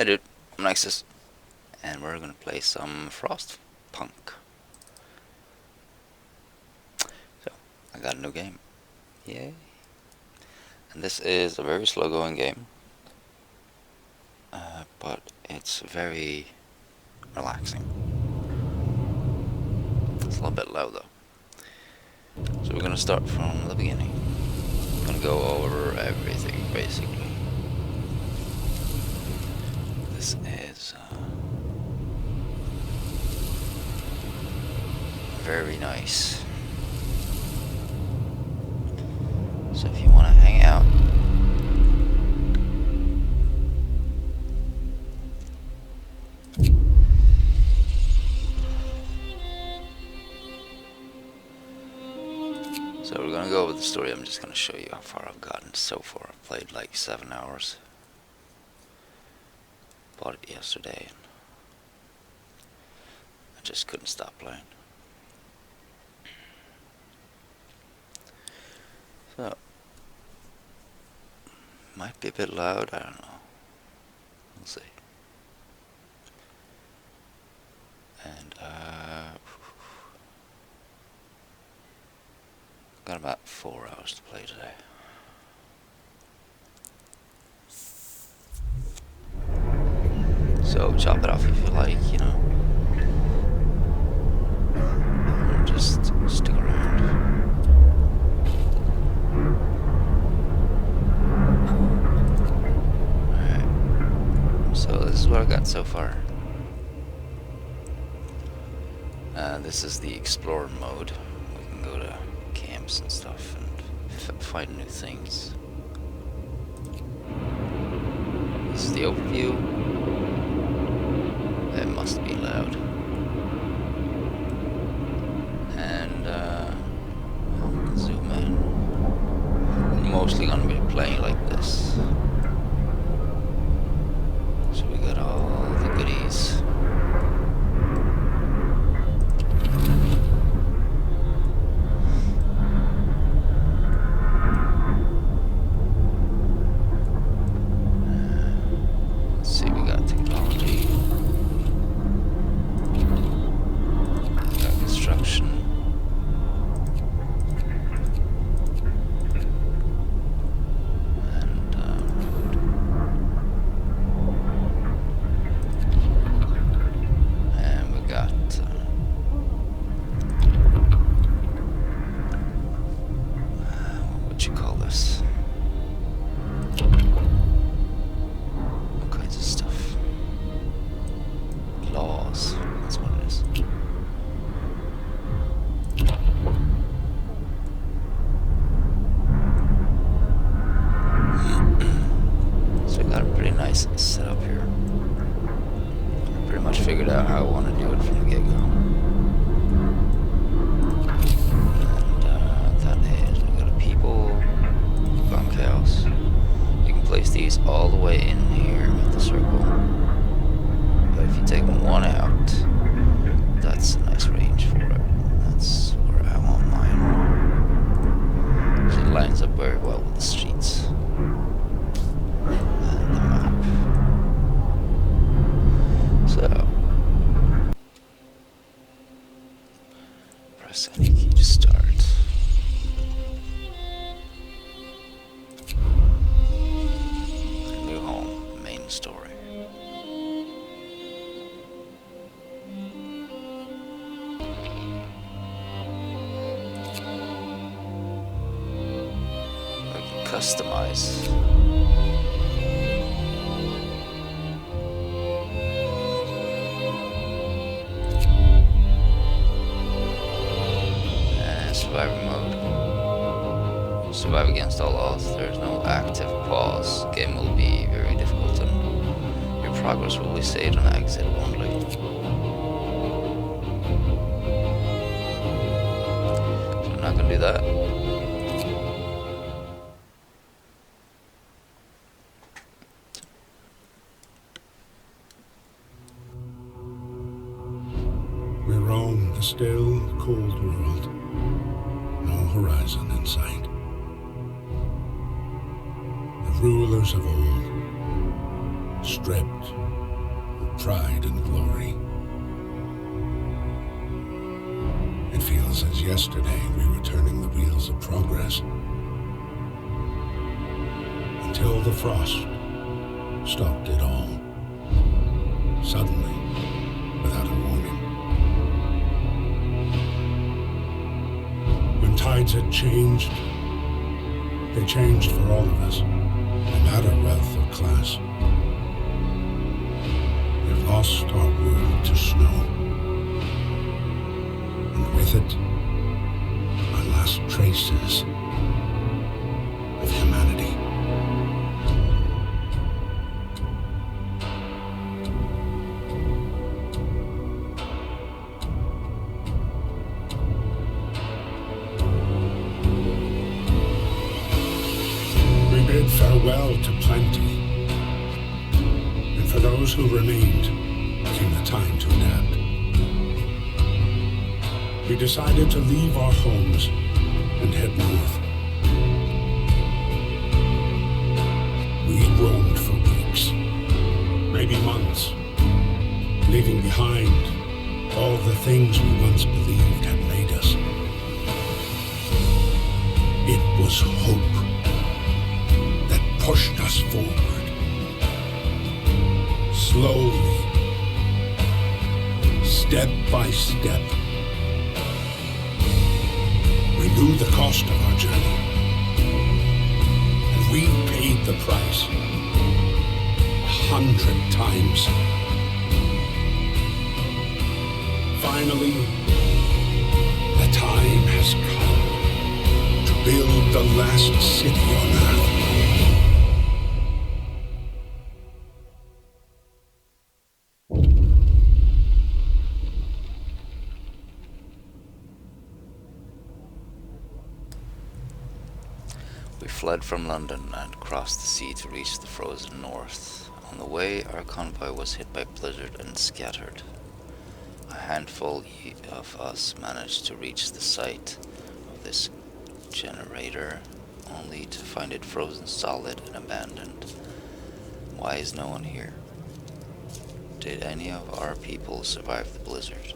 Hi dude, I'm NeXuS, and we're gonna play some Frostpunk. So, I got a new game. Yay. And this is a very slow going game. But it's very relaxing. It's a little bit loud though. So we're gonna start from the beginning. I'm gonna go over everything basically. This is very nice. So if you want to hang out, so we're gonna go over the story. I'm just gonna show you how far I've gotten so far. I've played like 7 hours. Bought it yesterday and I just couldn't stop playing. So, might be a bit loud, I don't know. We'll see. And got about 4 hours to play today. So chop it off if you like, you know. Or just stick around. Alright. So this is what I got so far. This is the explorer mode. We can go to camps and stuff and find new things. This is the overview. It must be loud. And zoom in. I'm mostly gonna be playing like this. So we got all the goodies. Setup here. I pretty much figured out how I want to do it from the get-go. And that is, we got a people bunkhouse. You can place these all the way in here with the circle. But if you take one out, that's a nice range for it. That's where I want mine. So it lines up very well with the streets. So, press any key to start. New home, main story. I can customize. Survivor mode. Survive against all odds. There's no active pause. Game will be very difficult and your progress will be saved on exit only. So I'm not gonna do that. We roam the still, cold world. No horizon in sight. The rulers of old, stripped, pride and glory. It feels as yesterday we were turning the wheels of progress. Until the frost stopped it all. Suddenly, without a warning. When tides had changed, they changed for all of us, no matter wealth or class. We've lost our world to snow. And with it, our last traces of humanity. We bid farewell to plenty, and for those who remained, came the time to adapt. We decided to leave our homes and head north. We roamed for weeks, maybe months, leaving behind all the things we once believed had made us. It was hope that pushed us forward. Slowly, step by step. We knew the cost of our journey, and we paid the price 100 times. Finally, the time has come to build the last city on Earth. We fled from London and crossed the sea to reach the frozen north. On the way, our convoy was hit by blizzard and scattered. A handful of us managed to reach the site of this generator, only to find it frozen solid and abandoned. Why is no one here? Did any of our people survive the blizzard?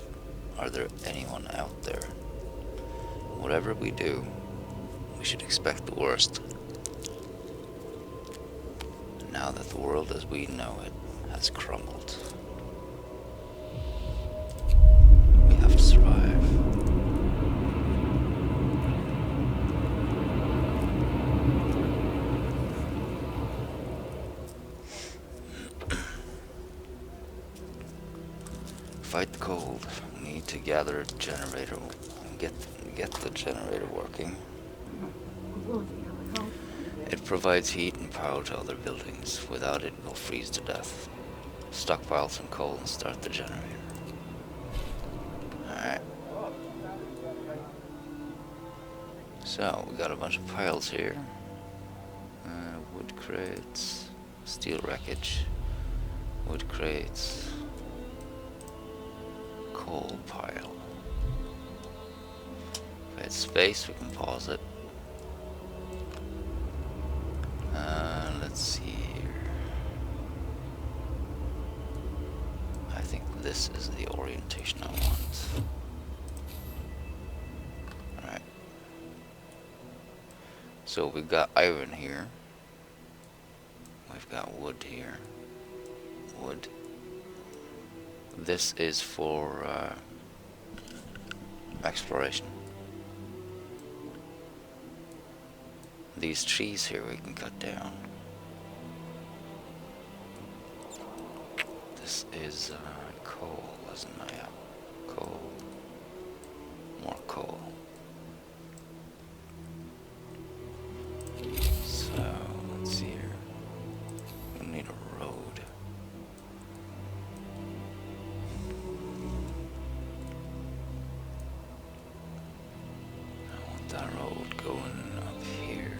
Are there anyone out there? Whatever we do, we should expect the worst. Now that the world as we know it has crumbled, we have to survive. Fight the cold. We need to gather a generator and get the generator working. It provides heat and power to other buildings. Without it, we'll freeze to death. Stockpile some coal and start the generator. Alright. So, we got a bunch of piles here. Wood crates, steel wreckage, wood crates, coal pile. If it's space, we can pause it. Let's see here. I think this is the orientation I want. Alright. So we've got iron here. We've got wood here. Wood. This is for exploration. These trees here we can cut down. This is coal, isn't it? Yeah. Coal. More coal. So, let's see here. We need a road. I want that road going up here.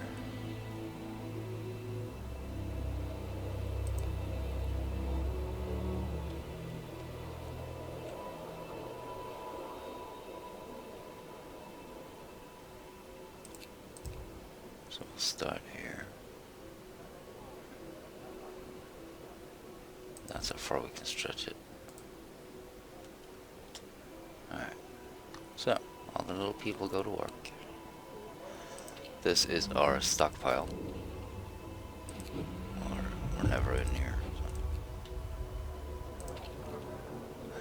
So we'll start here. That's how far we can stretch it. Alright. So, all the little people go to work. This is our stockpile. We're never in here. So.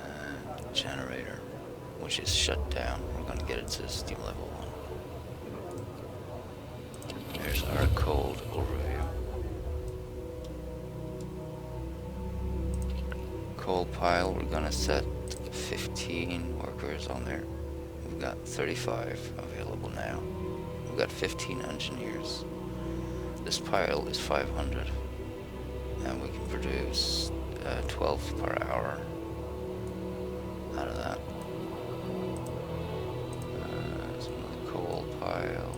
And generator, which is shut down. We're going to get it to steam level 1. Here's our cold overview. Coal pile, we're going to set 15 workers on there. We've got 35 available now. We've got 15 engineers. This pile is 500. And we can produce 12 per hour out of that. There's another coal pile.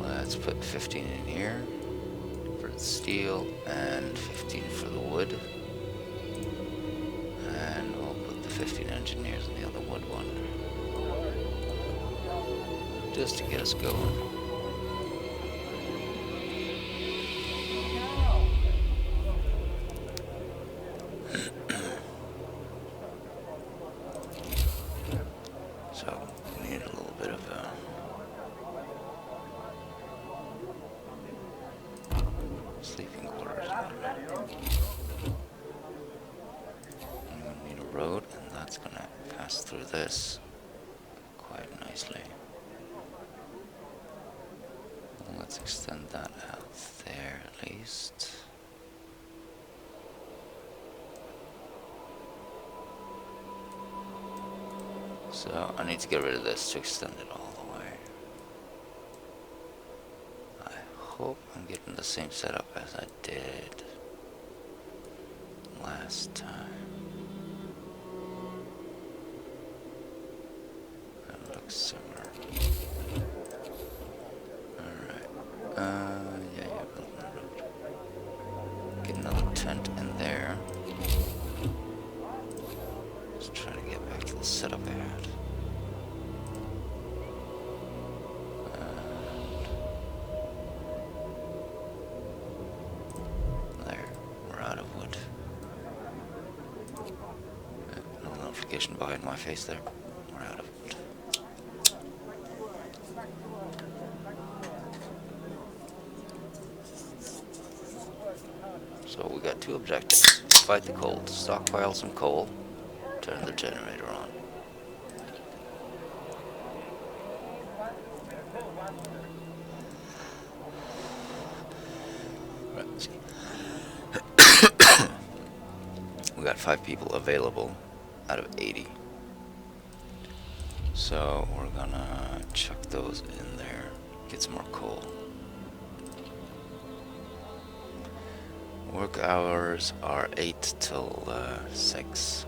Let's put 15 in here for the steel and 15 for the wood. And we'll put the 15 engineers in the other wood one. Just to get us going. So, we need a little bit of sleeping quarters. And we need a road, and that's gonna pass through this quite nicely. Let's extend that out there at least. So I need to get rid of this to extend it all the way. I hope I'm getting the same setup as I did last time. That looks similar. Get another tent in there. Let's try to get back to the setup I had. And there, we're out of wood. No notification behind my face there. We're out of wood. So we got two objectives. Fight the cold, stockpile some coal, turn the generator on. Right, let's see. We got 5 people available out of 80. So we're gonna chuck those in there, get some more coal. Work hours are 8 till 6.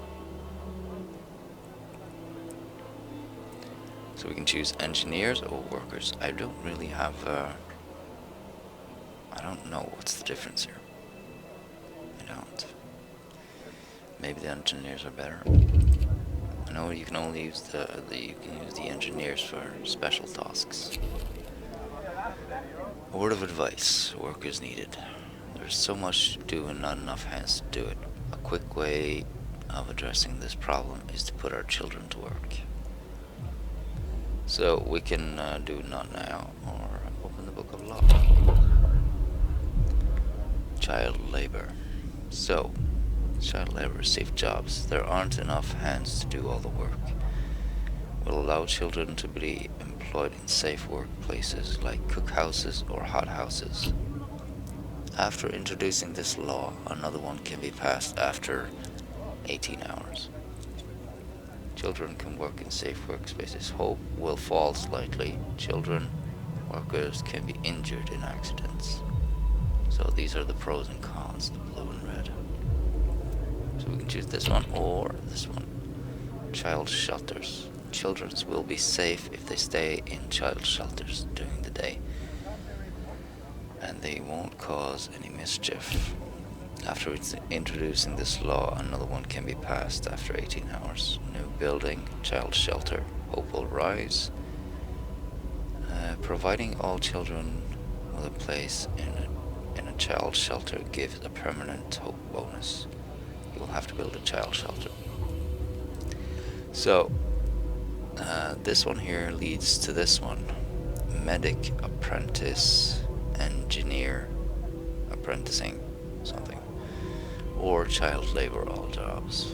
So we can choose engineers or workers. I don't really have I don't know what's the difference here. I don't. Maybe the engineers are better. I know you can only use you can use the engineers for special tasks. A word of advice: work is needed. There's so much to do and not enough hands to do it. A quick way of addressing this problem is to put our children to work. So we can do not now or open the book of law. Child labor. So, child labor is safe jobs. There aren't enough hands to do all the work. We'll allow children to be employed in safe workplaces like cookhouses or hothouses. After introducing this law, another one can be passed after 18 hours. Children can work in safe workspaces. Hope will fall slightly. Children, workers can be injured in accidents. So these are the pros and cons, the blue and red. So we can choose this one or this one. Child shelters. Children will be safe if they stay in child shelters during the day, and they won't cause any mischief. After introducing this law, another one can be passed after 18 hours. New building, child shelter, hope will rise. Providing all children will a place in a child shelter gives a permanent hope bonus. You will have to build a child shelter. So, this one here leads to this one. Medic, apprentice, engineer, apprenticing, something. Or child labor, all jobs.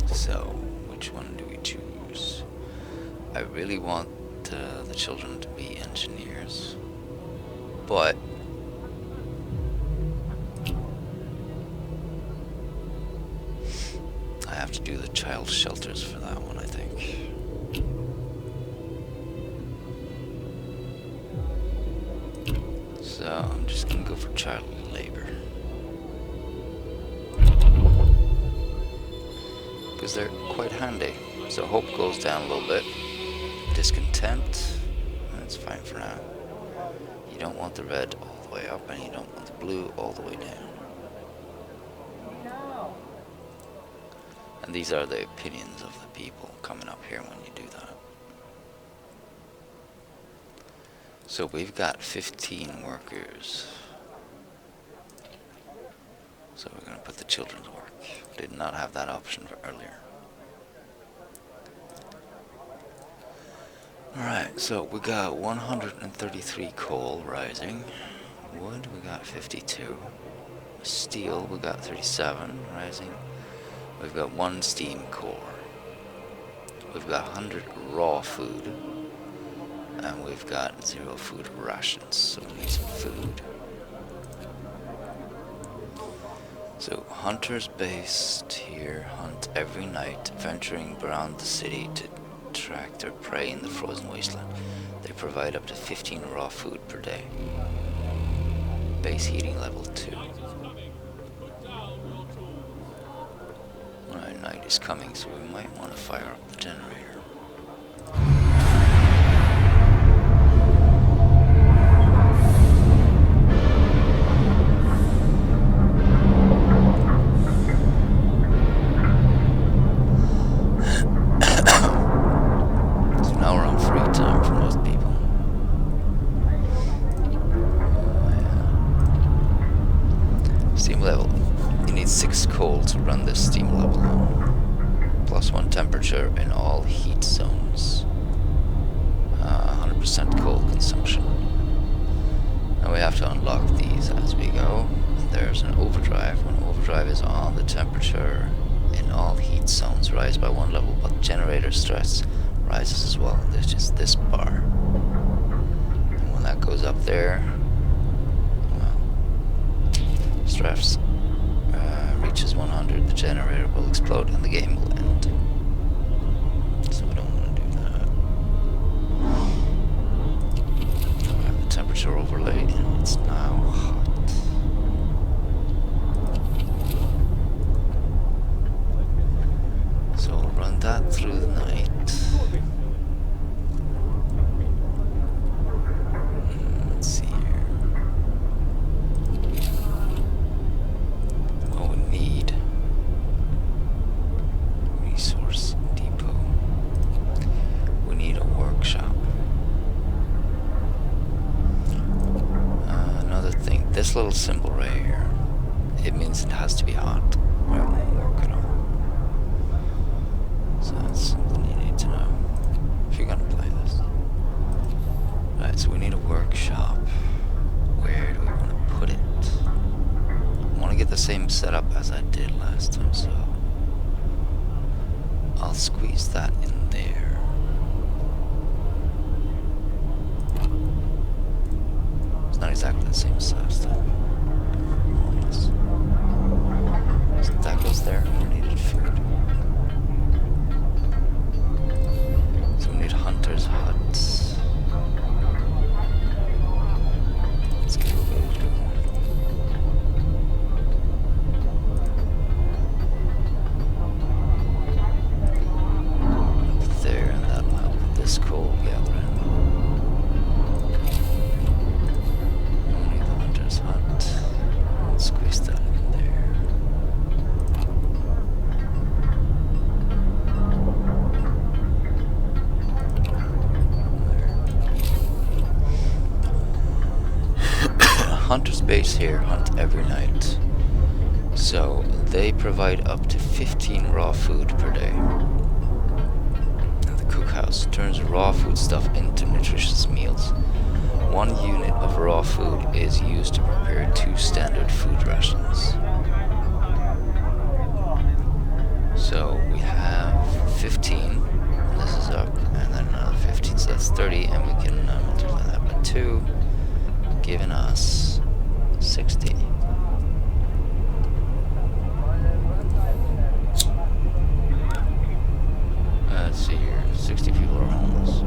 So, which one do we choose? I really want the children to be engineers, but I have to do the child shelters for that one, I think. So I'm just gonna go for child labor, because they're quite handy. So hope goes down a little bit. Discontent, that's fine for now. You don't want the red all the way up, and you don't want the blue all the way down. And these are the opinions of the people coming up here when you do that. So we've got 15 workers. So we're going to put the children to work. Did not have that option for earlier. Alright, so we got 133 coal rising. Wood, we got 52. Steel, we got 37 rising. We've got 1 steam core. We've got 100 raw food. And we've got 0 food rations, so we need some food. So, hunters based here hunt every night, venturing around the city to track their prey in the frozen wasteland. They provide up to 15 raw food per day. Base heating level 2. Alright, night is coming, so we might want to fire up the generator. Steam level. You need 6 coal to run this steam level on. +1 temperature in all heat zones. 100% coal consumption. And we have to unlock these as we go. There's an overdrive. When overdrive is on, the temperature in all heat zones rise by 1 level, but generator stress rises as well. There's just this bar. And when that goes up there, stress reaches 100, the generator will explode and the game will end. So we don't want to do that. We have the temperature overlay and it's now hot. So we'll run that through the night. Let's see here. Resource depot. We need a workshop. Another thing, this little symbol right here, it means it has to be hot or it won't work at all. So that's something you need to know if you're gonna play this. Right, so we need a workshop. Where do we want to put it? I want to get the same setup as I did last time, so I'll squeeze that in there. It's not exactly the same as last time. More or less. So that goes there. We needed food. So we need hunters' huts. Let's get a blue one. hunters based here hunt every night, so they provide up to 15 raw food per day. The cookhouse turns raw food stuff into nutritious meals. 1 unit of raw food is used to prepare 2 standard food rations. So we have 15, this is up, and then another 15, so that's 30, and we can multiply that by 2, giving us 60. Let's see here, 60 people are homeless.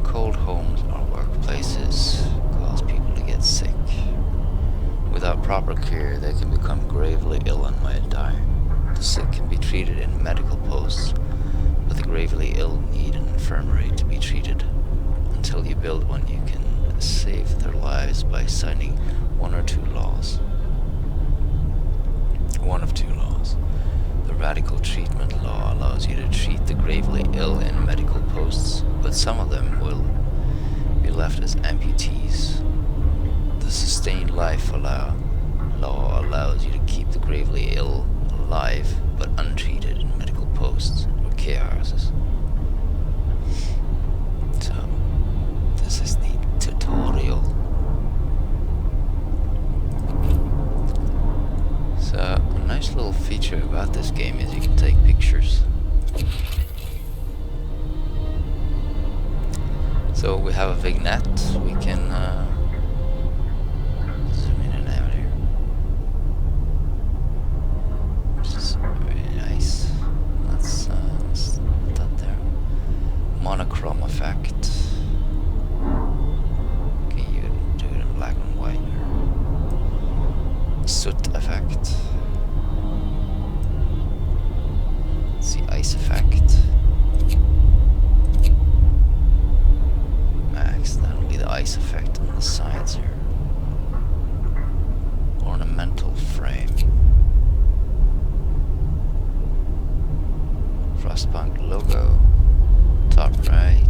Cold homes or workplaces cause people to get sick. Without proper care, they can become gravely ill and might die. The sick can be treated in medical posts, but the gravely ill need an infirmary to be treated. Until you build one, you can save their lives by signing one of two laws. The radical treatment law allows you to treat the gravely ill in medical posts, but some of them will be left as amputees. The sustained life law allows you to keep the gravely ill alive but untreated in medical posts or care houses. So, this is the tutorial. So, a nice little feature about this game is you can take pictures. So we have a vignette, we can zoom in and out here. Which is very nice. Let's put that there. Monochrome effect. Okay, you do it in black and white. Soot effect. Let's see, ice effect. That'll be the ice effect on the sides here. Ornamental frame. Frostpunk logo. Top right.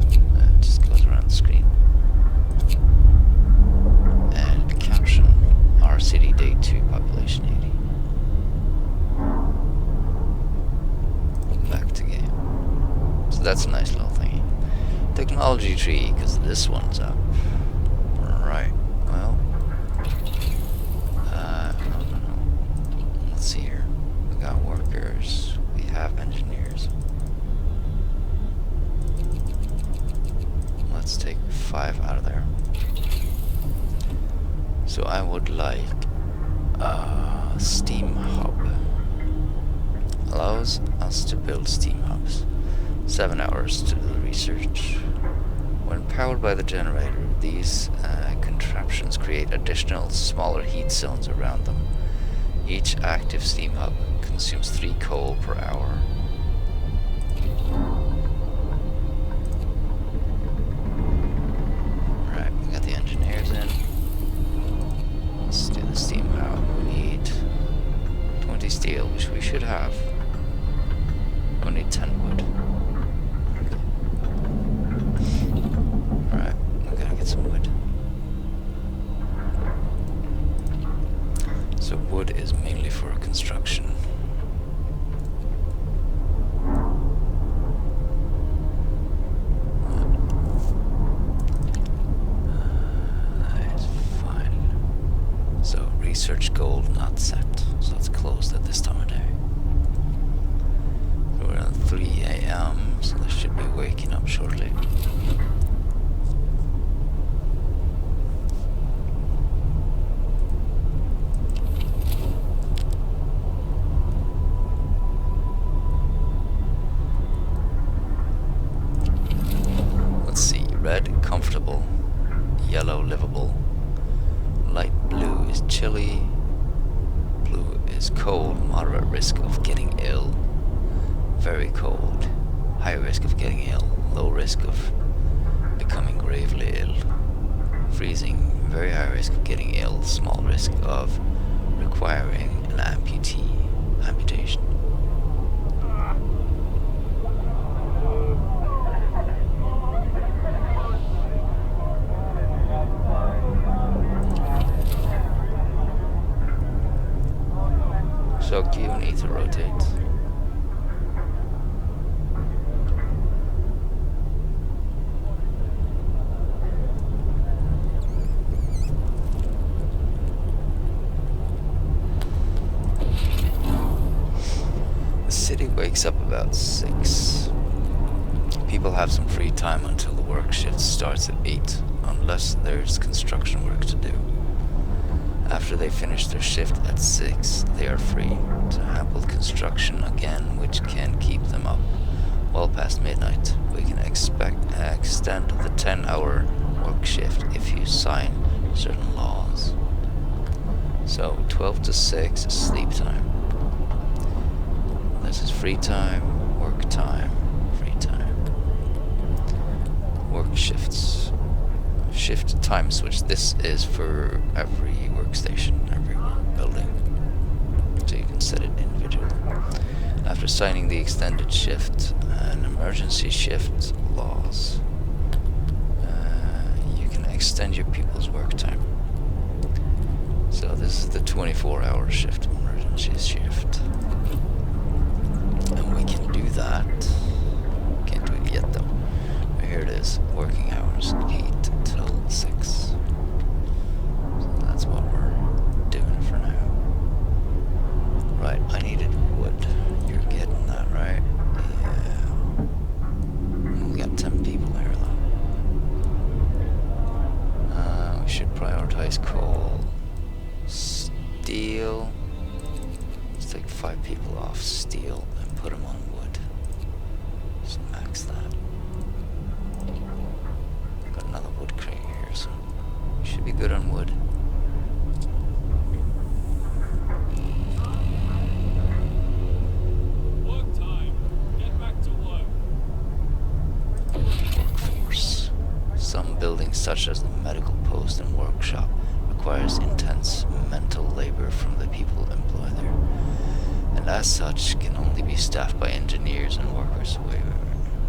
It just goes around the screen. And caption. Our city day 2 population 80. Back to game. So that's a nice little thingy. Technology tree, because this one's up. Right, well, no. Let's see here. We got workers, we have engineers. Let's take 5 out of there. So I would like a steam hub. Allows us to build steam hubs. 7 hours to do the research. When powered by the generator, these contraptions create additional smaller heat zones around them. Each active steam hub consumes 3 coal per hour. Right, we got the engineers in. Let's do the steam hub. We need 20 steel, which we should have. We need 10 wood. Alright, we gotta get some wood. So wood is mainly for construction. That is fine. So research goal not set. So it's closed at this time of day. We're at 3 AM, so they should be waking up shortly. Let's see, red, comfortable, yellow, livable, light blue is chilly, blue is cold, moderate risk of getting ill, very cold, high risk of getting ill, low risk of becoming gravely ill, freezing, very high risk of getting ill, small risk of requiring an amputation. So you need to rotate. The city wakes up about 6. People have some free time until the work shift starts at 8, unless there's construction work to do. After they finish their shift at 6, they are free to handle construction again, which can keep them up well past midnight. We can extend the 10-hour work shift if you sign certain laws. So 12 to 6 is sleep time. This is free time, work time, free time. Work shifts. Shift time switch. This is for every workstation, every building. So you can set it individually. After signing the extended shift and emergency shift laws, you can extend your people's work time. So this is the 24-hour shift, emergency shift. And we can do that. Can't do it yet though. But here it is, working hours, 8 till 6. So that's what we're doing for now. Right, I needed wood. You're getting that, right? Yeah. We got 10 people here though. We should prioritize coal. Steel. Let's take 5 people off steel and put them on wood. Just max that. Got another wood crate here, so we should be good on wood. Work time. Get back to work. Workforce. Some buildings, such as the medical post and workshop, requires intense mental labor from the people employed there, and as such can only be staffed by engineers and workers.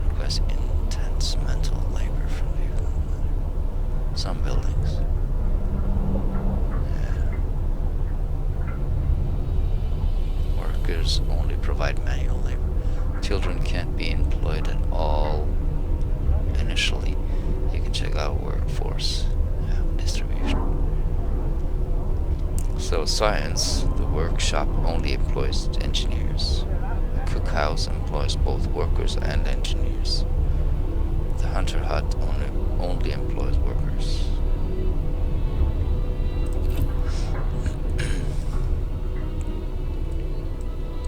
Requires intense mental labor from people employed there. Some buildings. Yeah. Workers only provide manual labor. Children can't be employed at all initially. You can check out workforce distribution. So science, the workshop only employs engineers. The cookhouse employs both workers and engineers. The hunter hut only employs workers.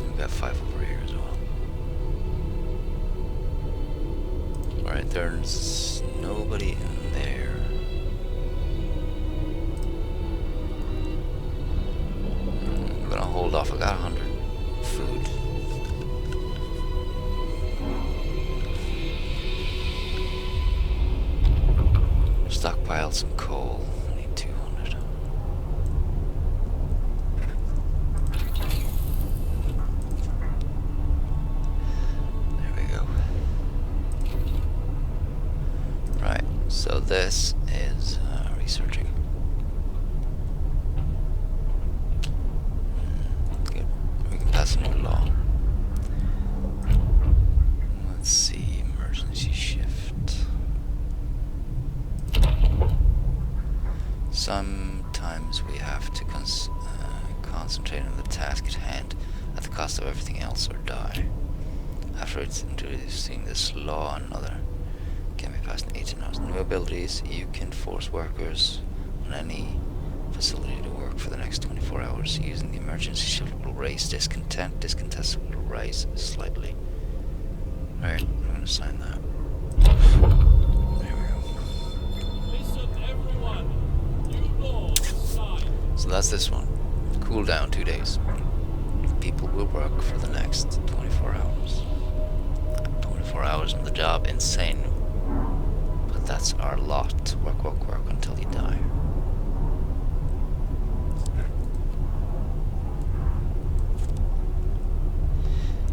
We've got 5 over here as well. Alright, there's nobody in there. I'm gonna hold off. I got 100 food. Stockpile some coal. I need 200. There we go. Right, so this is researching. Good. We can pass a new law. Let's see, emergency shift. Sometimes we have to concentrate on the task at hand at the cost of everything else or die. After introducing this law, another can be passed in 18 hours. New abilities: you can force workers on any facility to work for the next 24 hours. Using the emergency shift will raise discontent. Discontent will rise slightly. Alright, I'm gonna sign that. There we go. Listen, everyone. New laws signed. So that's this one. Cooldown 2 days. People will work for the next 24 hours. 24 hours on the job, insane. But that's our lot. Work, work, work until you die.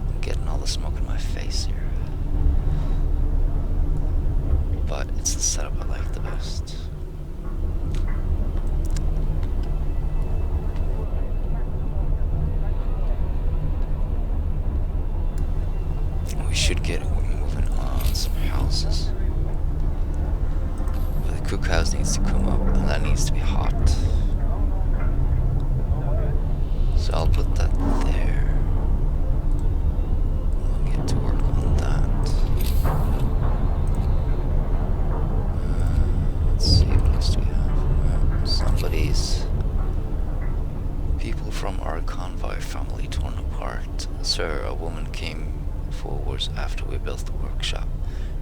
I'm getting all the smoke in my face here. But it's the setup I like the best. we should get moving on some houses. But the cookhouse needs to come up, and that needs to be hot. So I'll put that there. We'll get to work on that. Let's see, what else do we have? Somebody's... People from our convoy family torn apart. Sir, a woman came forwards after we built the workshop.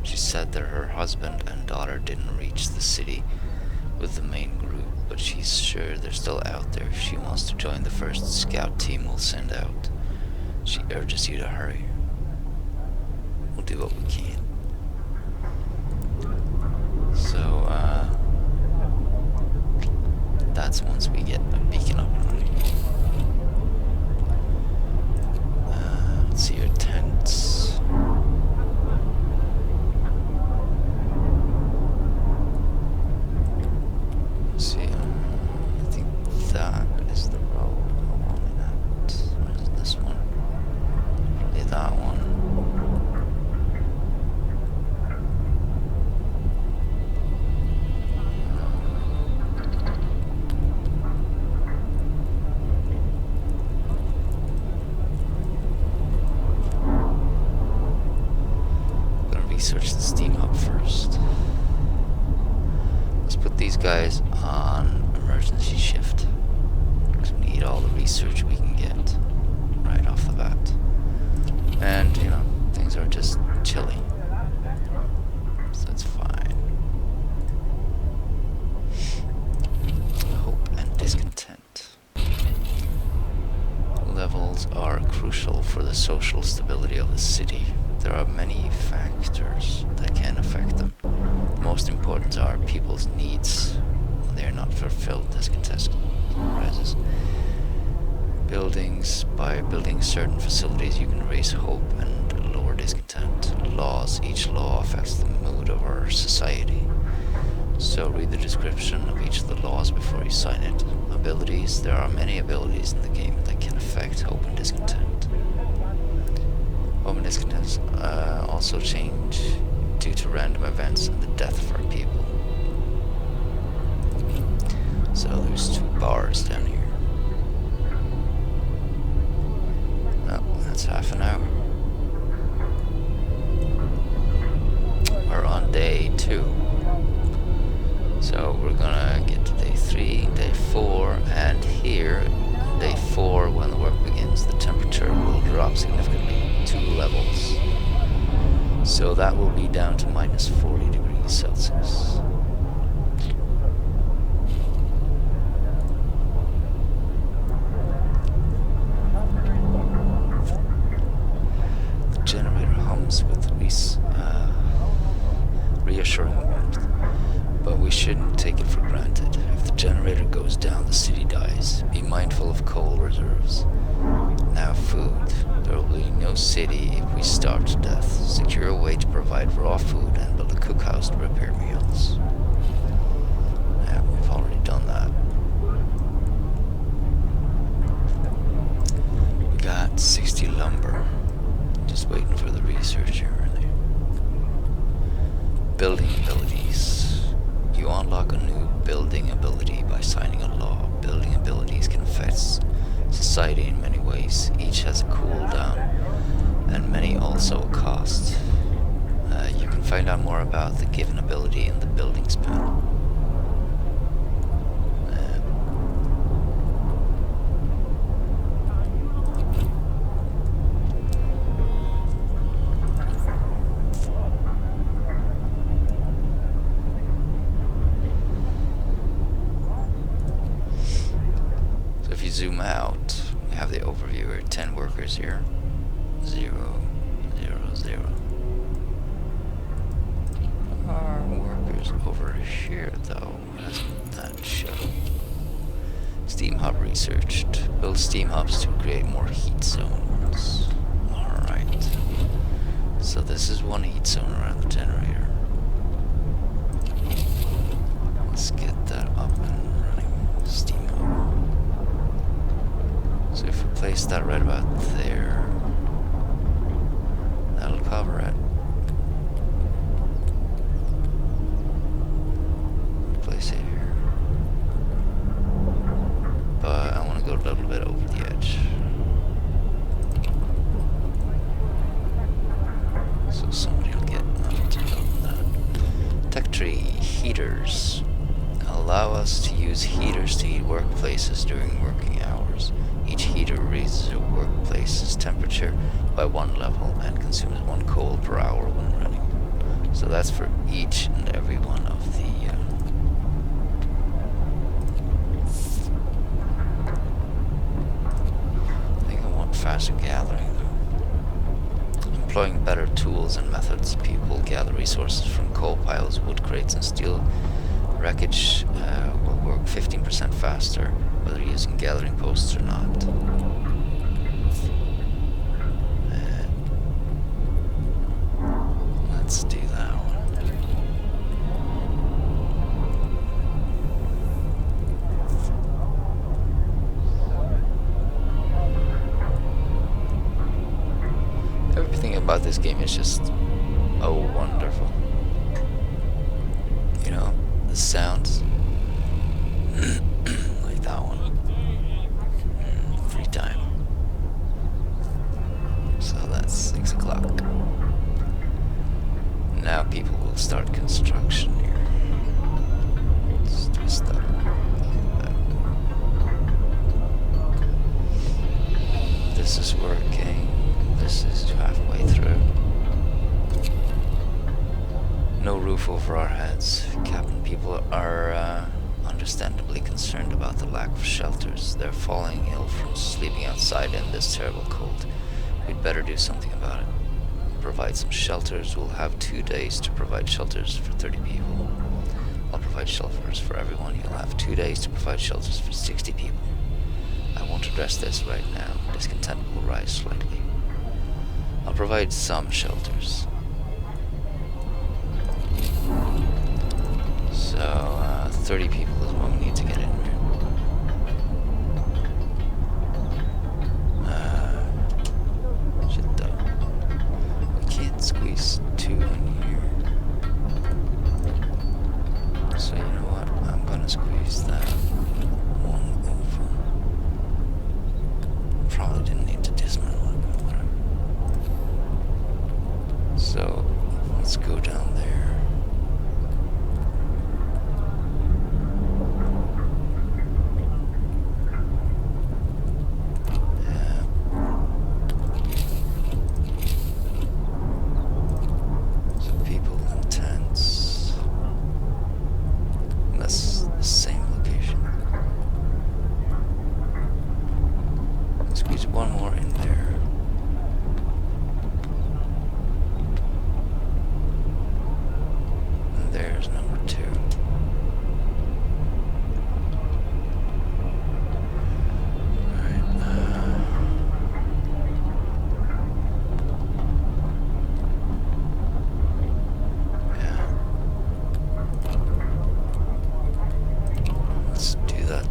She said that her husband and daughter didn't reach the city with the main group, but she's sure they're still out there. If she wants to join the first scout team we'll send out. She urges you to hurry. We'll do what we can. So, that's once we get a beacon up and running. Let's see your tents. Let's see, I think that is the road I wanted at. Or is it this one? Probably that one. Research the steam hub first. Let's put these guys on emergency shift, because we need all the research we can get right off the bat. And, you know, things are just chilly, so it's fine. Hope and discontent. Levels are crucial for the social stability of the city. There are many factors that can affect them. The most important are people's needs. When they are not fulfilled, discontent rises. By building certain facilities, you can raise hope and lower discontent. Laws. Each law affects the mood of our society. So read the description of each of the laws before you sign it. Abilities. There are many abilities in the game that can affect hope and discontent. Hope and discontent also change due to random events and the death of our people. So there's 2 bars down here. Oh, that's half an hour. We're on day 2. So we're gonna get to day 3, day 4, and here, on day 4, when the work begins, the temperature will drop significantly 2 levels. So that will be down to minus 40 degrees Celsius. The generator hums with reassuring warmth, but we shouldn't take it for granted. If the generator goes down, the city dies. Be mindful of coal reserves. Now food. There will be no city if we starve to death. Secure a way to provide raw food and build a cookhouse to prepare meals. Yeah, we've already done that. We got 60 lumber. Just waiting for the research here, really. Building abilities. You unlock a new building ability by signing a law. Building abilities can affect society in many ways. Each has a cooldown, and many also a cost. You can find out more about the given ability in the buildings panel. Zoom out, we have the overview here. 10 workers here. 0, 0, 0. Our workers over here, though, doesn't that show? Steam hub researched. Build steam hubs to create more heat zones. Alright. So this is one heat zone around the generator. Let's get that up and running. Steam hub. So if we place that right about there, that'll power at? Place it here. But I want to go a little bit over the edge. So somebody will get up to that. Tech tree heaters allow us to use heaters to heat workplaces during working hours. Each heater raises a workplace's temperature by 1 level and consumes 1 coal per hour when running. So that's for each and every one of the I think I want faster gathering though. Employing better tools and methods, people gather resources from coal piles, wood crates and steel wreckage will work 15% faster, whether using gathering posts or not. Let's do that one. Everything about this game is just wonderful. You know, the sounds. Like that one. Free time. So that's 6 o'clock. Now people will start construction here. Let's twist that one. This is working. This is halfway through. No roof over our heads. Captain, people are understandably concerned about the lack of shelters. They're falling ill from sleeping outside in this terrible cold. We'd better do something about it. Provide some shelters. We'll have 2 days to provide shelters for 30 people. I'll provide shelters for everyone. You'll have 2 days to provide shelters for 60 people. I won't address this right now. Discontent will rise slightly. I'll provide some shelters. So, 30 people is what we need to get in here. Shit though. We can't squeeze 2 in here. So you know what? I'm gonna squeeze that 1 over. Probably didn't need to dismantle it, but whatever. So, let's go down there.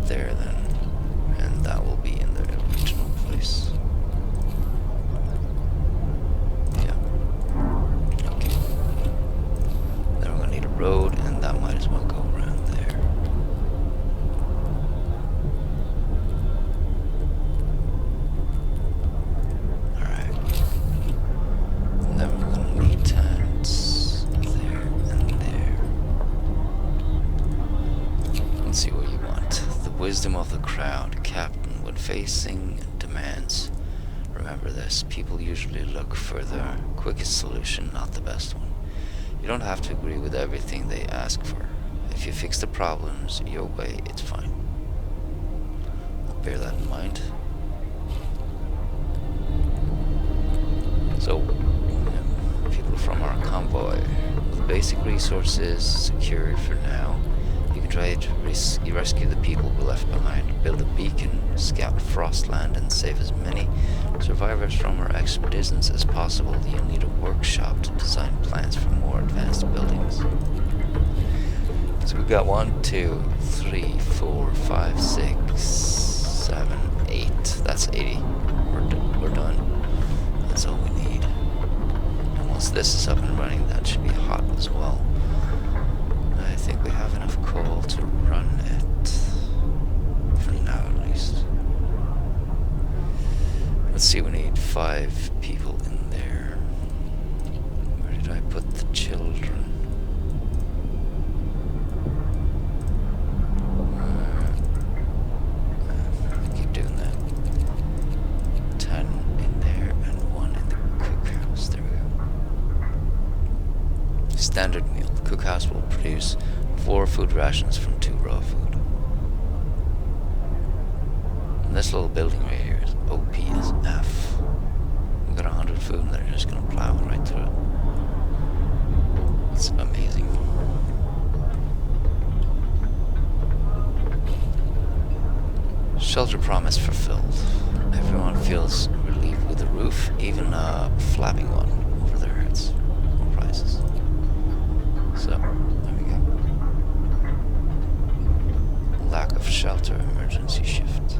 There then, and that will be in the original place. Yeah. Okay. Then we're gonna need a road, and that might as well go around there. Alright. And then we're gonna need tents there and there. Let's see what you want. Wisdom of the crowd, Captain, when facing demands. Remember this, people usually look for the quickest solution, not the best one. You don't have to agree with everything they ask for. If you fix the problems your way, it's fine. I'll bear that in mind. So, people from our convoy, with basic resources secured for now, try to rescue the people we left behind, build a beacon, scout Frostland, and save as many survivors from our expeditions as possible. You'll need a workshop to design plans for more advanced buildings. So we've got 1, 2, 3, 4, 5, 6, 7, 8. That's 80. We're done. That's all we need. And we'll this is up and running, that should be hot as well. I think we have enough coal to run it. For now, at least. Let's see, we need 5 people in there. Where did I put the children? Keep doing that. 10 in there and 1 in the cookhouse. There we go. Standard meal. The cookhouse will produce 4 food rations from 2 raw food. And this little building right here is OP as F. We've got 100 food and they're just gonna plow right through it. It's amazing. Shelter promise fulfilled. Everyone feels relieved with the roof, even a flapping one over their heads. More prizes. So, there we go. Lack of shelter, emergency shift.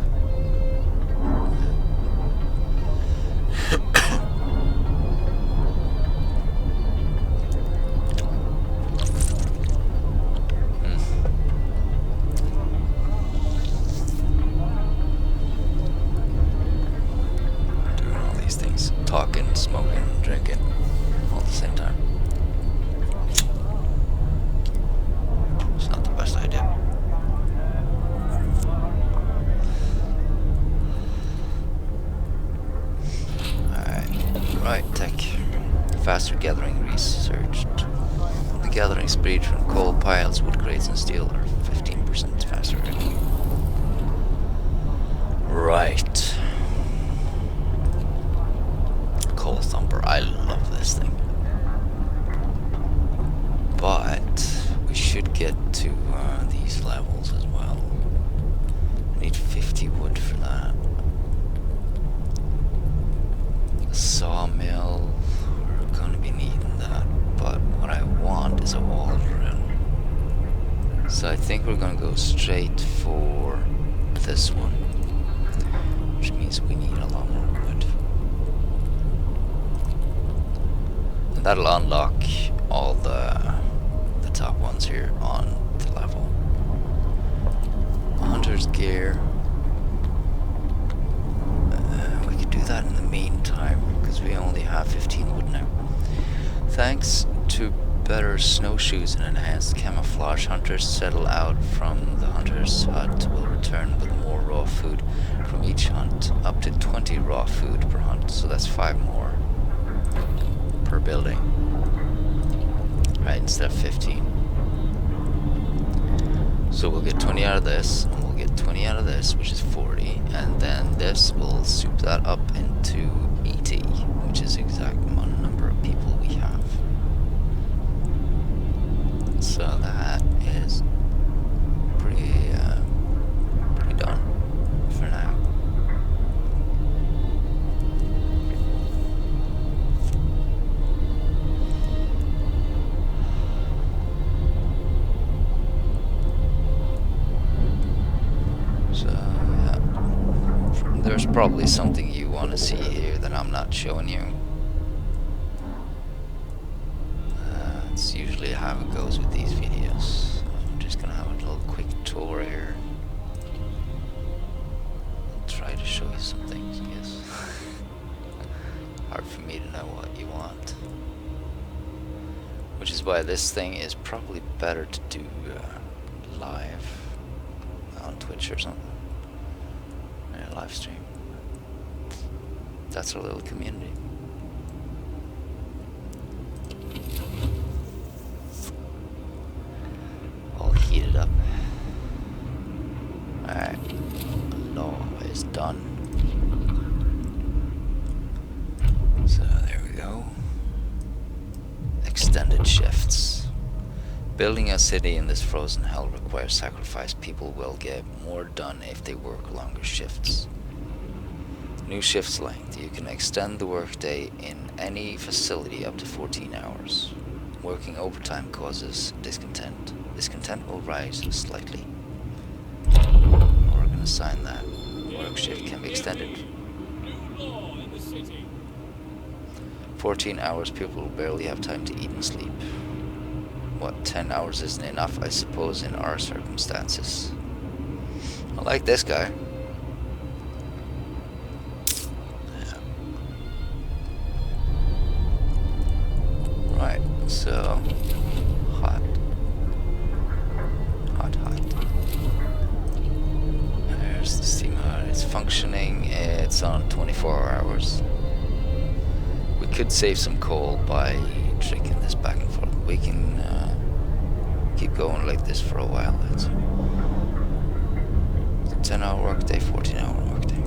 Talking, smoking, drinking, all at the same time. It's not the best idea. Right, tech. Faster gathering researched. The gathering speed from coal piles, wood crates, and steel are 15% faster. Right. Coal thumper, I love this thing. But we should get to these levels as well. Need 50 wood for that. A sawmill, we're gonna be needing that. But what I want is a wall drill. So I think we're gonna go straight for this one, which means we need a lot more wood. And that'll unlock all the top ones here on the level. Hunter's gear. We could do that in the meantime, because we only have 15 wood now. Thanks to better snowshoes and enhanced camouflage, hunters settle out from the hunter's hut will return with more raw food from each hunt, up to 20 raw food per hunt, so that's 5 more per building, right, instead of 15. So we'll get 20 out of this, and we'll get 20 out of this, which is 40, and then this will soup that up into ET, which is the exact number of people we have. So that is pretty done for now. So yeah, there's probably something you want to see here that I'm not showing you. It's usually how it goes with these videos. I'm just gonna have a little quick tour here. I'll try to show you some things, I guess. Hard for me to know what you want. Which is why this thing is probably better to do live on Twitch or something. Yeah, live stream. That's our little community. Heated up. Alright. Law is done. So there we go. Extended shifts. Building a city in this frozen hell requires sacrifice. People will get more done if they work longer shifts. New shifts length. You can extend the workday in any facility up to 14 hours. Working overtime causes discontent. Discontent will rise slightly. We're gonna sign that. Work shift can be extended. New law in the city. 14 hours, people barely have time to eat and sleep. What, 10 hours isn't enough, I suppose, in our circumstances. I like this guy. Yeah. Right, so... hot. Hot, hot. There's the steamer. It's functioning. It's on 24 hours. We could save some coal by tricking this back and forth. We can keep going like this for a while. That's 10-hour workday, 14-hour workday.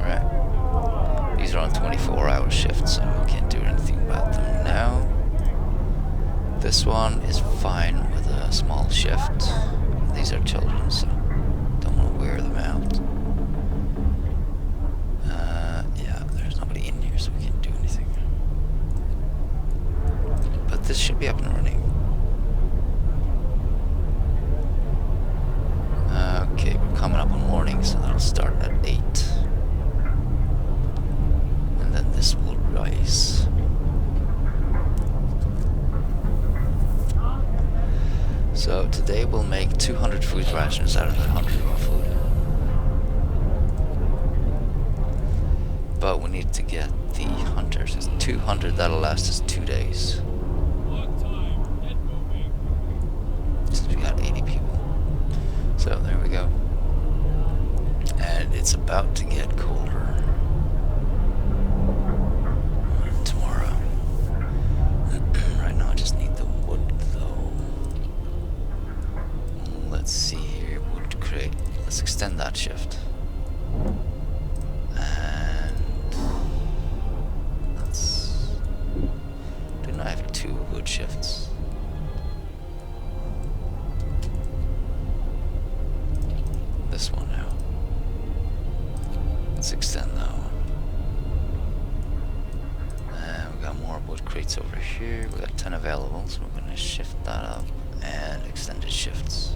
Right. These are on 24-hour shifts, so we can't do anything about them now. This one is fine with a small shift. These are children, so don't want to wear them out. Yeah, there's nobody in here, so we can't do anything. But this should be up and running. Okay, we're coming up on morning, so that'll start at 8. And then this will rise. So today we'll make 200 food rations out of the 100 raw food. But we need to get the hunters. It's 200, that'll last us 2 days. Work time. Get moving. Since we got 80 people. So there we go. And it's about to get colder. Tomorrow. Right now I just need the wood though. Let's see here. Wood crate. Let's extend that shift. And let's... didn't I have 2 wood shifts? This one now. Let's extend that one. And we got more wood crates over here. We got 10 available, so we're gonna shift that up and extended shifts.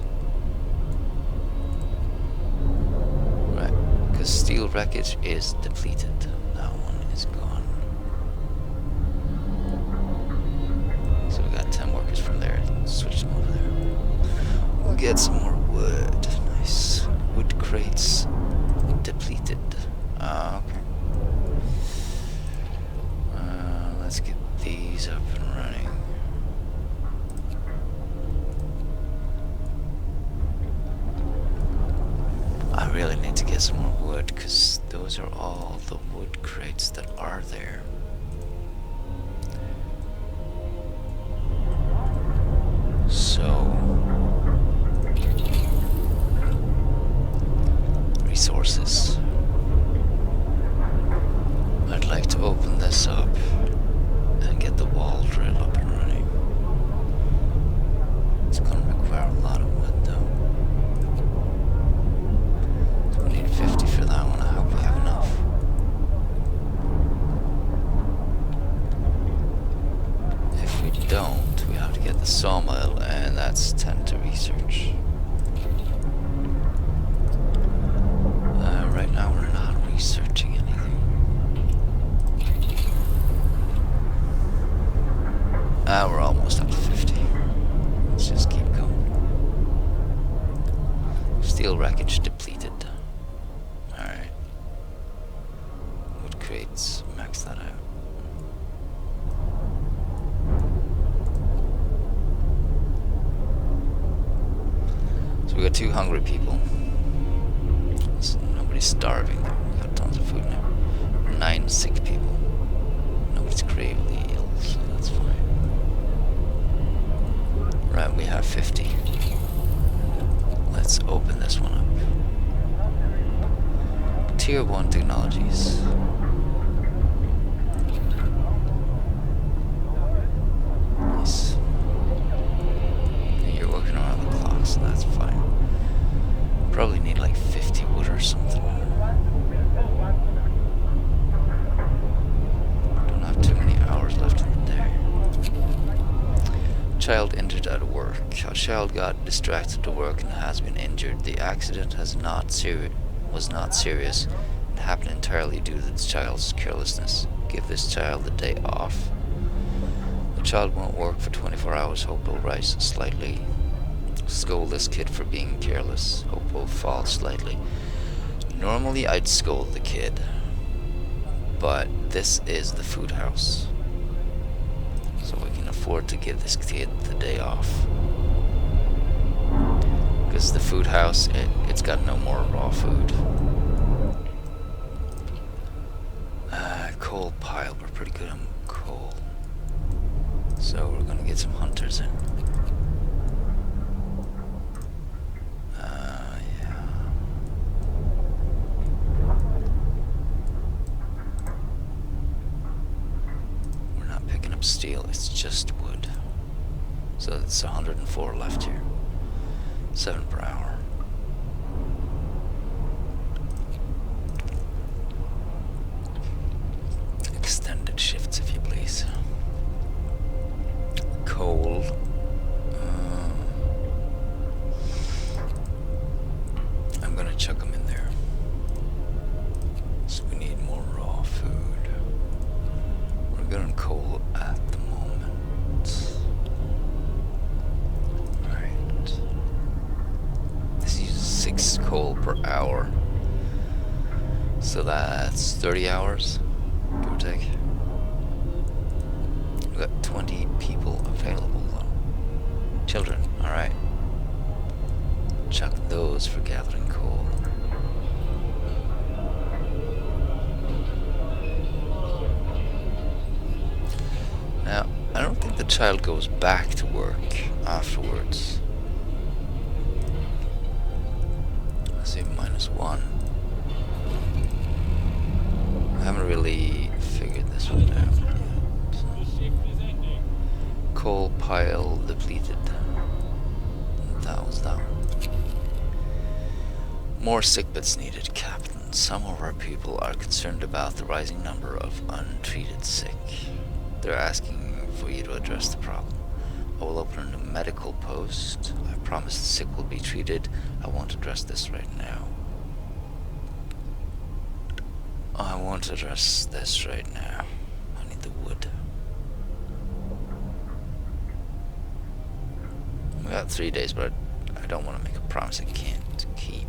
Right, because steel wreckage is depleted. That one is gone. So we got 10 workers from there. Switch them over there. We'll get some more wood. Nice. Wood crates depleted. Okay. Let's get these up and running. I really need to get some more wood because those are all the wood crates that are there. So resources. I'd like to open this up and get the wall drill up and running. It's gonna require a lot of wood though. So we need 50 for that one. I hope we have enough. If we don't, we have to get the sawmill, and that's 10 to research. Right now we're not researching anything. We're almost up to 50. Let's just keep going. Steel wreckage depleted. Alright. Wood crates, max that out. So we got 2 hungry people. Nobody's starving though. We got tons of food now. 9 sick people. Nobody's gravely ill, so that's fine. Right, we have 50. Let's open this one up. Tier 1 technologies. Nice. And you're working around the clock, so that's fine. Probably need like 50 wood or something. Don't have too many hours left in the day. Child injured at work. A child got distracted at work and has been injured. The accident was not serious and happen entirely due to the child's carelessness. Give this child a day off. The child won't work for 24 hours. Hope will rise slightly. Scold this kid for being careless. Hope will fall slightly. Normally I'd scold the kid, but this is the food house, so we can afford to give this kid the day off. Because the food house, it's got no more raw food. Coal pile, we're pretty good on coal. So we're gonna get some hunters in. Yeah. We're not picking up steel, it's just wood. So it's 104 left here. 7 per hour. Extended shifts, if you please. Coal. I'm gonna chuck them in there. So we need more raw food. We're good on coal at the moment. Right. This uses 6 coal per hour. So that's 30 hours, give or take. We've got 20 people available though. Children, alright. Chuck those for gathering coal. Now, I don't think the child goes back to work afterwards. Let's see, -1. I haven't really figured this one out yet. The shift is ending. Coal pile depleted. That was that one. More sick beds needed, Captain. Some of our people are concerned about the rising number of untreated sick. They're asking for you to address the problem. I will open a medical post. I promise the sick will be treated. I won't address this right now. I won't address this right now. I need the wood. We got 3 days, but I don't want to make a promise I can't keep.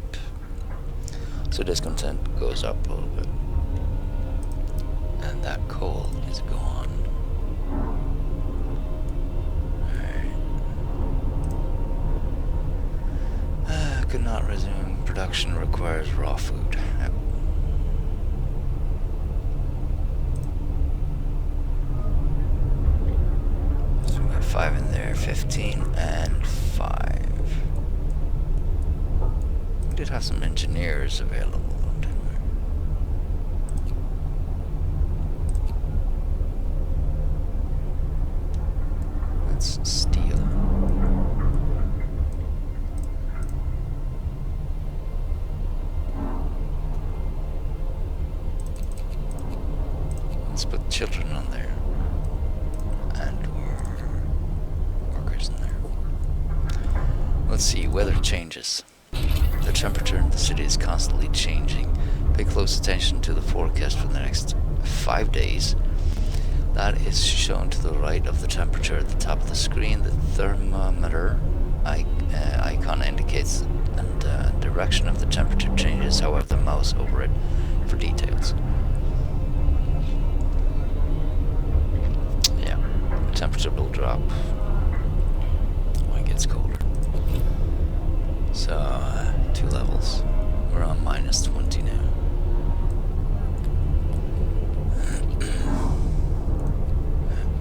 So discontent goes up a little bit. And that coal is gone. Alright. Could not resume. Production requires raw food. Yep. So we got 5 in there, 15 and 5. We did have some engineers available, didn't we? That's steel. Let's put children on there. And workers in there. Let's see, weather changes. The temperature in the city is constantly changing. Pay close attention to the forecast for the next 5 days. That is shown to the right of the temperature at the top of the screen. The thermometer icon indicates the direction of the temperature changes. However, the mouse over it for details. Yeah, temperature will drop when it gets colder. So, 2 levels. We're on -20 now.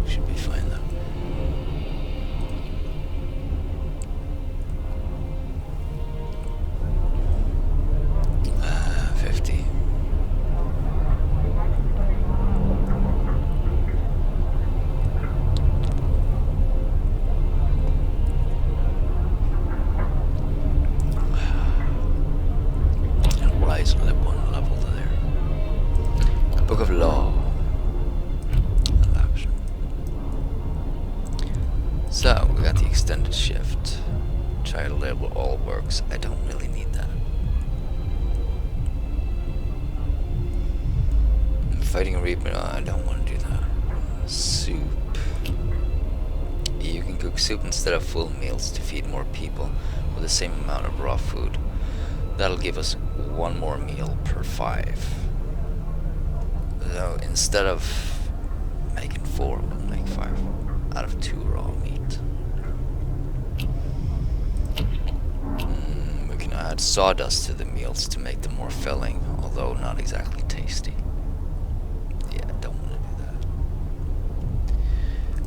Should be fine though. 50. Rise on that one. Fighting a reaper, I don't want to do that. Soup. You can cook soup instead of full meals to feed more people with the same amount of raw food. That'll give us 1 more meal per 5. So instead of making 4, we'll make 5 out of 2 raw meat. We can add sawdust to the meals to make them more filling, although not exactly tasty. Yeah, don't want to do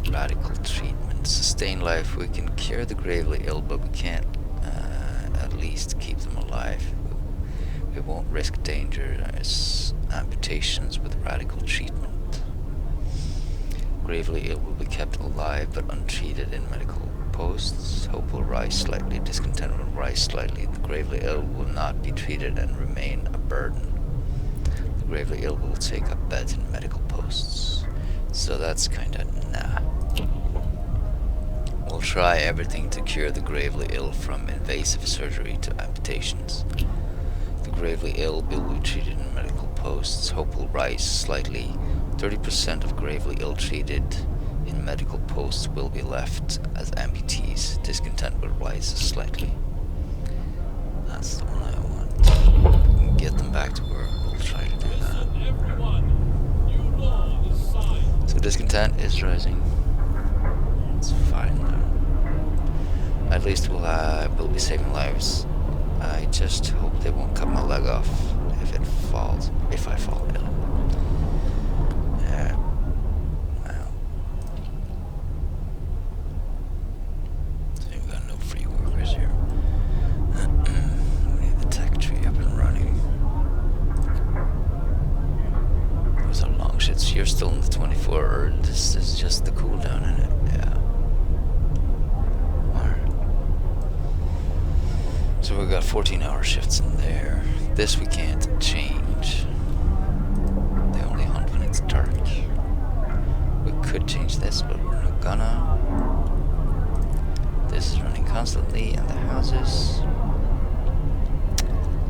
that. Radical treatment. Sustain life. We can cure the gravely ill, but we can't at least keep them alive. We won't risk dangerous amputations with radical treatment. Gravely ill will be kept alive but untreated in medical posts. Hope will rise slightly, discontent will rise slightly. The gravely ill will not be treated and remain a burden. The gravely ill will take up beds in medical posts. So that's kinda nah. We'll try everything to cure the gravely ill, from invasive surgery to amputations. The gravely ill will be treated in medical posts. Hope will rise slightly. 30% of gravely ill treated in medical posts will be left as amputees. Discontent will rise slightly. That's the one I want. Get them back to work. We'll try to do that. Listen, everyone. New law is signed. So discontent is rising. It's fine now. At least we'll be saving lives. I just hope they won't cut my leg off if I fall ill. Yeah. Well. So we've got no free workers here. We need the tech tree up and running. Those are long shits. You're still in the 24, or this is just the cooldown in it. Yeah. So we've got 14-hour shifts in there. This we can't change. They only hunt when it's dark. We could change this, but we're not gonna. This is running constantly in the houses.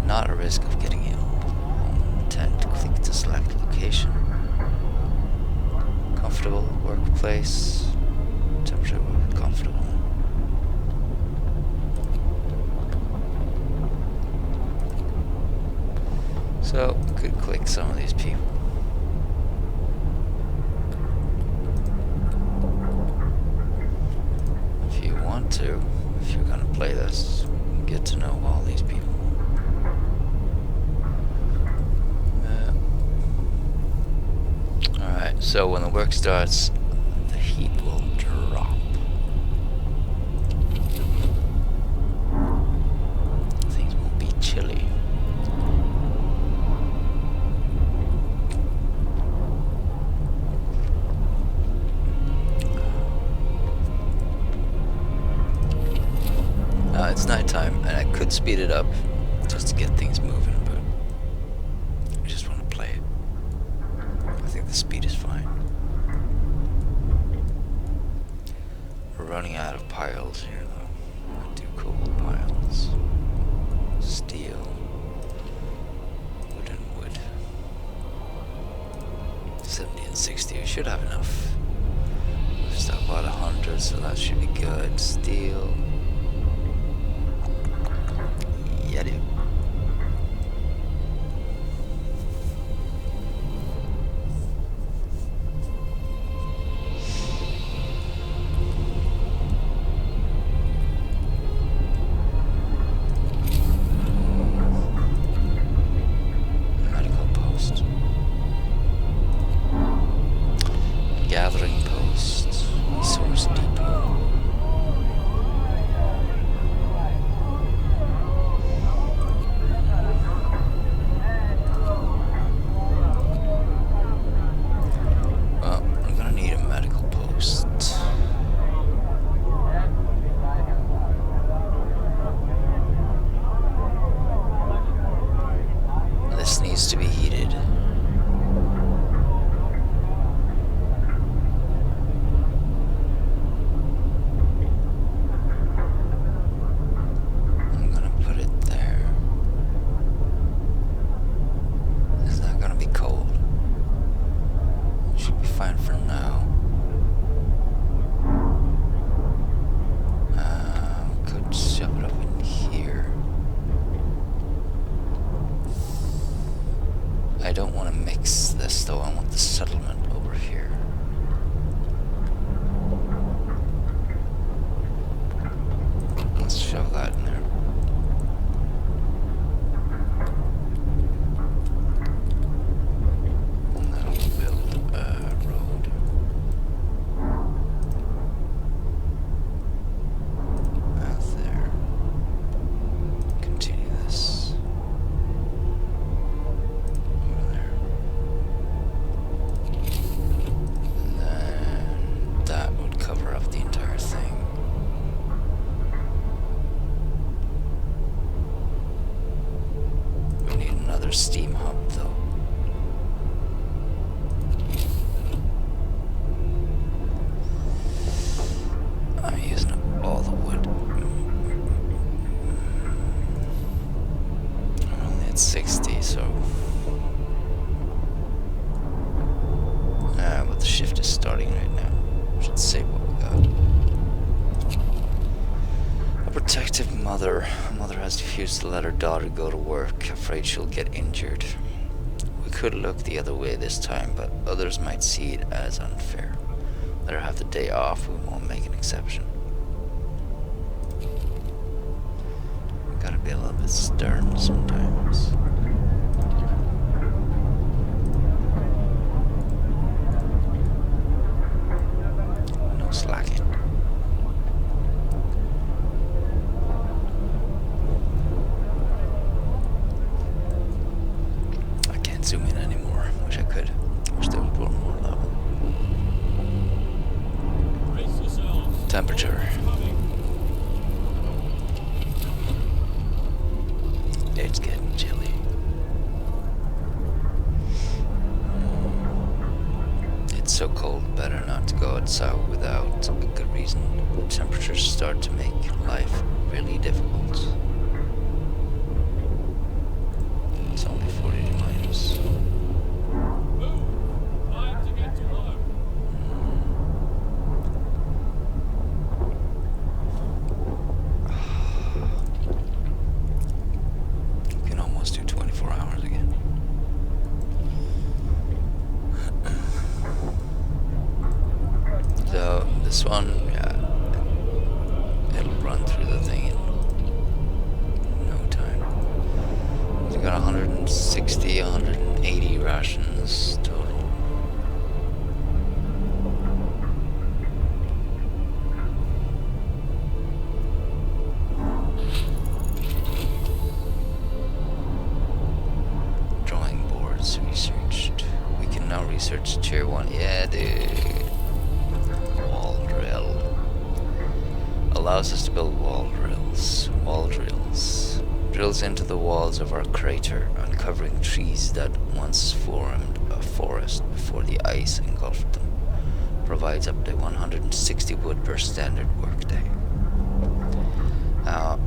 Not a risk of getting ill. Home tent, click to select location. Comfortable workplace. Temperature comfortable. So, could click some of these people. If you want to, if you're gonna play this, get to know all these people. Alright, so when the work starts, the heat will drop. Things won't be chilly. It's nighttime, and I could speed it up just to get things moving, but I just want to play it. I think the speed is fine. We're running out of piles here, though. I do coal piles. Steel. Wood and wood. 70 and 60. We should have enough. We've still about 100, so that should be good. Steel. Yeah, dude. Medical post. Gathering post. Resource depot. mix this though. I want the settlement over here. Let's shove that in there. And then we'll build a road. Out there. Continue this. Over there. And then that would cover up the entire thing. We need another steam hub though. I'm using up all the wood. I'm only at 60, so... but the shift is starting right now. Should say what we got. A protective mother. A mother has refused to let her daughter go to work, afraid she'll get injured. We could look the other way this time, but others might see it as unfair. Let her have the day off, we won't make an exception. We gotta be a little bit stern sometimes. No slacking. I can't zoom in anymore. Wish I could. Wish they would put more level. Brace yourselves. Temperature. Coming. It's getting chilly. It's so cold, better not to go outside without a good reason. Temperatures start to make life really difficult. It's only 40 degrees. Move. Time to get to work. You can almost do 24 hours again. So this one, yeah, it'll run through the thing in no time. We got 160, 180 rations total. Drawing boards researched. We can now research tier 1. Yeah, dude. Wall drill. Allows us to build wall drills. Wall drills. Drills into the walls of our crater, uncovering trees that once formed a forest before the ice engulfed them. Provides up to 160 wood per standard workday. Now,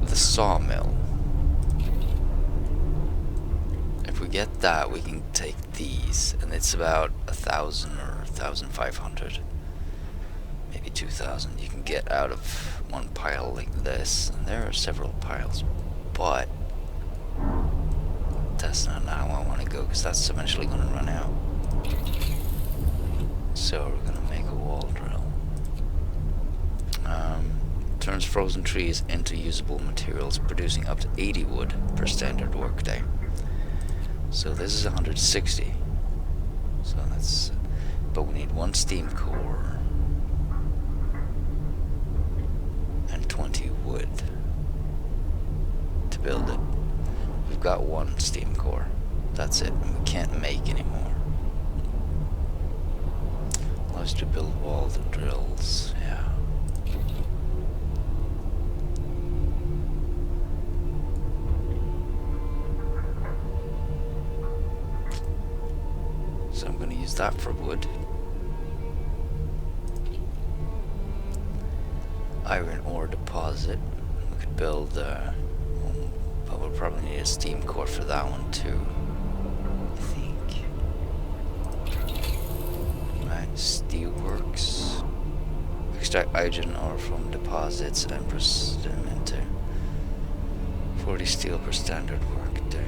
the sawmill. If we get that, we can take these, and it's about 1,000 or 1,500, maybe 2,000 you can get out of one pile like this. And there are several piles, but that's not how I want to go, because that's eventually going to run out. So we're going to make a wall drill. Turns frozen trees into usable materials, producing up to 80 wood per standard workday. So this is 160. So that's... But we need one steam core and 20 wood to build it. We've got one steam core. That's it. And we can't make any more. Allows you to build wall drills. Yeah. So I'm going to use that for wood. Iron ore deposit. We could build, but we'll probably need a steam core for that one too, I think. Right, steelworks. Extract hydrogen ore from deposits and process them into 40 steel per standard work day.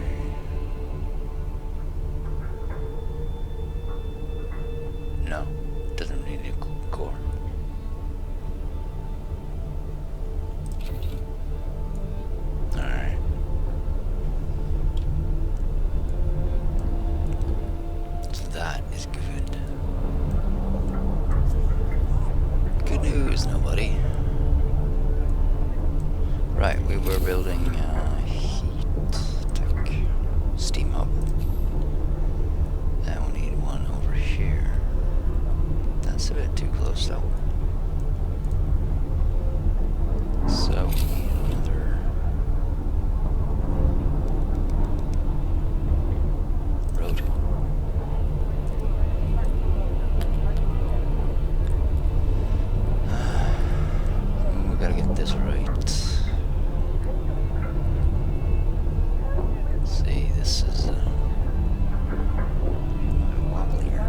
so. So we need another road. We gotta get this right. See, this is wobblier.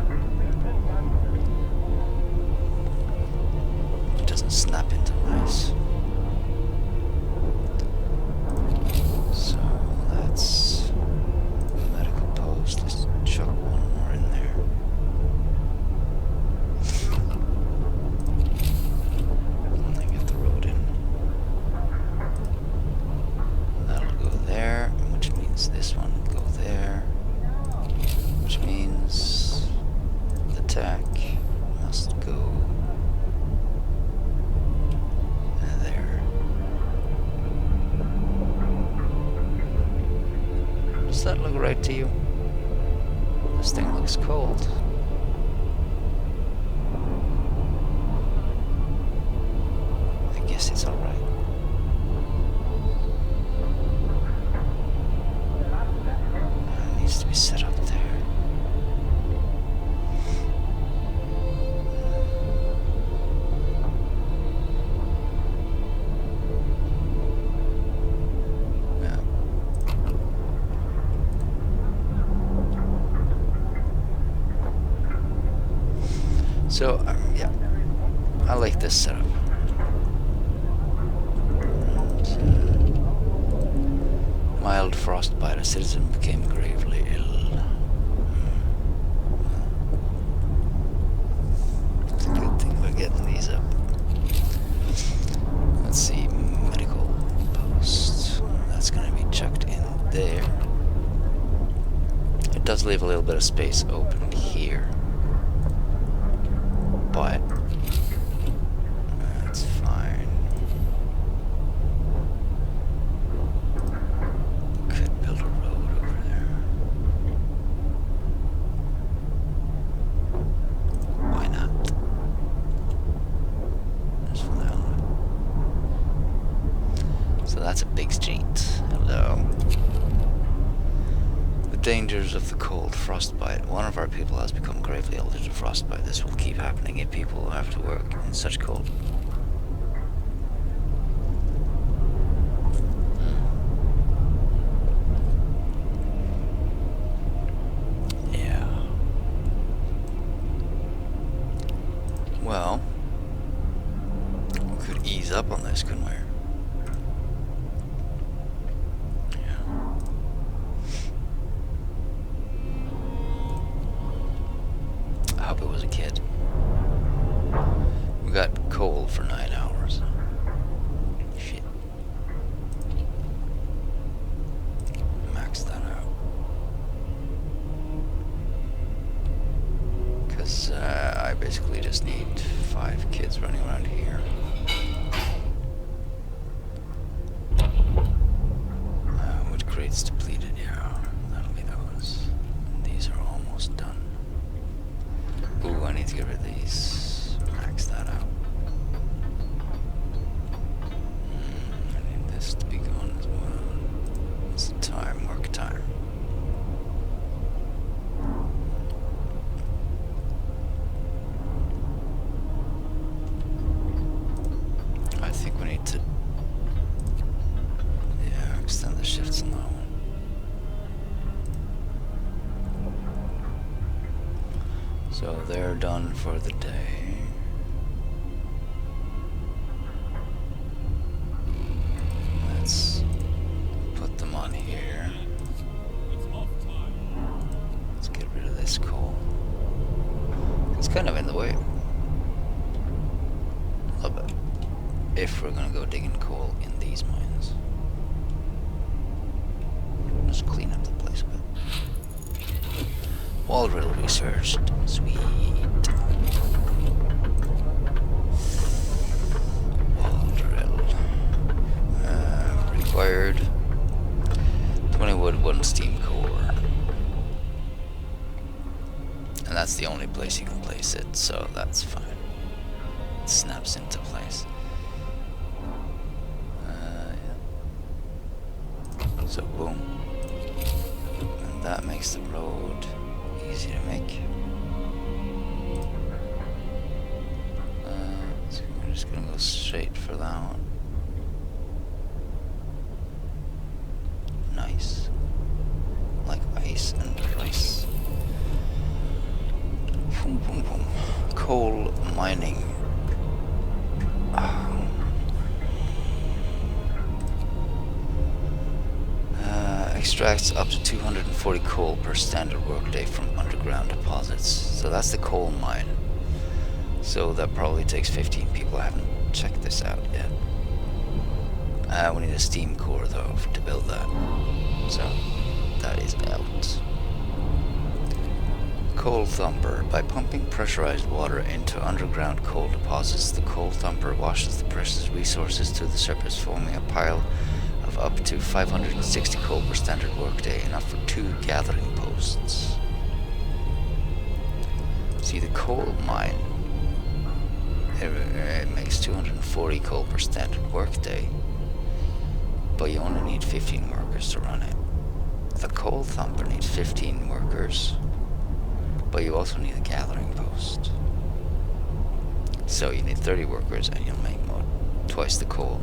It doesn't snap into ice. So that's medical post. Let's chuck one more in there. And then get the road in. That'll go there, which means this one will go there, which means the tack must go there. Does that look right to you? This thing looks cold. I guess it's alright. It needs to be set up there. Yeah. So, yeah, I like this setup. Mild frostbite. A citizen became gravely ill. It's a good thing we're getting these up. Let's see, medical post. That's going to be chucked in there. It does leave a little bit of space open here. But that's fine. Could build a road over there. Why not? Just for the hell of it. So that's a big street. Hello. The dangers of the cold frostbite. One of our people has become gravely ill due to frostbite. This will keep happening if people have to work in such cold. Yeah. Well, we could ease up on this, couldn't we? I hope it was a kid. We got coal for 9 hours. Shit. Max that out. Because I basically just need 5 kids running around here. Wood crates depleted, yeah. That'll be those. These are almost done. Ooh, I need to get rid of these. Max that out. I need this to be gone as well. It's time, work time. I think we need to, yeah, extend the shifts on that one. So they're done for the day. Let's put them on here. It's off time. Let's get rid of this coal. It's kind of in the way. A little bit. If we're gonna go digging coal in these mines. Just clean up the place a bit. Wall drill researched. Sweet. Wall drill. Required 20 wood, 1 steam core. And that's the only place you can place it, so that's fine. snaps into place. Yeah. So boom. And that makes the road easy to make. So we're just gonna go straight for that one. Nice. Like ice and rice. Boom, boom, boom. Coal mining. Extracts up to 240 coal per standard workday from underground deposits. So that's the coal mine. So that probably takes 15 people. I haven't checked this out yet. We need a steam core though to build that. So that is out. Coal thumper. By pumping pressurized water into underground coal deposits, the coal thumper washes the precious resources to the surface, forming a pile of up to 560 coal per standard workday, enough for 2 gathering posts. See, the coal mine, it makes 240 coal per standard workday, but you only need 15 workers to run it. The coal thumper needs 15 workers, but you also need a gathering post. So you need 30 workers and you'll make twice the coal.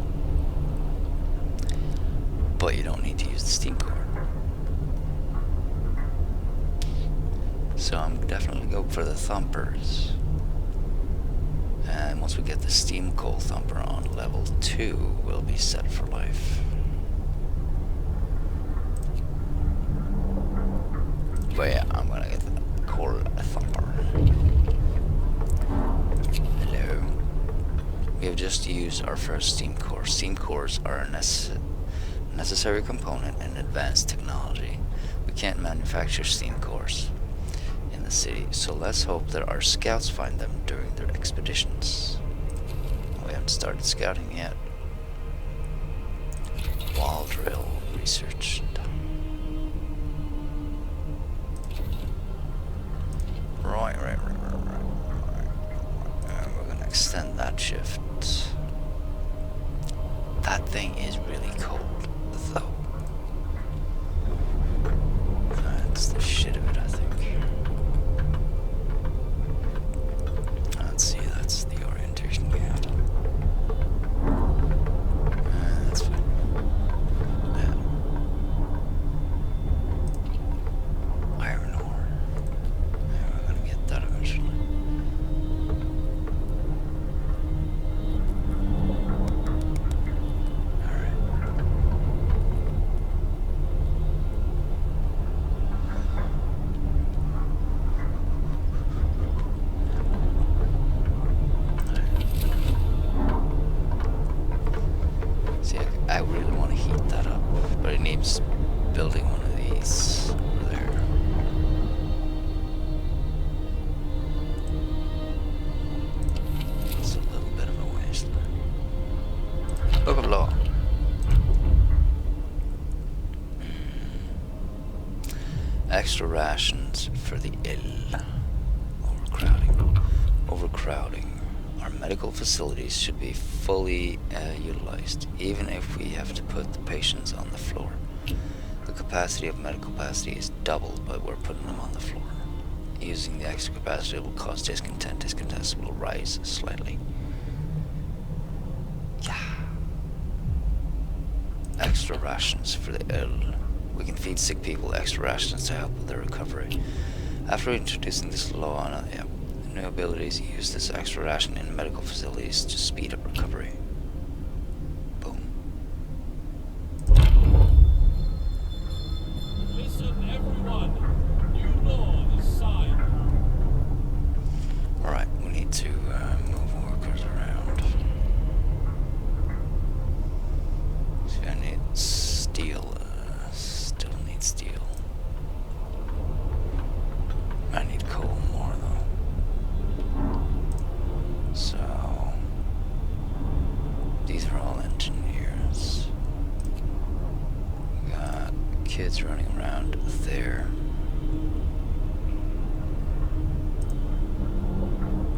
But you don't need to use the steam core. So I'm definitely going for the thumpers. And once we get the steam coal thumper on level 2, we'll be set for life. But yeah, I'm gonna get the coal thumper. Hello. We have just used our first steam core. Steam cores are a necessary component in advanced technology. We can't manufacture steam cores in the city, so let's hope that our scouts find them during their expeditions. We haven't started scouting yet. Wall drill researched. Right. We're gonna extend that shift. That thing is really cold, though. That's the shit of it, I think. Let's see, that's the orientation we have. That's fine. Yeah. Iron ore. Yeah, we're gonna get that eventually. I really want to heat that up, but it needs building one of these over there. It's a little bit of a wasteland. Book of Law. Extra rations for the ill. Overcrowding. Our medical facilities should be fully utilized, even if we have to put the patients on the floor. The capacity of medical capacity is doubled, but we're putting them on the floor. Using the extra capacity will cause discontent. Discontent will rise slightly. Yeah. Extra rations for the ill. We can feed sick people extra rations to help with their recovery. After introducing this law on new abilities, use this extra ration in medical facilities to speed up recovery. Boom. Listen, everyone. New law is signed. Alright, we need to move workers around. See, I need steel. Still need steel. I need coal more though. So these are all engineers. We got kids running around there.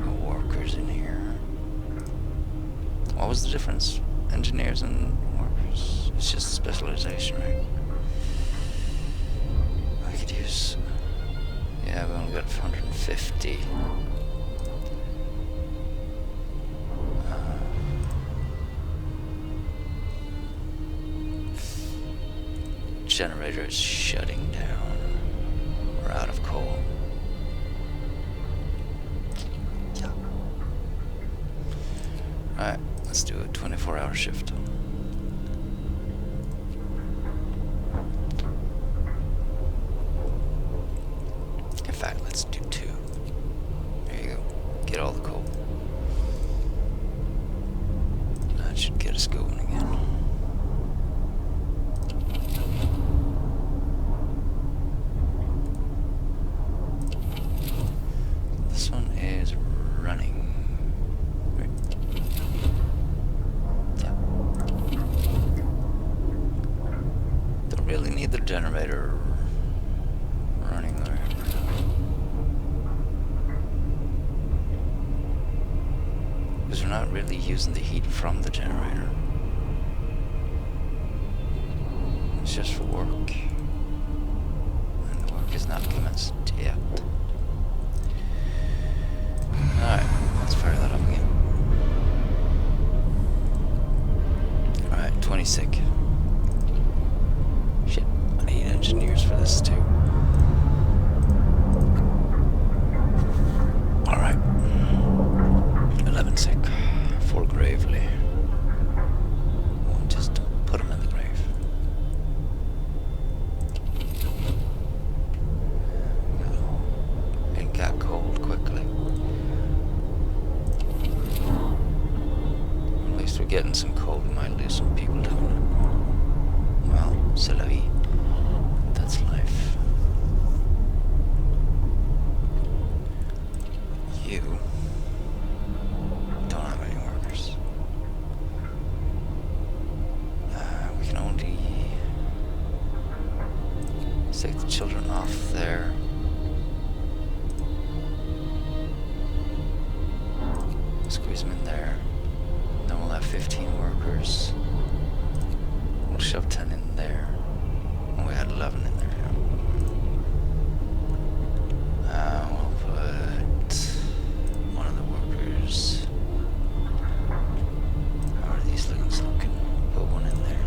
Got workers in here. was the difference? Engineers and workers. It's just specialization, right? I could use... Yeah, we only got 150. Generator is shutting down. We're out of coal. Yeah. Alright, let's do a 24-hour shift. In fact, let's do 2. There you go. Get all the coal. That should get us going again. This one is running. Right. Yeah. Don't really need the generator running there. Because we're not really using the heat from the generator. It's just for work. And the work is not commenced yet. Alright, let's fire that up again. Alright, 20 sick. Shit, I need engineers for this too. Alright. 11 sick. 4 gravely. We'll just put them in the grave. It got cold quickly. At least we're getting some coal. We might lose some people down it. Well, c'est la vie. That's life. You don't have any workers. We can only take the children off there. Squeeze them in there. Then we'll have 15 workers. We'll shove 10 in there. And we had 11 in there. We'll put one of the workers. How are these things looking? Put one in there.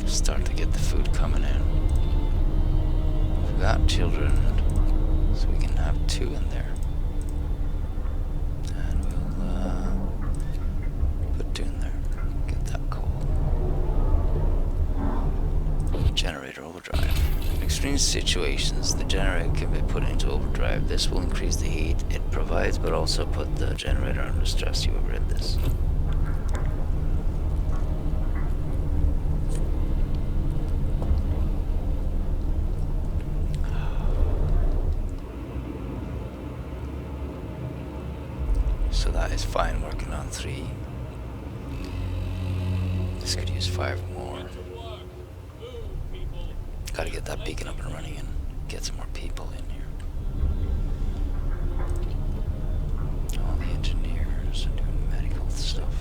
Start to get the food coming in. We've got children, so we can have 2 in there. Generator overdrive. In extreme situations, the generator can be put into overdrive. This will increase the heat it provides, but also put the generator under stress. You have read this. So that is fine, working on 3. This could use 5 more. Gotta get that beacon up and running and get some more people in here. All the engineers are doing medical stuff.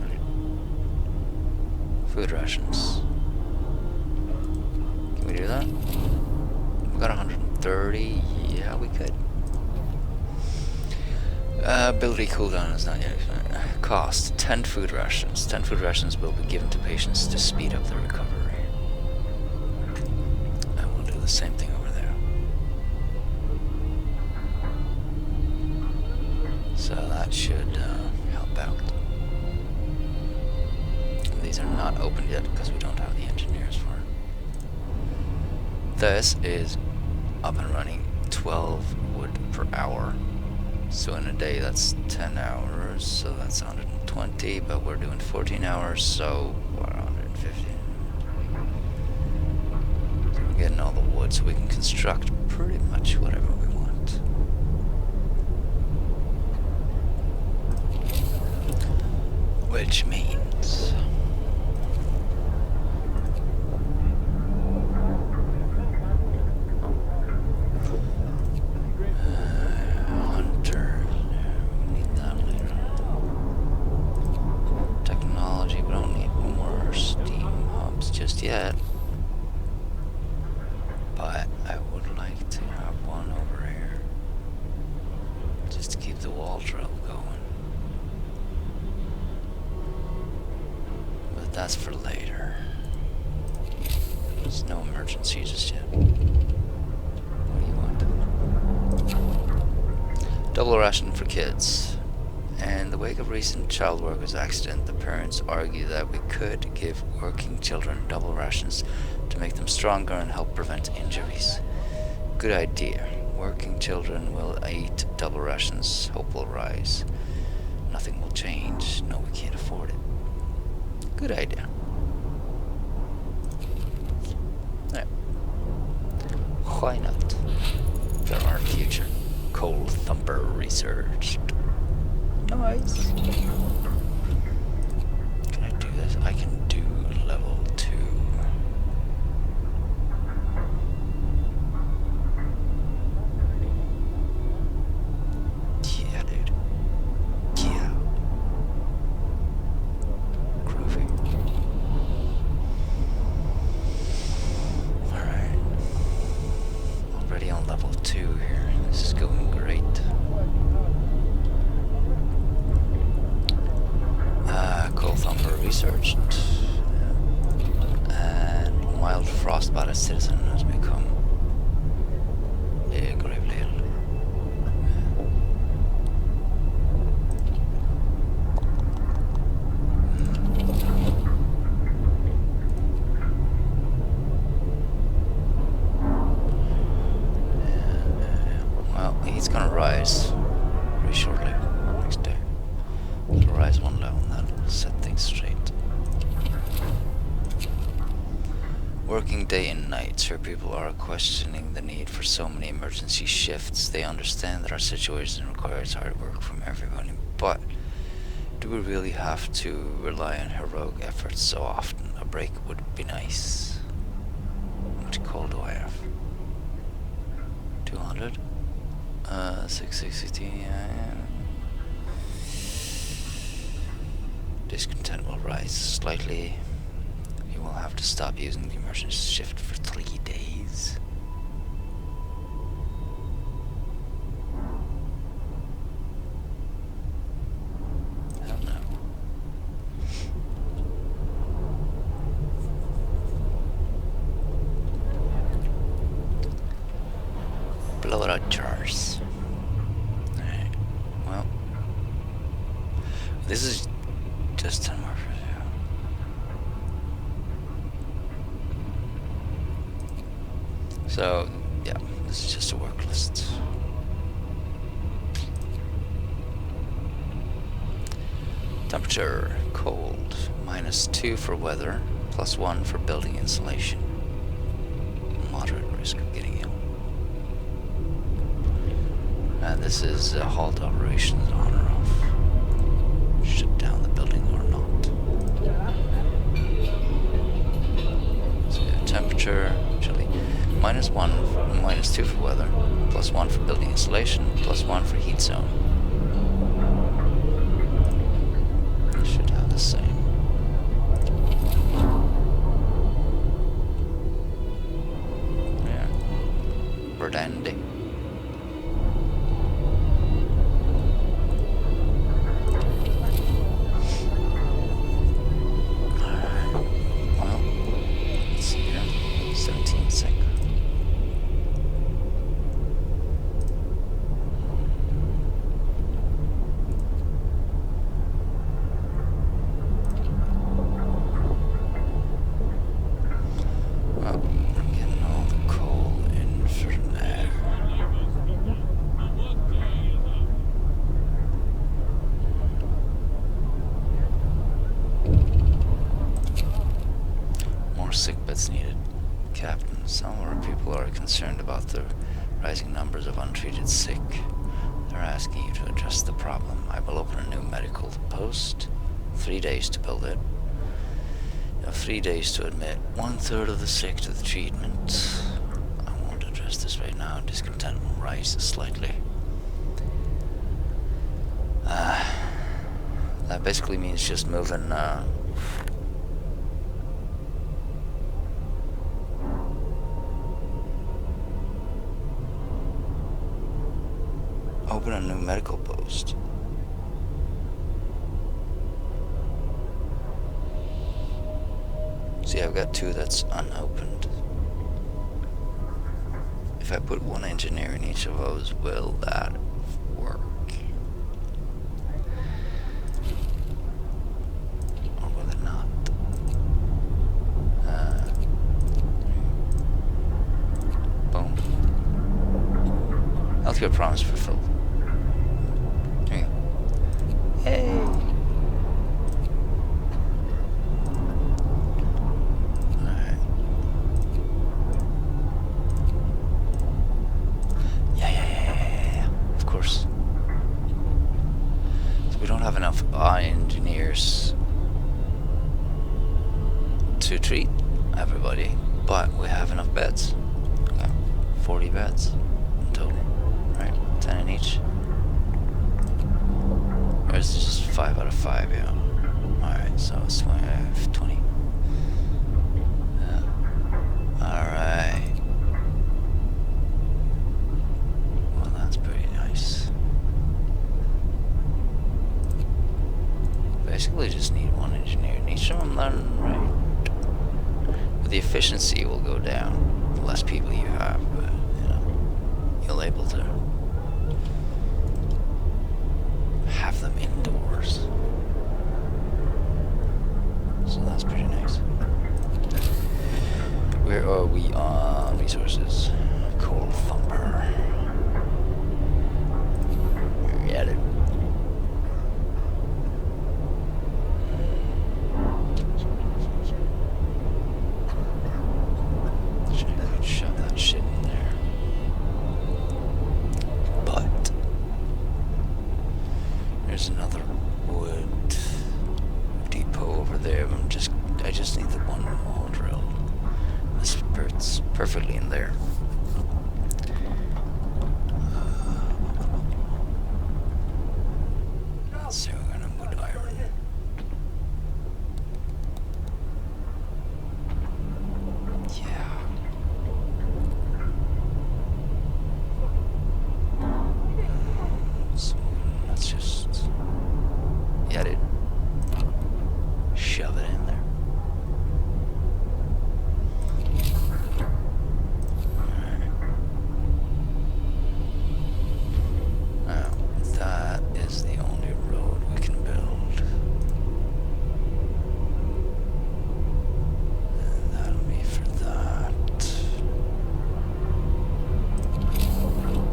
Right. Food rations. Can we do that? We got 130. Yeah, we could. Ability cooldown is not yet. Cost 10 food rations. 10 food rations will be given to patients to speed up their recovery. And we'll do the same thing over there. So that should help out. These are not opened yet because we don't have the engineers for it. This is up and running. 12 wood per hour. So in a day that's 10 hours, so that's 120, but we're doing 14 hours, so we're 150. So we're getting all the wood so we can construct pretty much whatever we want. Which means... just yet. But I would like to have one over here. Just to keep the wall drill going. But that's for later. There's no emergency just yet. What do you want? Double ration for kids. In the wake of recent child workers accident, the parents argue that we could give working children double rations to make them stronger and help prevent injuries. Good idea. Working children will eat double rations, hope will rise. Nothing will change. No, we can't afford it. Good idea. Alright. Why not? There are future. Coal Thumper researched. Nice. Can I do this? I can do level 2. Yeah, dude. Yeah. Groovy. Alright. Already on level 2 here. This is going great. Coal Thumper researched. And mild frostbite citizen has become gravely ill. Well, he's gonna rise pretty shortly next day. He'll rise one level and that'll set things straight. Working day and night, sure, people are questioning the need for so many emergency shifts. They understand that our situation requires hard work from everybody, but do we really have to rely on heroic efforts so often? A break would be nice. How much coal do I have? 200? 660, yeah. Discontent will rise slightly. You will have to stop using the emergency shift for 3 days. Hell no. Blow it out jars. Alright, well. This is just 10 more. So, yeah, this is just a work list. Temperature, cold, -2 for weather, +1 for building insulation. Moderate risk of getting ill. And this is halt operations on or off. Shut down the building or not. So, yeah, temperature, actually. -1, -2 for weather, +1 for building insulation, +1 for heat zone. Should have the same. Yeah. Verdandy. Alright. Well, let's see here. 17 seconds. Sick beds needed. Captain, some of our people are concerned about the rising numbers of untreated sick. They're asking you to address the problem. I will open a new medical post. 3 days to build it. You have 3 days to admit 1/3 of the sick to the treatment. I won't address this right now. Discontent will rise slightly. That basically means just moving Open a new medical post. See, I've got 2 that's unopened. If I put 1 engineer in each of those, will that work? Or will it not? Boom. Healthcare promise fulfilled. There you go. Hey! Enough engineers to treat everybody, but we have enough beds. Okay, 40 beds in total, right? 10 in each. Or is it just 5 out of 5? Yeah. Alright, so it's 20. Yeah. Alright. Well, that's pretty nice. Basically just need 1 engineer in each of them then, right? But the efficiency will go down the less people you have, but you know, you'll able to have them indoors. So that's pretty nice. Where are we on resources? Coal thumper. We at it. Shove that shit in there. But there's another wood depot over there. I just need the 1 hole drill. This fits perfectly in there. So we're gonna wood iron. Yeah. So let's just, yeah, dude, shove it in there. Alright. Now, that is the only road we can build. And that'll be for that.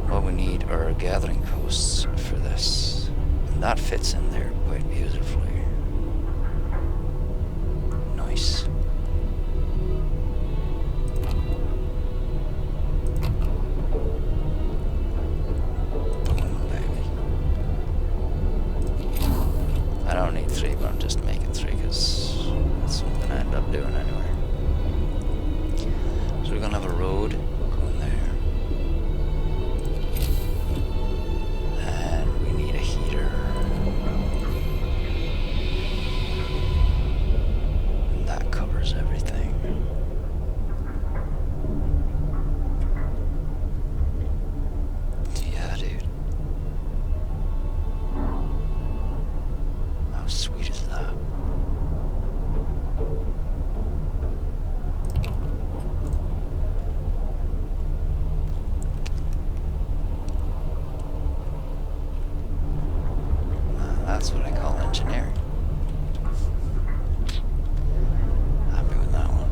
What we need are gathering posts for this. And that fits in there quite beautifully. Nice. Boom, baby. I don't need 3, but I'm just making 3 because that's what I'm gonna end up doing anyway. So we're gonna have a road going there. And we need a heater. And that covers everything. Yeah, dude. How sweet is that? That's what I call engineering. Happy with that one.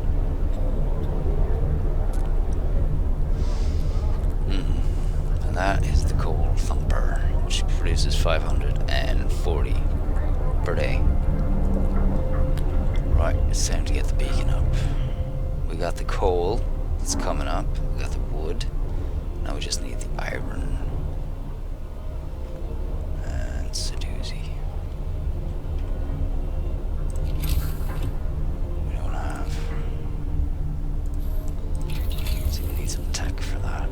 And that is the coal thumper, which produces 540 per day. Right, it's time to get the beacon up. We got the coal that's coming up. We got the wood. Now we just need the iron. And it's a doozy. We don't have. So we need some tech for that.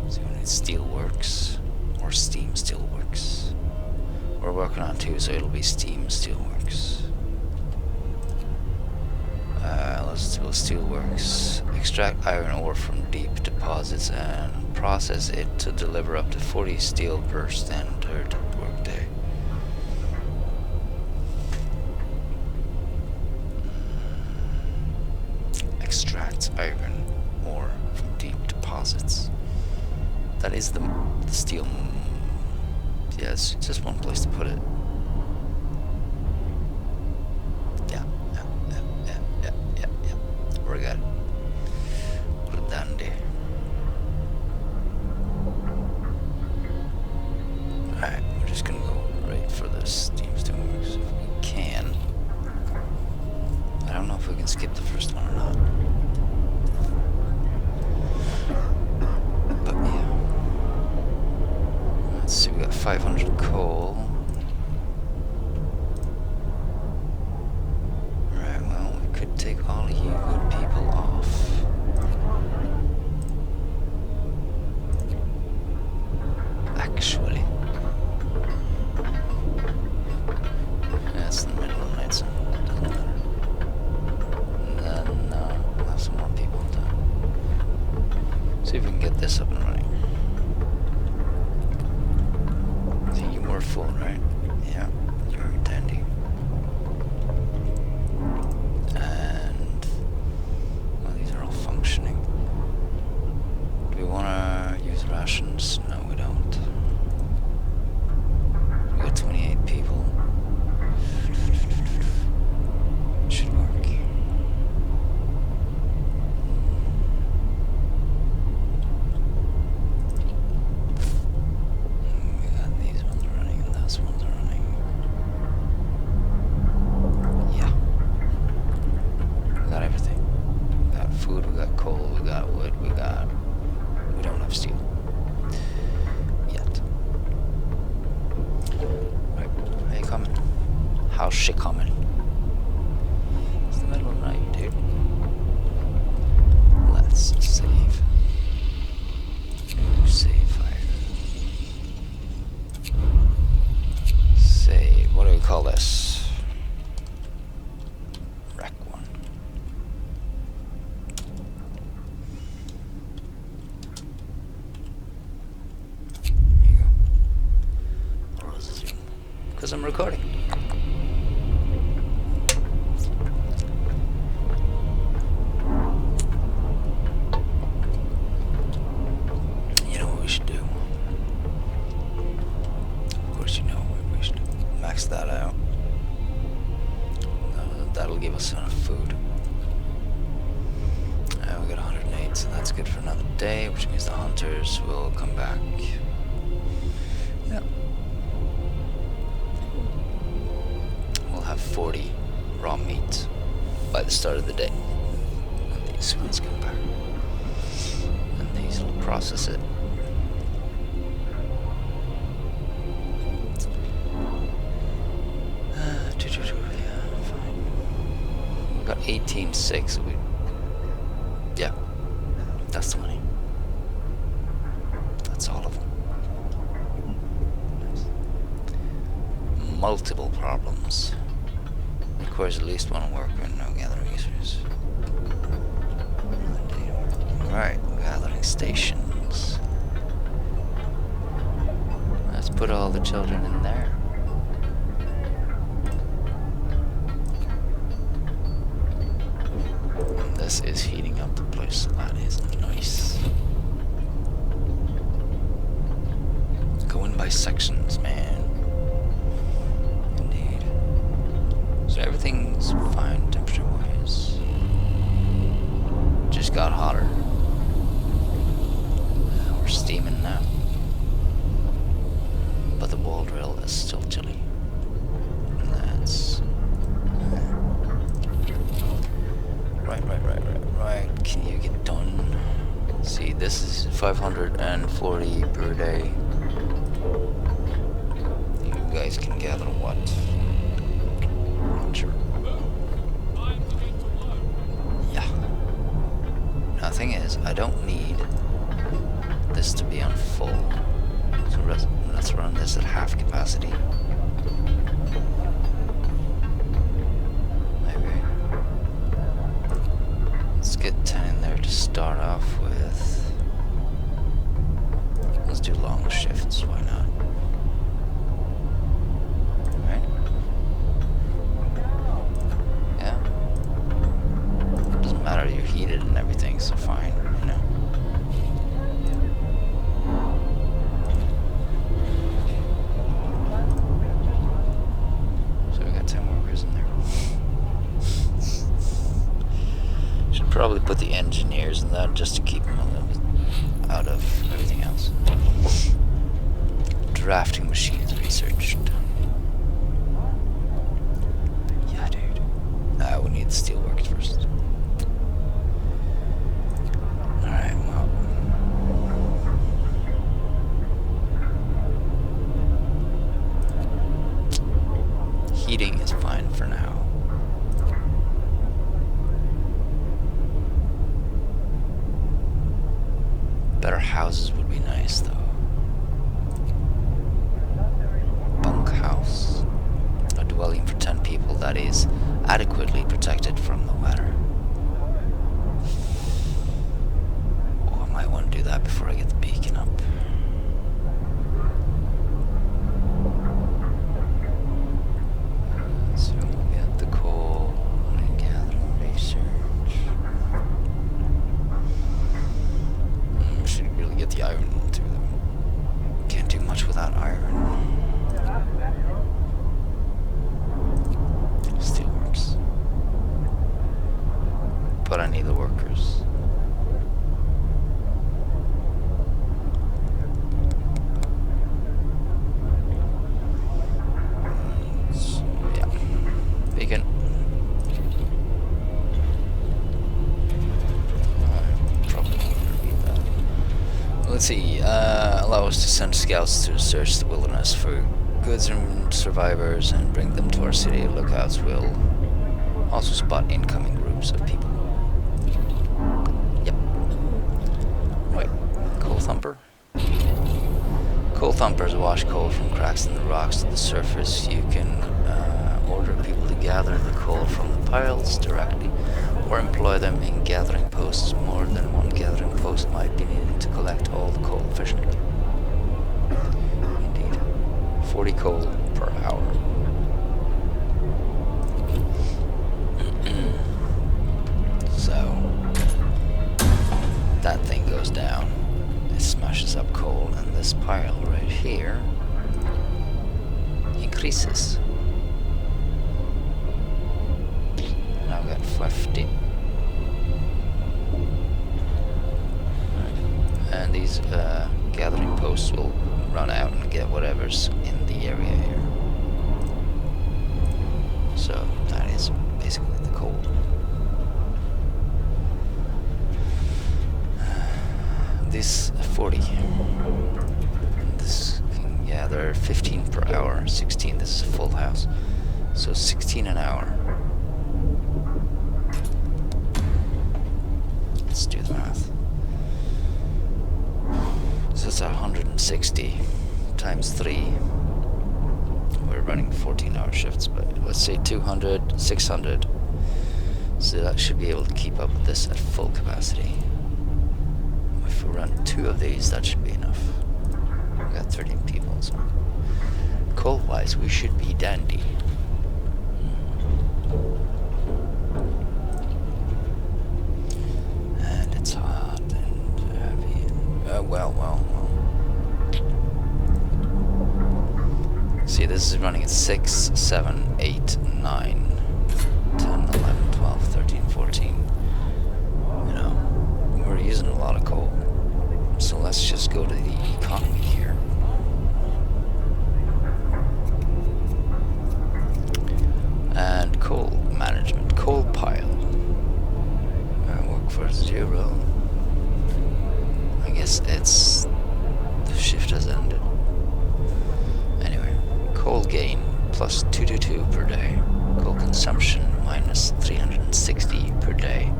So we need steelworks or steam steelworks. We're working on 2, so it'll be steam steelworks. Let's do steelworks. Extract iron ore from deep deposits. deposits and process it to deliver up to 40 steel per standard workday. Extracts iron ore from deep deposits. That is the steel. Yeah, it's just one place to put it. Yeah. We got it. Put it down there. Alright, we're just gonna go right for the steam stones if we can. I don't know if we can skip the first one or not. But yeah. Let's see, we got 500 coal. Right, well, we could take all of you good people off. Actually. Yeah, it's in the middle of the night, so it doesn't matter. And then, we'll have some more people to see if we can get this up and running. We're full, right? Yeah, you're dandy. And well, these are all functioning. Do we want to use rations? No, we don't. We got 28 people. Should work. How's she coming? It's the middle of the night, dude. Let's save. Save fire. Save. What do we call this? Rec 1. There you go. Or zoom. Because I'm recording. That out. That'll give us enough food. We got 108, so that's good for another day, which means the hunters will come back. Yeah. We'll have 40 raw meat by the start of the day. And these ones come back. And these will process it. We got 18.6. Yeah, that's the money. That's all of them. Nice. Multiple problems. Requires at least one workman, no gathering users. Right, gathering stations. Let's put all the children in there. This is heating up the place. That is nice. Going by sections, man. Indeed. So everything's fine temperature-wise. Just got hotter. We're steaming now. But the wall drill is still chilly. That's... Right. Can you get done? See, this is 540 per day. You guys can gather what? Sure. Yeah. Now the thing is, I don't need this to be on full. So let's run this at half capacity. Let's get 10 in there to start off with. Let's do long shifts, why not? Right? Yeah. Doesn't matter, you're heated and everything, so fine, you know. So we got 10 workers in there. Should probably put the engineers in that just to keep them a little bit out of everything else. Drafting machines researched. Yeah, dude. We need the steelworks first. Alright, well. Heating is fine for now. Better houses would be nice, though. Bunkhouse. A dwelling for 10 people that is adequately protected from the weather. Oh, I might want to do that before I get the beacon up. So we'll get the coal and gather research. Should really get the iron through them. Can't do much without iron. Steelworks. But I need the workers. So, yeah. Beacon. Probably not gonna read that. Let's see. Allow us to send scouts to search the wilderness for goods and survivors and bring them to our city. Lookouts will also spot incoming groups of people. Yep. Wait. Coal thumper? Coal thumpers wash coal from cracks in the rocks to the surface. You can order people to gather the coal from the piles directly or employ them in gathering posts. More than one gathering post might be needed to collect all the coal efficiently. Indeed. 40 coal per hour. So, that thing goes down. It smashes up coal, and this pile right here increases. Now we got 50. And these gathering posts will run out and get whatever's in the area here. So that is basically the coal. This 40. This can gather 15 per hour. 16. This is a full house. So 16 an hour. Let's do the math. So it's 160 times 3. We're running 14-hour shifts, but let's say 200, 600. So that should be able to keep up with this at full capacity. If we run 2 of these, that should be enough. We got 13 people, so coal-wise, we should be dandy. And it's hot and heavy. Well. See, this is running at 6, 7, 8, 9, 10, 11, 12, 13, 14. You know, we're using a lot of coal. So let's just go to the economy here. And coal management, coal pile. Workforce 0. I guess it's the shift has ended. Anyway, coal gain plus 222 per day. Coal consumption minus 360 per day.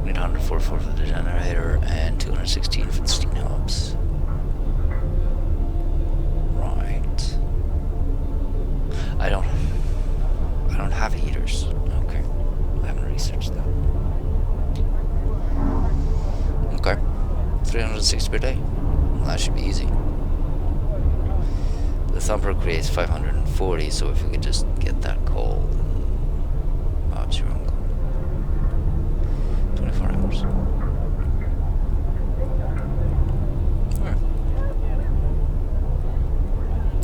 We need 144 for the generator and 216 for the steam hubs. Right. I don't have heaters. Okay. I haven't researched that. Okay. 360 per day. That should be easy. The thumper creates 540, so if we could just get that coal, then Bob's your uncle. 24 hours. Alright.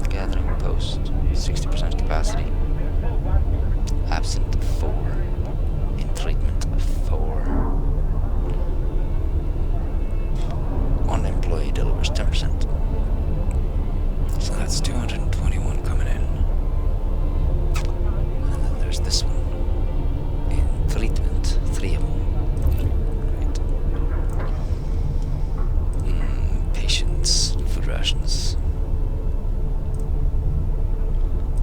Gathering post, 60% capacity. Absent 4. In treatment 4. One employee delivers 10%. So that's 221 coming in. And then there's this one. In treatment, 3 of them. Great. Patients, food rations.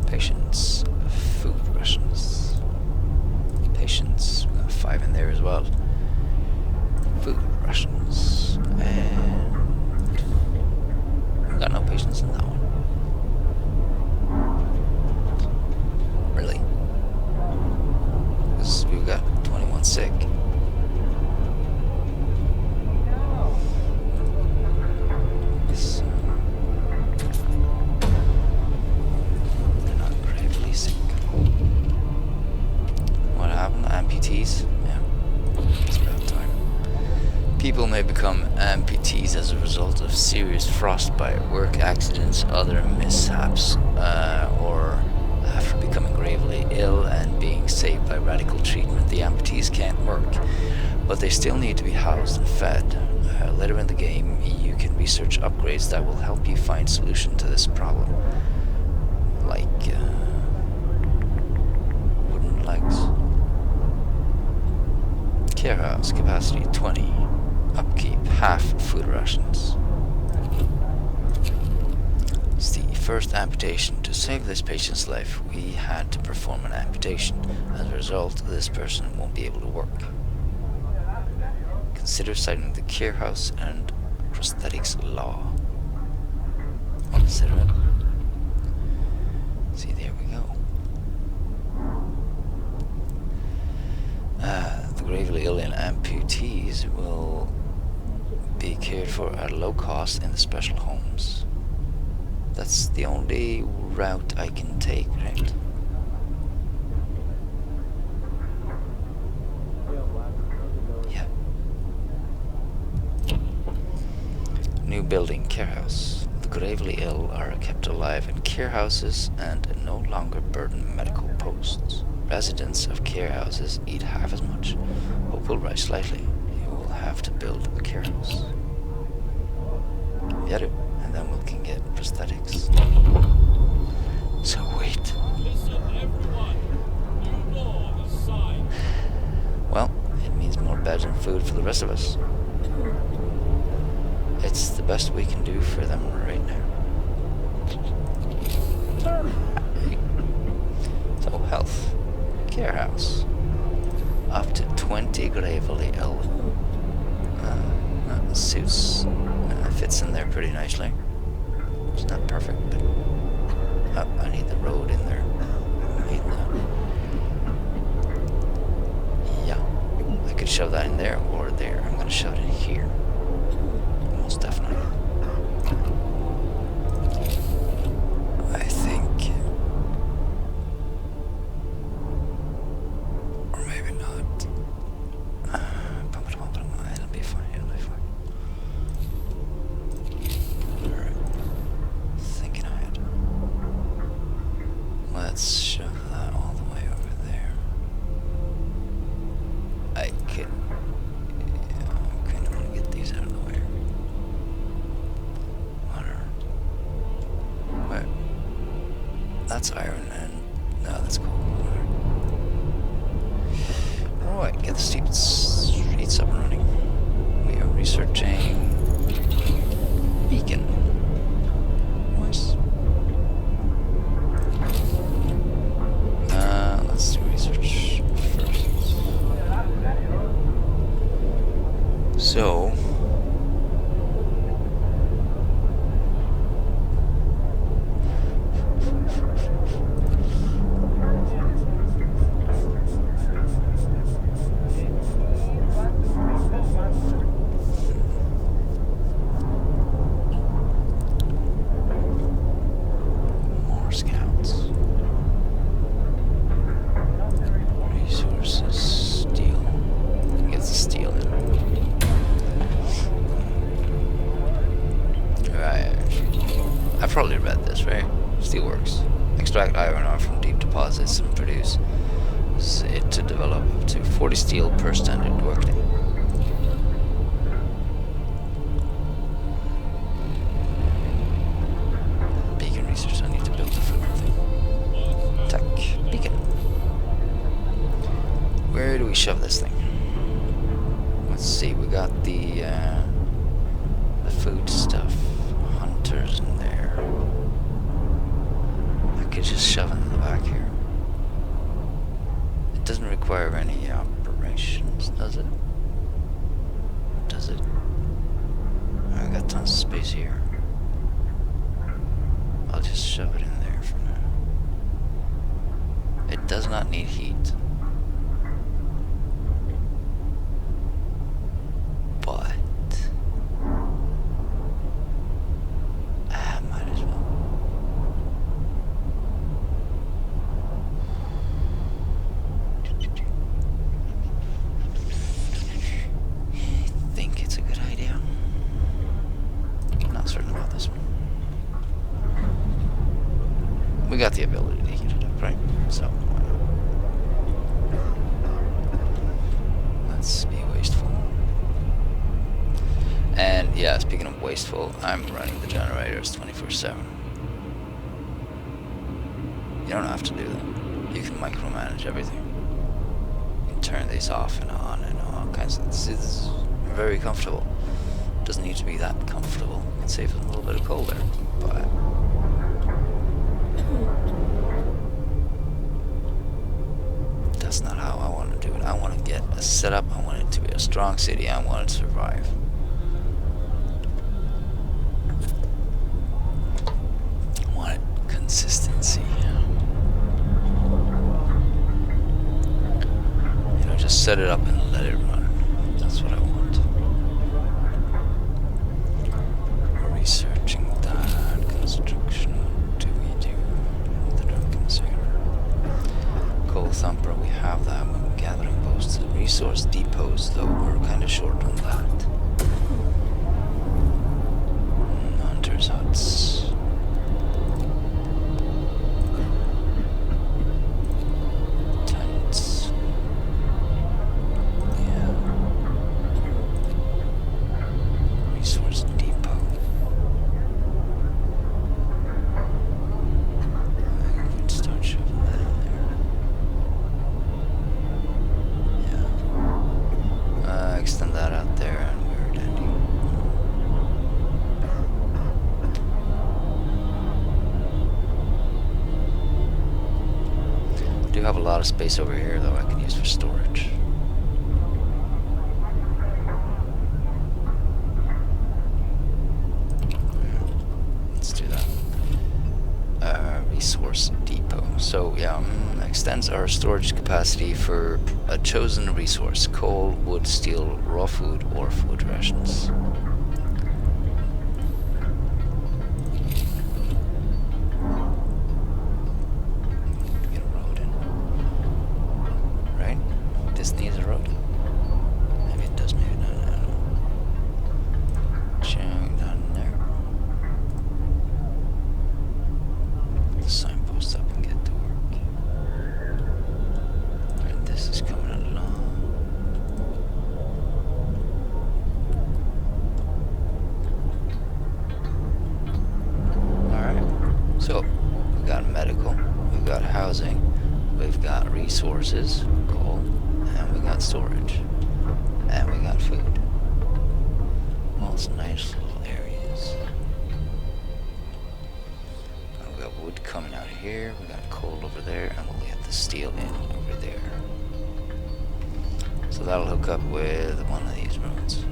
Patients, food rations. Patients, we got 5 in there as well. Food rations. And we got no patients in that one. Really? Because we've got 21 sick. So, they're not gravely sick. What happened? Amputees? Yeah. It's about time. People may become amputees as a result of serious frostbite, work accidents, other mishaps, or after becoming gravely ill and being saved by radical treatment. The amputees can't work, but they still need to be housed and fed. Later in the game, you can research upgrades that will help you find solution to this problem. Like, wooden legs. Care house, capacity 20. Upkeep, half food rations. It's the first amputation. To save this patient's life, we had to perform an amputation. As a result, this person won't be able to work. Consider citing the care house and prosthetics law. I'll consider it. See, there we go. The gravely ill and amputees will be cared for at low cost in the special homes. That's the only route I can take, right? Yeah. New building, care house. The gravely ill are kept alive in care houses and no longer burden medical posts. Residents of care houses eat half as much. Hope will rise slightly. You will have to build a care house. Yeah, and then we can get prosthetics. So wait. Listen, everyone. New law is signed. Well, it means more beds and food for the rest of us. It's the best we can do for them right now. So health. Care house. Up to 20 gravely ill. Suits. Fits in there pretty nicely. It's not perfect, but I need the road in there. I need the... Yeah. I could shove that in there or there. I'm gonna shove it in here. Most definitely. I think... Or maybe not. It'll be fine. It'll be fine. Alright. Thinking ahead. Let's shove that all the way over there. I could... Yeah, I kind of want to get these out of the way. Whatever. Wait. That's iron and... No, that's cool. Alright, get the streets up and running. We are researching... Beacon. Nice. Let's do research first. So... 40 steel per standard workday. Beacon research, I need to build the food thing. Tech, beacon. Where do we shove this thing? Let's see, we got the food stuff. Hunters in there. I could just shove it in the back here. It doesn't require any operations, does it? Does it? I got tons of space here. I'll just shove it in there for now. It does not need heat. But might as well. I think it's a good idea. I'm not certain about this one. We got the ability to heat it up, right? So let's be wasteful. And yeah, speaking of wasteful, I'm running the generators 24/7. You don't have to do that. You can micromanage everything. You can turn these off and on and all kinds of. It's very comfortable. Doesn't need to be that comfortable. You can save a little bit of coal there, but that's not how I want to do it. I want to get a setup. I want it to be a strong city. I want it to survive. I want consistency. You know, just set it up and let it run. That's what I want. Researching that construction. What do we do? The drunken sailor. Coal thumper, we have that. We're gathering posts. Resource depots, though, we're kind of short on that. Hunters' huts. Tents. Yeah. Resource depot. I could start shoving that in there. Yeah. Extend that out there and we're dandy. I do have a lot of space over here though I can use for storage. Let's do that. Resource depot. So yeah, extends our storage capacity for a chosen resource: coal, wood, steel, raw food, or food rations. Get a road in, right? This needs a road. Maybe it does. Maybe not. I don't know. Chang down there. Put the signpost up and get to work. Alright, this is coming along. Alright, so we've got medical, we've got housing, we've got resources, coal, and we got storage, and we got food. All some nice little areas. We got wood coming out here, we got coal over there, and we'll get the steel in over there. So that'll hook up with one of these roads.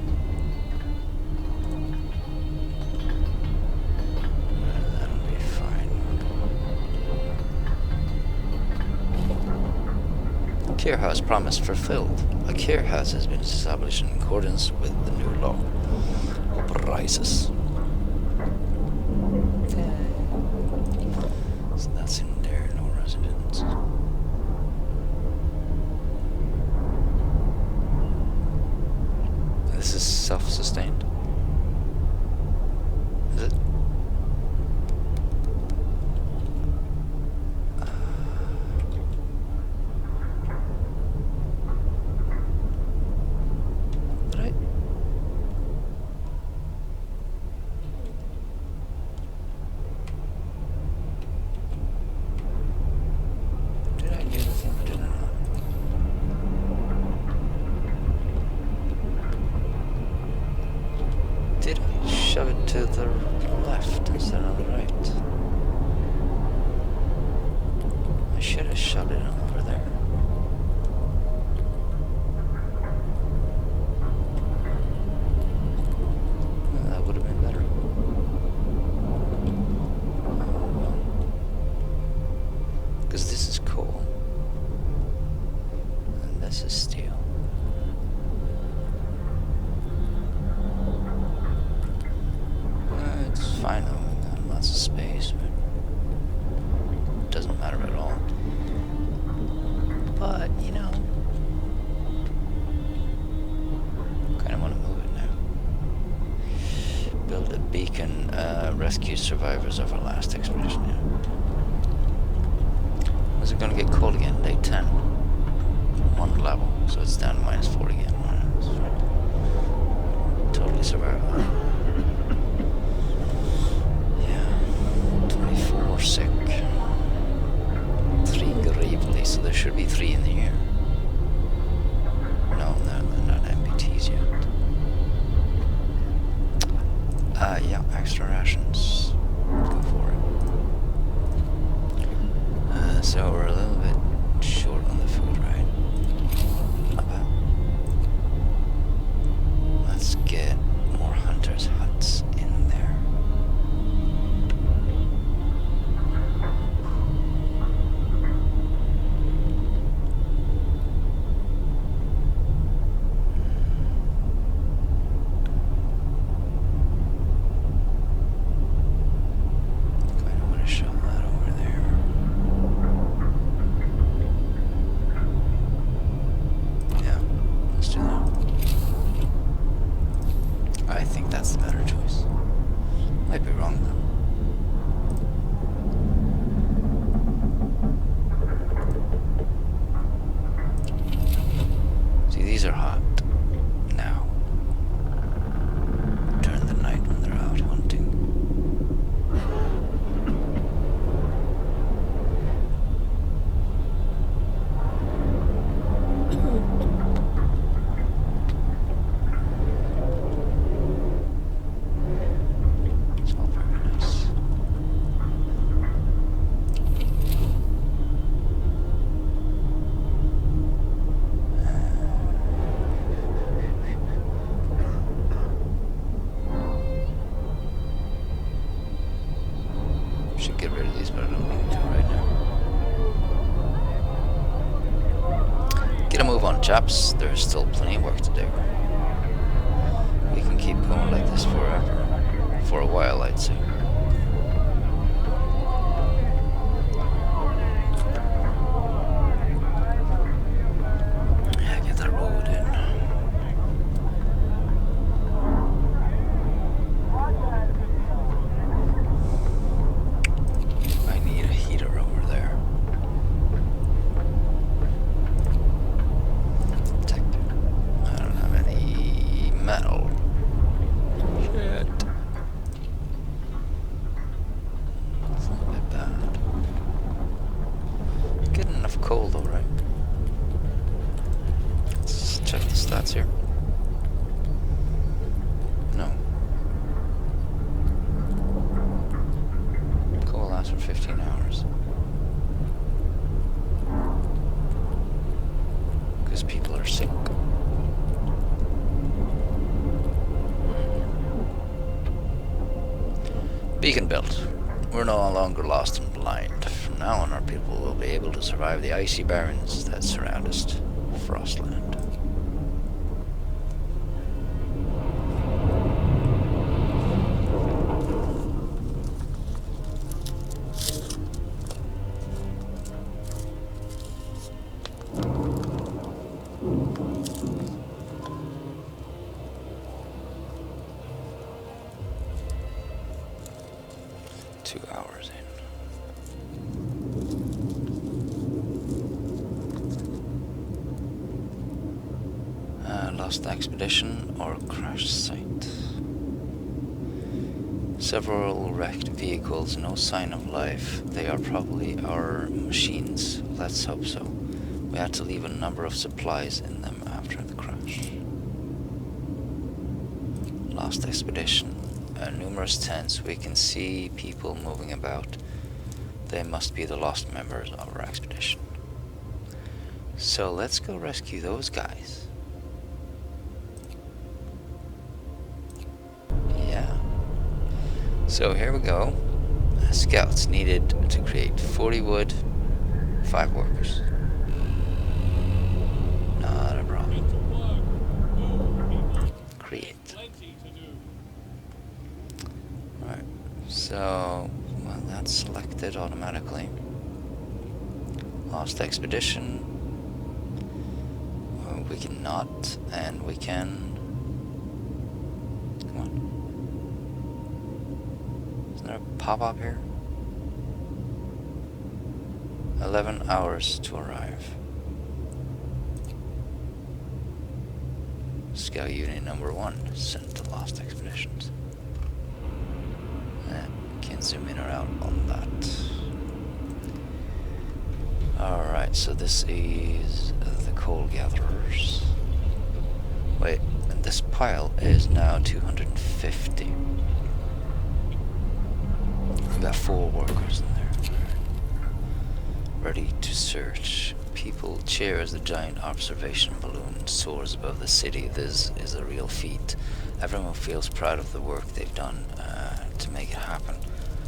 That'll be fine. Care house promise fulfilled. A care house has been established in accordance with the new law. Prices. So that's in there, no residents. This is self-sustained. Is it? to the left instead of the right. I should have shut it over there. That would have been better. Because this is coal. And this is steel. It's fine though, we've got lots of space, but it doesn't matter at all. But, you know, kind of want to move it now. Build a beacon, rescue survivors of our last expedition. Yeah. Is it going to get cold again? Day 10. 1 level, so it's down to -4 again. Totally survivable. Yeah. 24 sick. 3 gravely, so there should be 3 in the year. No, they're not MPTs yet. Yeah, extra rations. Go for it. So we're a little bit short on the food, right? Not bad. Let's get more hunters' huts in there. Kind of want to shove that over there. Yeah, let's do that. I think that's the better choice. Might be wrong though. See, these are hot now. During the night when they're out hunting. It's all very nice. Should get rid of these, but I don't need to right now. Get a move on, chaps. There's still plenty of work to do. We can keep going like this forever. For a while, I'd say. Yeah, get that road in. I need a heater over there. Tech. I don't have any metal. Shit. It's a little bit bad. Getting enough coal though, right? Let's check the stats here. No. Coal lasts for 15 hours. Because people are sick. Beacon built. We're no longer lost and blind. From now on, our people will be able to survive the icy barrens that surround us. Frostland. Two hours in. Lost expedition or crash site. Several wrecked vehicles, no sign of life. They are probably our machines. Let's hope so. We had to leave a number of supplies in them after the crash. Lost expedition. numerous tents. We can see people moving about. They must be the lost members of our expedition. So let's go rescue those guys. Yeah. So here we go. Scouts needed to create 40 wood, 5 workers. Not a problem. Get to work. Move, people. Create. Plenty to do. Right. So, well, that's selected automatically. Lost expedition. We can not, and we can. Come on. Isn't there a pop-up here? 11 hours to arrive. Scout Unit number 1 sent to Lost Expeditions. Can't zoom in or out on that. Alright, so this is the coal gatherers. Wait, this pile is now 250. We've got 4 workers in there. Ready to search. People cheer as the giant observation balloon soars above the city. This is a real feat. Everyone feels proud of the work they've done to make it happen.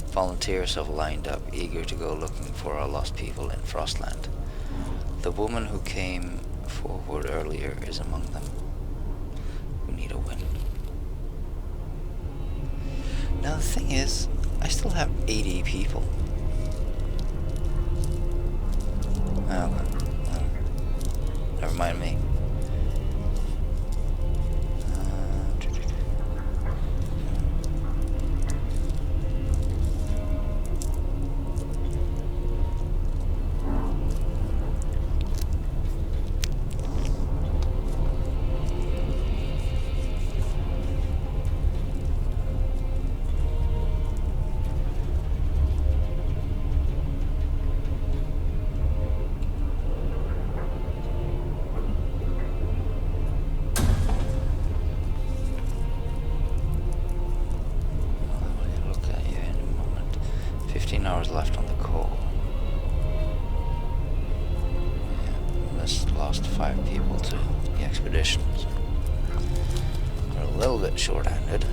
Volunteers have lined up, eager to go looking for our lost people in Frostland. The woman who came forward earlier is among them. We need a win. Now the thing is, I still have 80 people. Oh, okay. Never mind me. Hours left on the coal. Yeah, just lost 5 people to the expedition. So we're a little bit short-handed.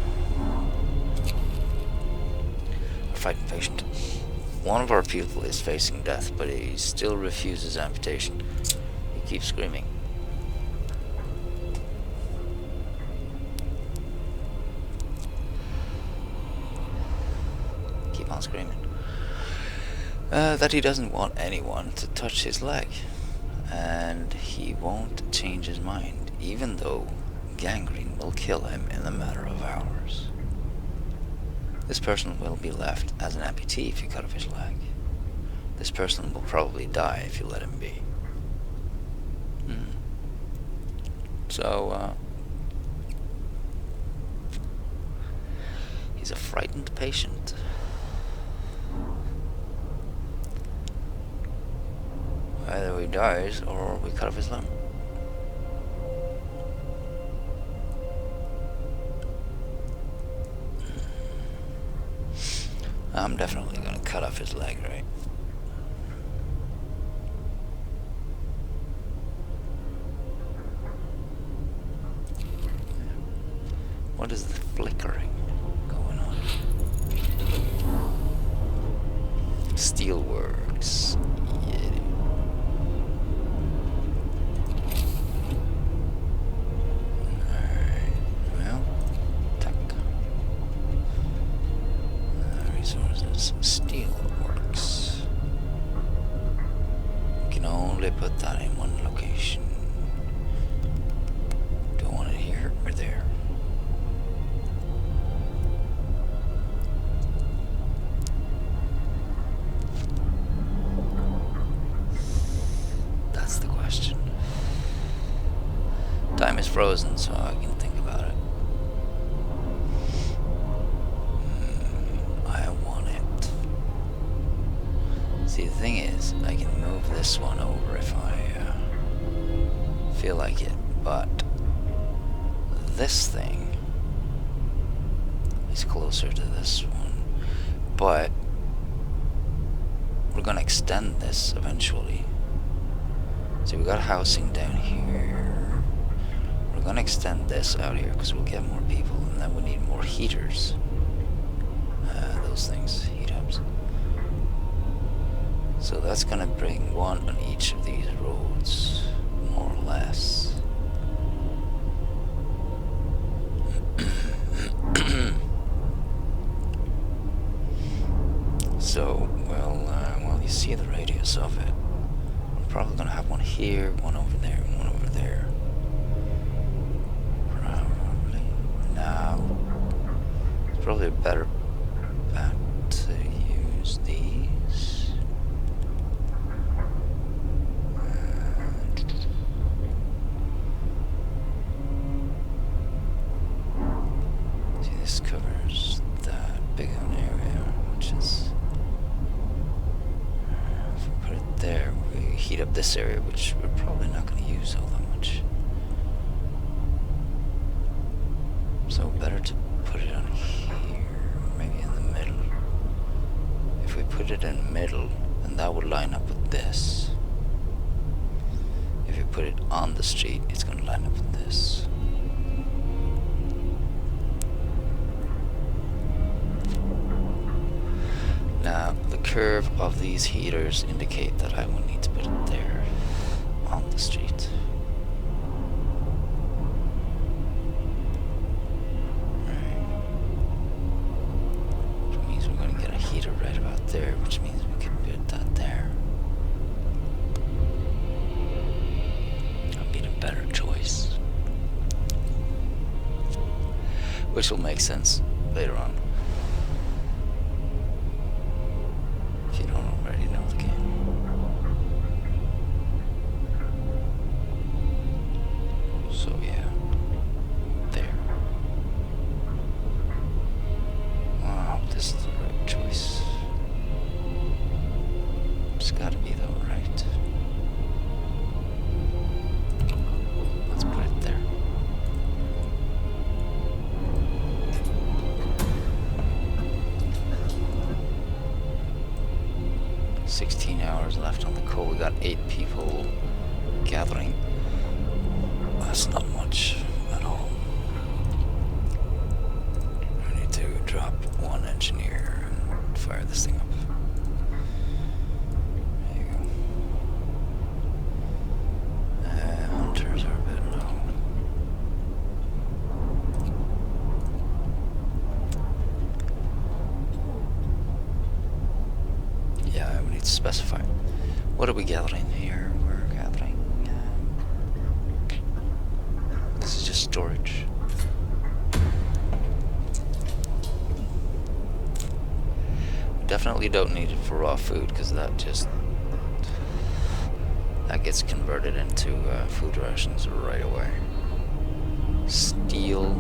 We're fighting patient. One of our people is facing death, but he still refuses amputation. He keeps screaming. Keep on screaming. That he doesn't want anyone to touch his leg, and he won't change his mind, even though gangrene will kill him in a matter of hours. This person will be left as an amputee if you cut off his leg. This person will probably die if you let him be. So, he's a frightened patient. Either he dies or we cut off his limb. I'm definitely gonna cut off his leg, right? What is the flickering going on? Steelworks. Yeah. Alright. Well, tuck. Resources. Steelworks. You can only put that in one location. Do I want it here or there? That's the question. Time is frozen, so I can think about it. I want it. See, the thing is, I can move this one over if I feel like it, but this thing He's closer to this one. But we're gonna extend this eventually. See, we got housing down here. We're gonna extend this out here because we'll get more people, and then we need more heaters. Those things, heat hubs. So that's gonna bring one on each of these roads, more or less. So, well, you see the radius of it. We're probably gonna have one here, one over there, and one over there. Probably. Now, it's probably a better bet to use these. See, this covers that big of an area, which is... If we put it there, we heat up this area, which we're probably not going to use all that much. So better to put it on here, maybe in the middle. If we put it in the middle, then that would line up with this. If you put it on the street, it's going to line up with this. Now, the curve of these heaters indicate that I will need to put it there, on the street. Right. Which means we're going to get a heater right about there, which means we can put that there. That'd be the better choice. Which will make sense later on. Gotta be though, right? Let's put it there. $16 left on the call. We got 8 people gathering. That's not much at all. I need to drop one engineer and fire this thing up. Specify. What are we gathering here? We're gathering... this is just storage. We definitely don't need it for raw food, because that gets converted into food rations right away. Steel.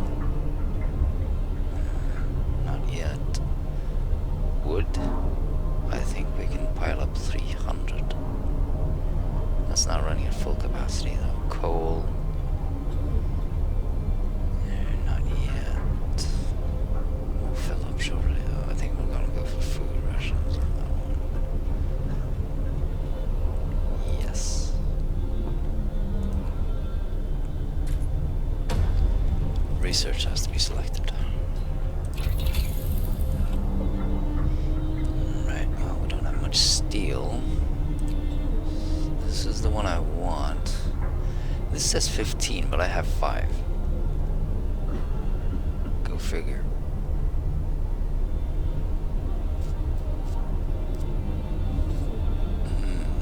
Not yet. Wood. I think we can pile up 300. That's not running at full capacity though. Coal. Not yet. We'll fill up shortly though. I think we're gonna go for food rations on that one. Yes. Research has to be selected. Steel. This is the one I want. This says 15, but I have 5. Go figure.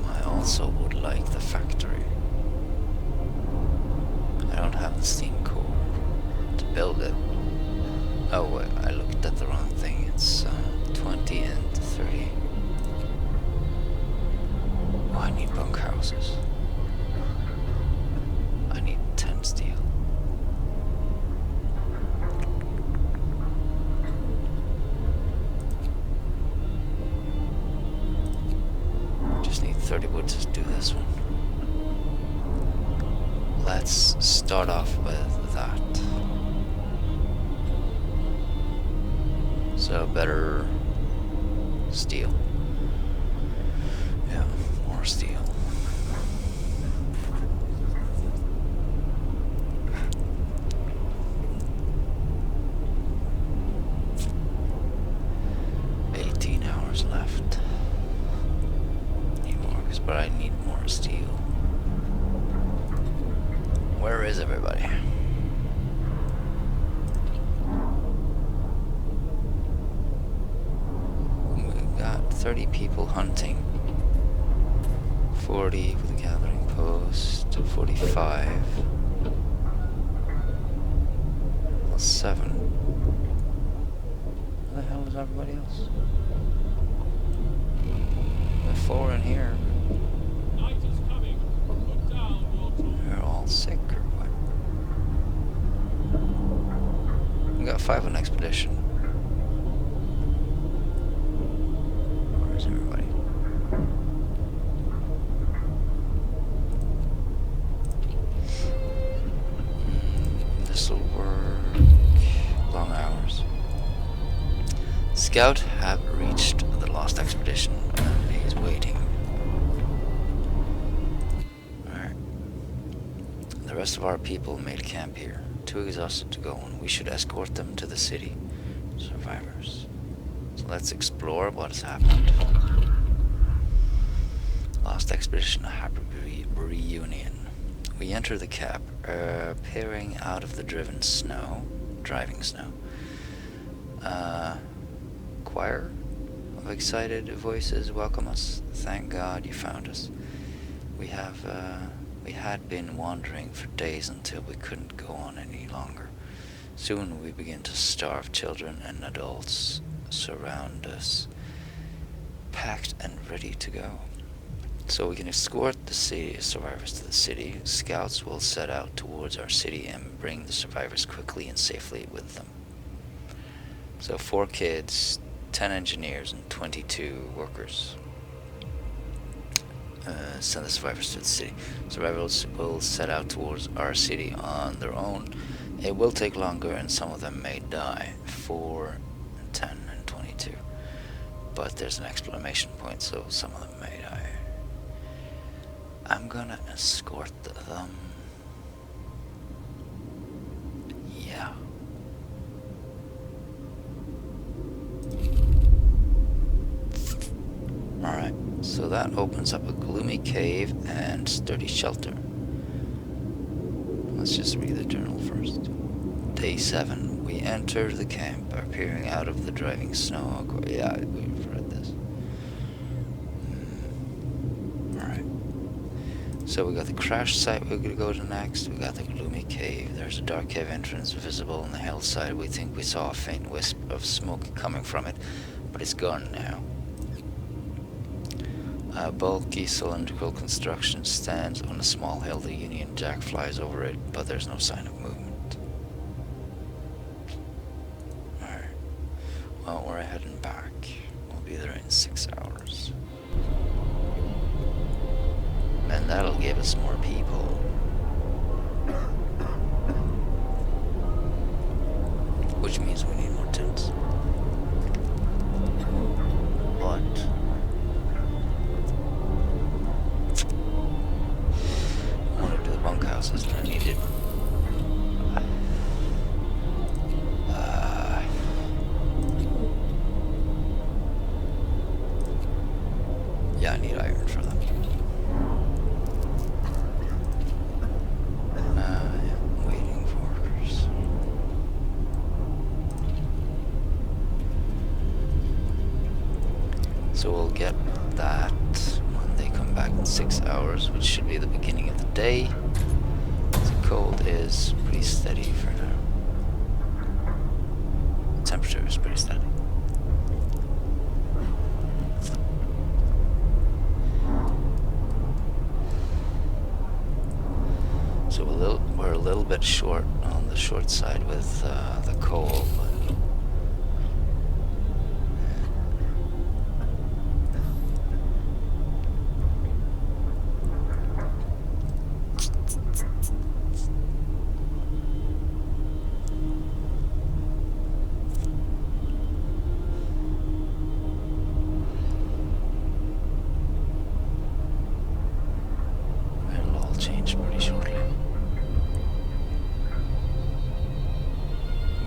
I also would like the factory. I don't have the steam core to build it. Oh wait, I looked at the wrong thing. It's 20 and 30. Oh, I need bunkhouses. I need 10 steel. Just need 30 wood to do this one. Let's start off with that. So better steel. Yeah, more steel. Left. Need more, but I need more steel. Where is everybody? We've got 30 people hunting. 40 with the gathering post. 45. Plus 7. Where the hell is everybody else? 4 in here. Night is coming. Put down your tools. They're all sick or what? We got 5 on expedition. Where's everybody? This'll work. Long hours. Scout have reached the lost expedition. Waiting. Alright. The rest of our people made camp here. Too exhausted to go on. We should escort them to the city. Survivors. So let's explore what has happened. Lost expedition, a happy reunion. We enter the camp, peering out of the driving snow. Choir of excited voices welcome us. Thank God you found us. We had been wandering for days until we couldn't go on any longer. Soon we begin to starve. Children and adults surround us, packed and ready to go. So we can escort the city survivors to the city. Scouts will set out towards our city and bring the survivors quickly and safely with them. So 4 kids, 10 engineers, and 22 workers. Send the survivors to the city. Survivors will set out towards our city on their own. It will take longer and some of them may die. 4, 10, and 22. But there's an exclamation point, so some of them may die. I'm gonna escort them. Yeah. Alright, so that opens up a gloomy cave and sturdy shelter. Let's just read the journal first. Day 7. We enter the camp, are peering out of the driving snow. Yeah, we've read this. Alright. So we got the crash site we're gonna go to next. We got the gloomy cave. There's a dark cave entrance visible on the hillside. We think we saw a faint wisp of smoke coming from it, but it's gone now. A bulky cylindrical construction stands on a small hill. The Union Jack flies over it, but there's no sign of movement. Alright. Well, we're heading back. We'll be there in 6 hours. And that'll give us more people. Which means we need more tents. But bunkhouses that are needed. Yeah, I need iron for them. Yeah, waiting for workers. So we'll get that when they come back in 6 hours, which should be the beginning of the day. Cold is pretty steady for now. The temperature is pretty steady. So we're a little bit short on the short side with the coal, but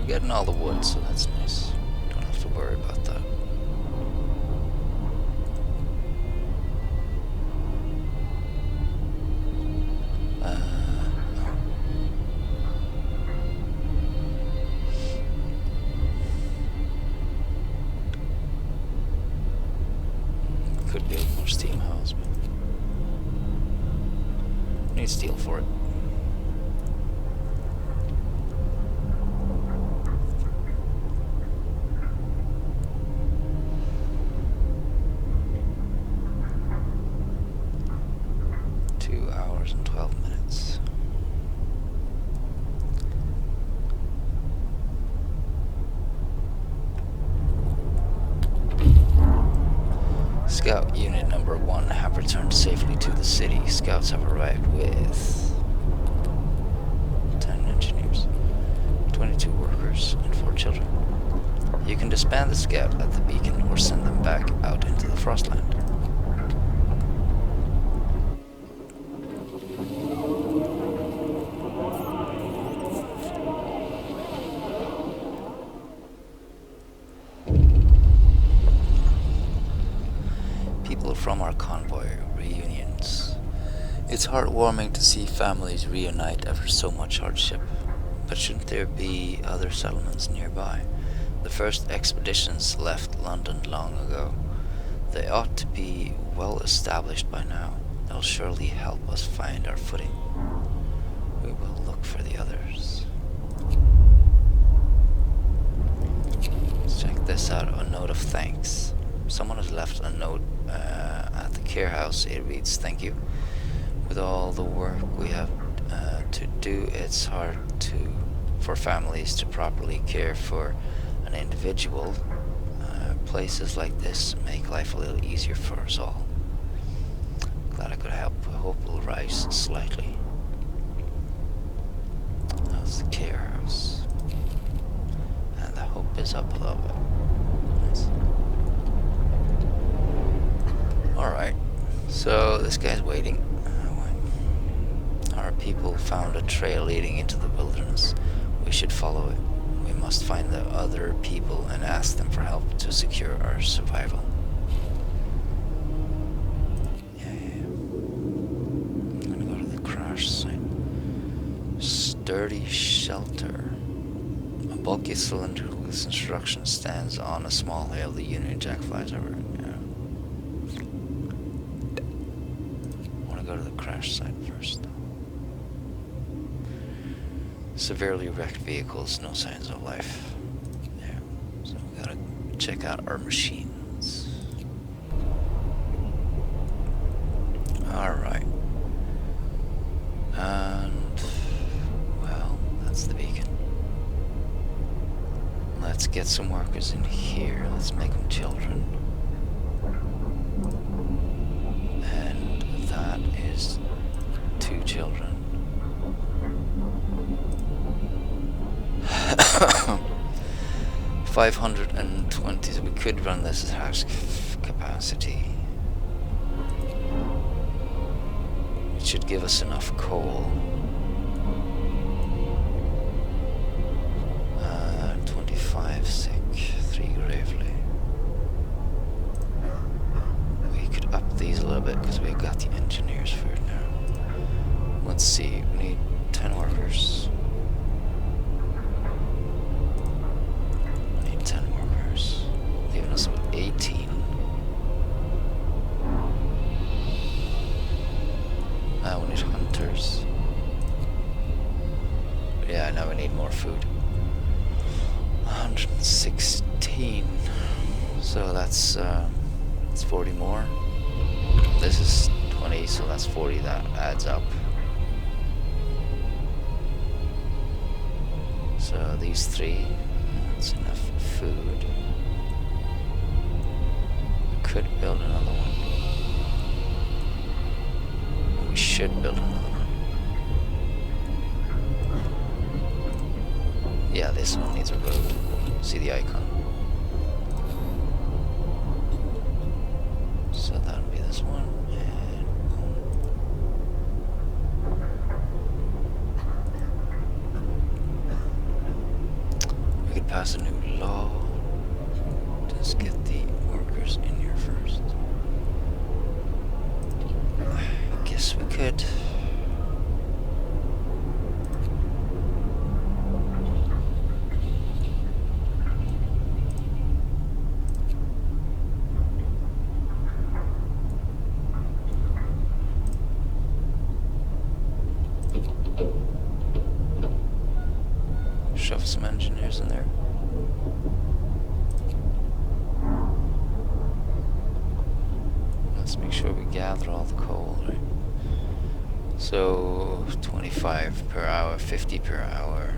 getting all the wood, so that's nice. Don't have to worry about that. Could build more steam house, but need steel for it. And 12 minutes. Scout Unit number 1 have returned safely to the city. Scouts have arrived with 10 engineers, 22 workers, and 4 children. You can disband the scout at the beacon or send them back out into the Frostland. From our convoy reunions. It's heartwarming to see families reunite after so much hardship. But shouldn't there be other settlements nearby? The first expeditions left London long ago. They ought to be well established by now. They'll surely help us find our footing. We will look for the others. Let's check this out. A note of thanks. Someone has left a note at the care house. It reads, "Thank you. With all the work we have to do, it's hard for families to properly care for an individual. Places like this make life a little easier for us all. Glad I could help. I hope we'll rise slightly." That's the care house. And the hope is up a little bit. Nice. Alright, so this guy's waiting. Our people found a trail leading into the wilderness. We should follow it. We must find the other people and ask them for help to secure our survival. Yeah. I'm gonna go to the crash site. Sturdy shelter. A bulky cylinder with instructions stands on a small hill. The Union Jack flies over it. Go to the crash site first. Severely wrecked vehicles, no signs of life. Yeah, so we gotta check out our machines. Alright. And, well, that's the beacon. Let's get some workers in here. Let's make them children. That is 2 children. 520, so we could run this at house capacity. It should give us enough coal. 25 sick, 3 gravely. We could up these a little bit because we've got the engineers for it now. Let's see, we need 10 workers. We need 10 workers, leaving us with 18. Now we need hunters. But yeah, now we need more food. 116. So that's 40 more. This is 20, so that's 40. That adds up. So these 3, that's enough food. We could build another one. We should build another one. Yeah, this one needs a road. See the icon? So that'll be this one, and pass a new law. Just get the workers in here first. I guess we could. Shove some engineers in there. Let's make sure we gather all the coal, right? So 25 per hour, 50 per hour.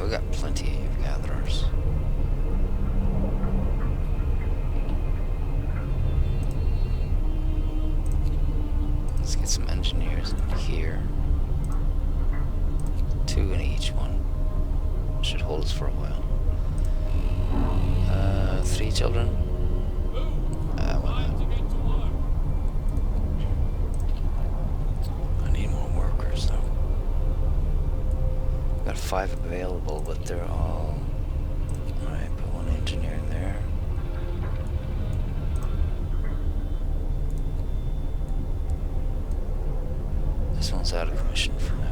We got plenty of gatherers. Let's get some engineers in here. 2 in each one. Should hold us for a while. 3 children. Why Time to not? get to work. I need more workers though. Got 5 available, but they're all... Alright, put 1 engineer in there. This one's out of commission for now.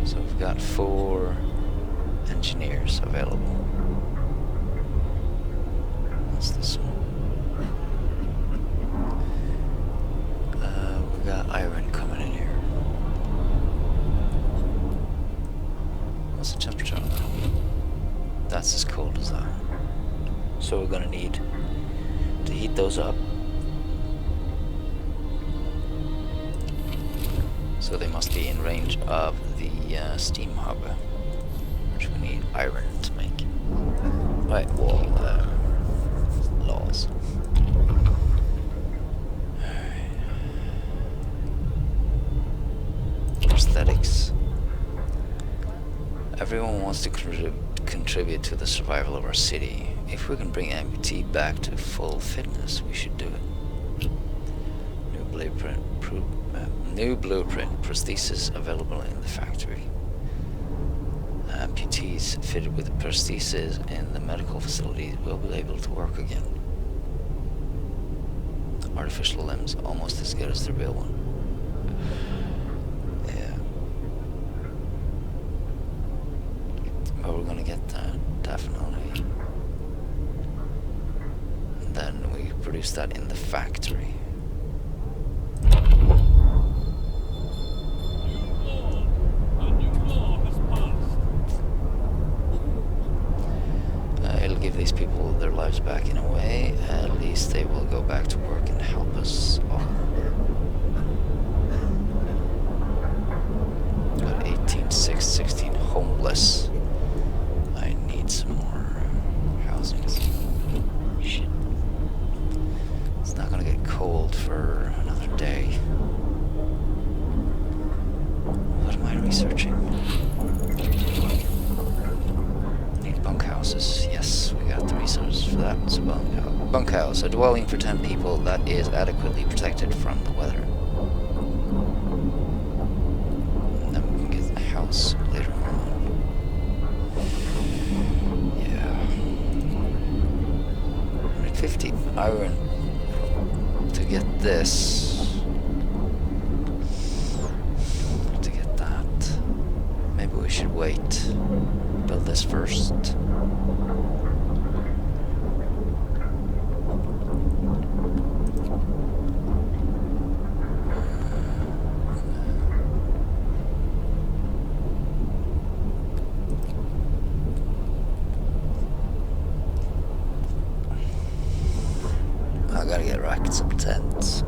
So we've got 4 engineers available. What's this one? We got iron coming in here. What's the temperature on that? That's as cold as that. So we're gonna need to heat those up. So they must be in range of the steam hub, which we need iron to make. Right, wall laws. Prosthetics. Everyone wants to contribute to the survival of our city. If we can bring amputee back to full fitness, we should do it. New blueprint. Prosthesis available in the factory. Amputees fitted with prosthesis in the medical facilities will be able to work again. Artificial limbs almost as good as the real one. Yeah. But we're gonna get that, definitely. And then we produce that in the factory. A new law has passed. It'll give these people their lives back in a way. At least they will go back to work and help us all. Got 18, 6, 16 homeless. I need some more housing. Shit. It's not gonna get cold for another day. What am I researching? Need bunkhouses. Yes, we got the resources for that. It's a bunkhouse, a dwelling for 10 people that is adequately protected from the weather. And then we can get the house later on. Yeah. 150 iron to get this. To get that. Maybe we should wait. Build this first. I gotta get rackets of tents.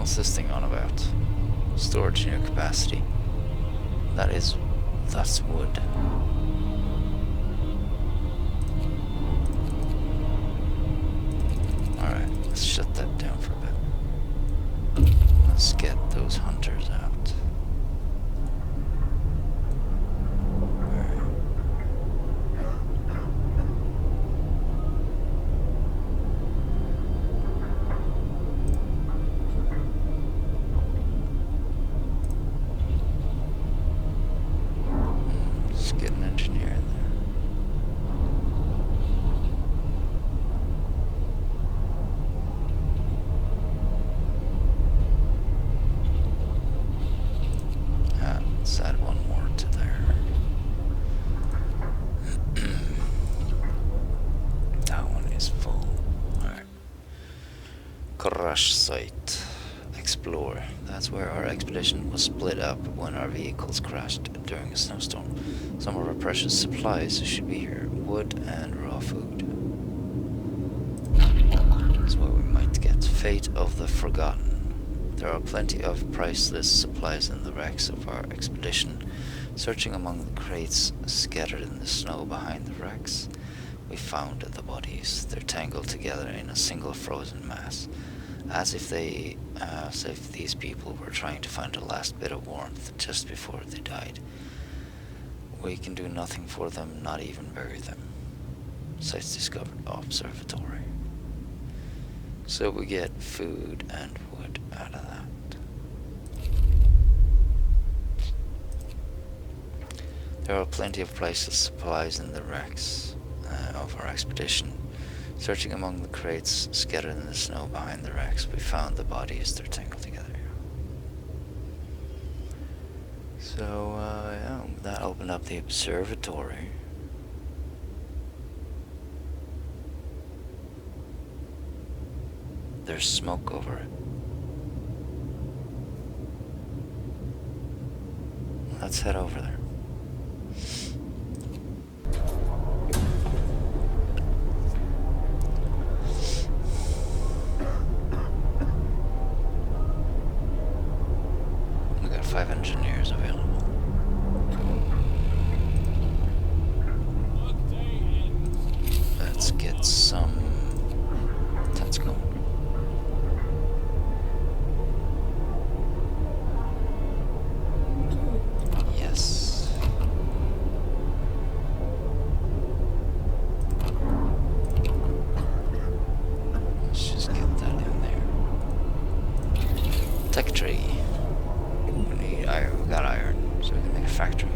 What's this thing on about? Storage near capacity. That's wood. Alright, let's shut that down for a bit. Let's get those hunters out. Alright. Let's get an engineer in there. Let's add one more to there. That one is full. Alright. Crash site. Explore. That's where our expedition was split up when our vehicles crashed during a snowstorm. Some of our precious supplies should be here. Wood and raw food. That's what we might get. Fate of the Forgotten. There are plenty of priceless supplies in the wrecks of our expedition. Searching among the crates scattered in the snow behind the wrecks, we found the bodies. They're tangled together in a single frozen mass, as if these people were trying to find a last bit of warmth just before they died. We can do nothing for them, not even bury them. Sites discovered observatory. So we get food and wood out of that. There are plenty of priceless supplies in the wrecks of our expedition. Searching among the crates scattered in the snow behind the wrecks, we found the bodies. They're tangled together. So, yeah, that opened up the observatory. There's smoke over it. Let's head over there. We got 5 engineers available. Workday ends. Let's get some tents going. Yes. Let's just get that in there. Tech tree. We need iron. We got iron, so we can make a factory.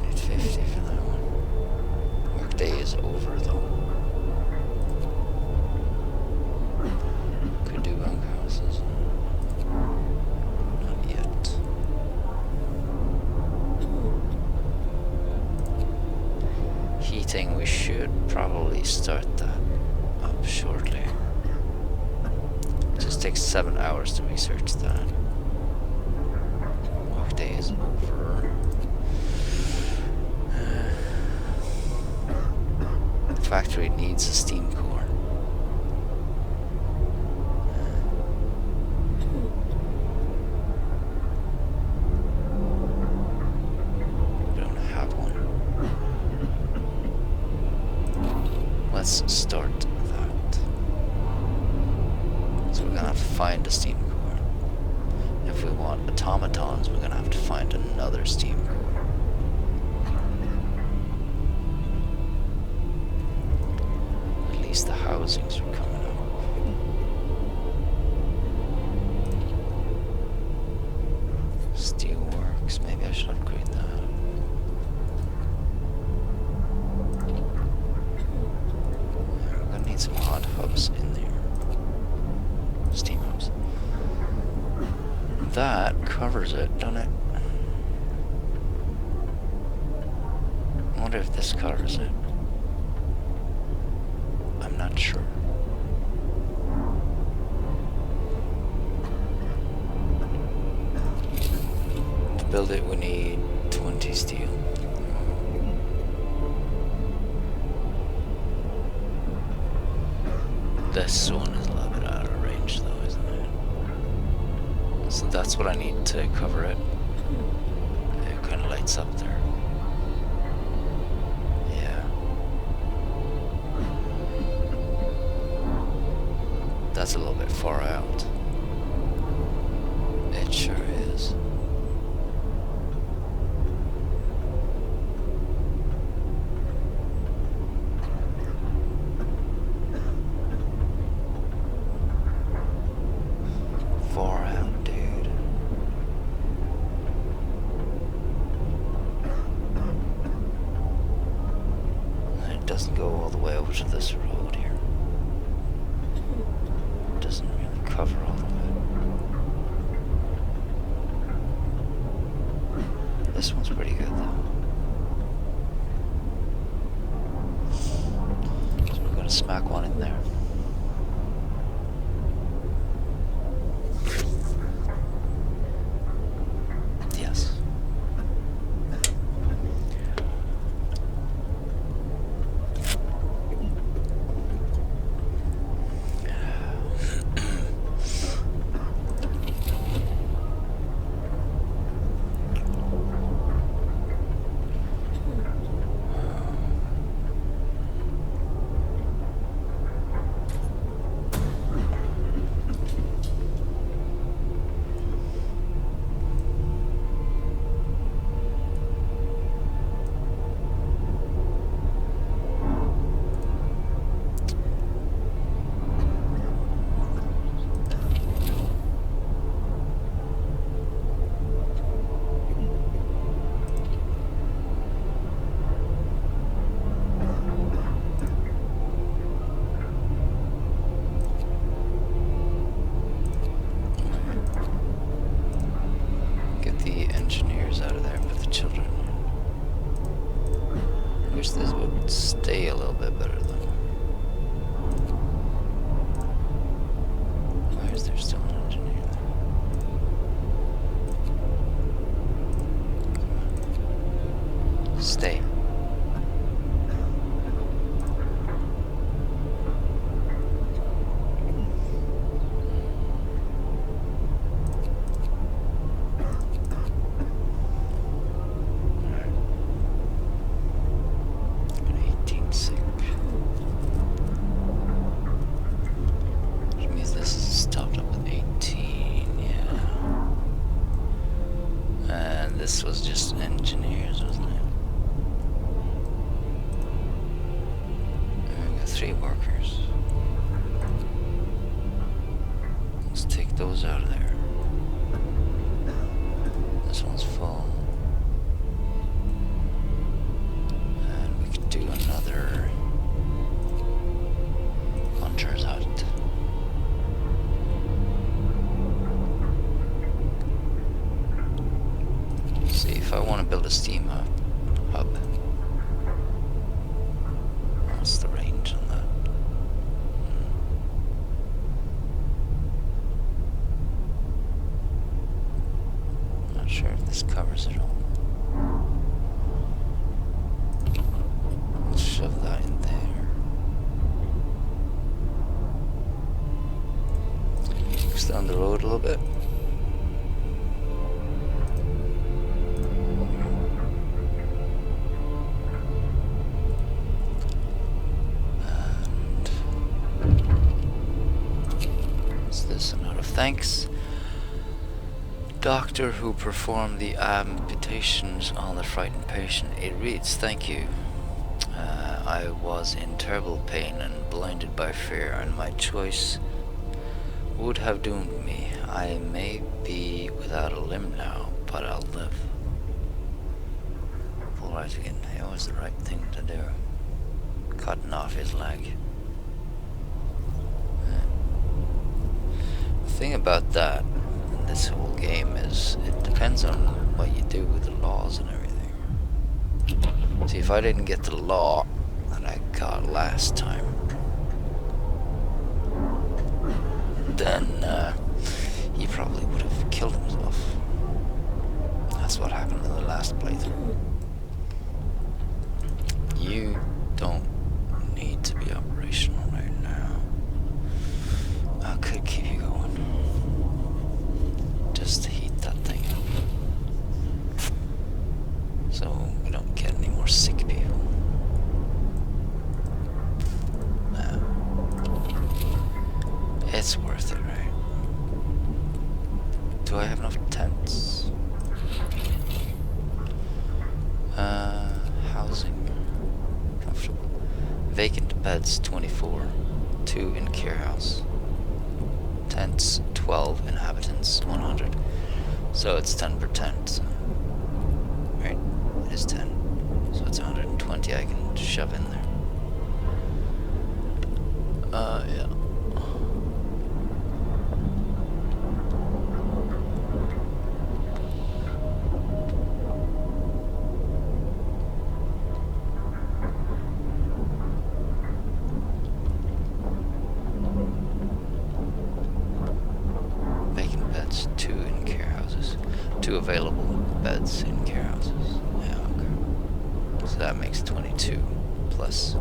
Need 50 for that one. Workday is over though. Could do bunkhouses. Not yet. Heating, we should probably start that up shortly. It just takes 7 hours to research that. Workday is over. The factory needs a steam core. We don't have one. Let's start that. So we're gonna have to find a steam core. If we want automatons, we're gonna have to find another steam core. At least the housings are coming up. Steelworks, maybe I should upgrade that. We're gonna need some hot hubs in there. Steam hubs. That covers it, doesn't it? I wonder if this covers it. I'm not sure. To build it, we need 20 steel. This one is a little bit out of range though, isn't it? So that's what I need to cover it. It kind of lights up there. Yeah. That's a little bit far out. It sure is. Far out, dude. And it doesn't go all the way over to this road here. It doesn't really cover all of it. This one's pretty good though. So we're gonna smack one in there. Yes. Get the engineers out of there, but the children. I wish this would stay a little bit better though. Why is there still an engineer there? Come on. Stay. An 18 sick. Which means this is stopped up at 18, yeah. And this was just engineers, wasn't it? And we got 3 workers. Let's take those out of there. This one's full. And we could do another hunter's hut. See if I want to build a steam hub. What's the range on that? Not sure if this covers it all. Let's shove that in there. Just down the road a little bit. And what's this? A note of thanks. Doctor who performed the amputations on the frightened patient. It reads, thank you. I was in terrible pain and blinded by fear, and my choice would have doomed me. I may be without a limb now, but I'll live. Full right again. It was the right thing to do. Cutting off his leg. The thing about that in this whole game is it depends on what you do with the laws and everything. See, if I didn't get the law that I got last time, then he probably would have killed himself. That's what happened in the last playthrough. You don't need to be operational right now. get any more sick people. It's worth it, right? Do I have enough tents? Housing. Comfortable. Vacant beds 24. 2 in care house. Tents 12. Inhabitants 100. So it's 10 per tent. Right? It is 10. So it's 120 I can shove in there. Yeah. Vacant beds, 2 in care houses. 2 available beds in care houses. Yeah, okay. So that makes 22 plus.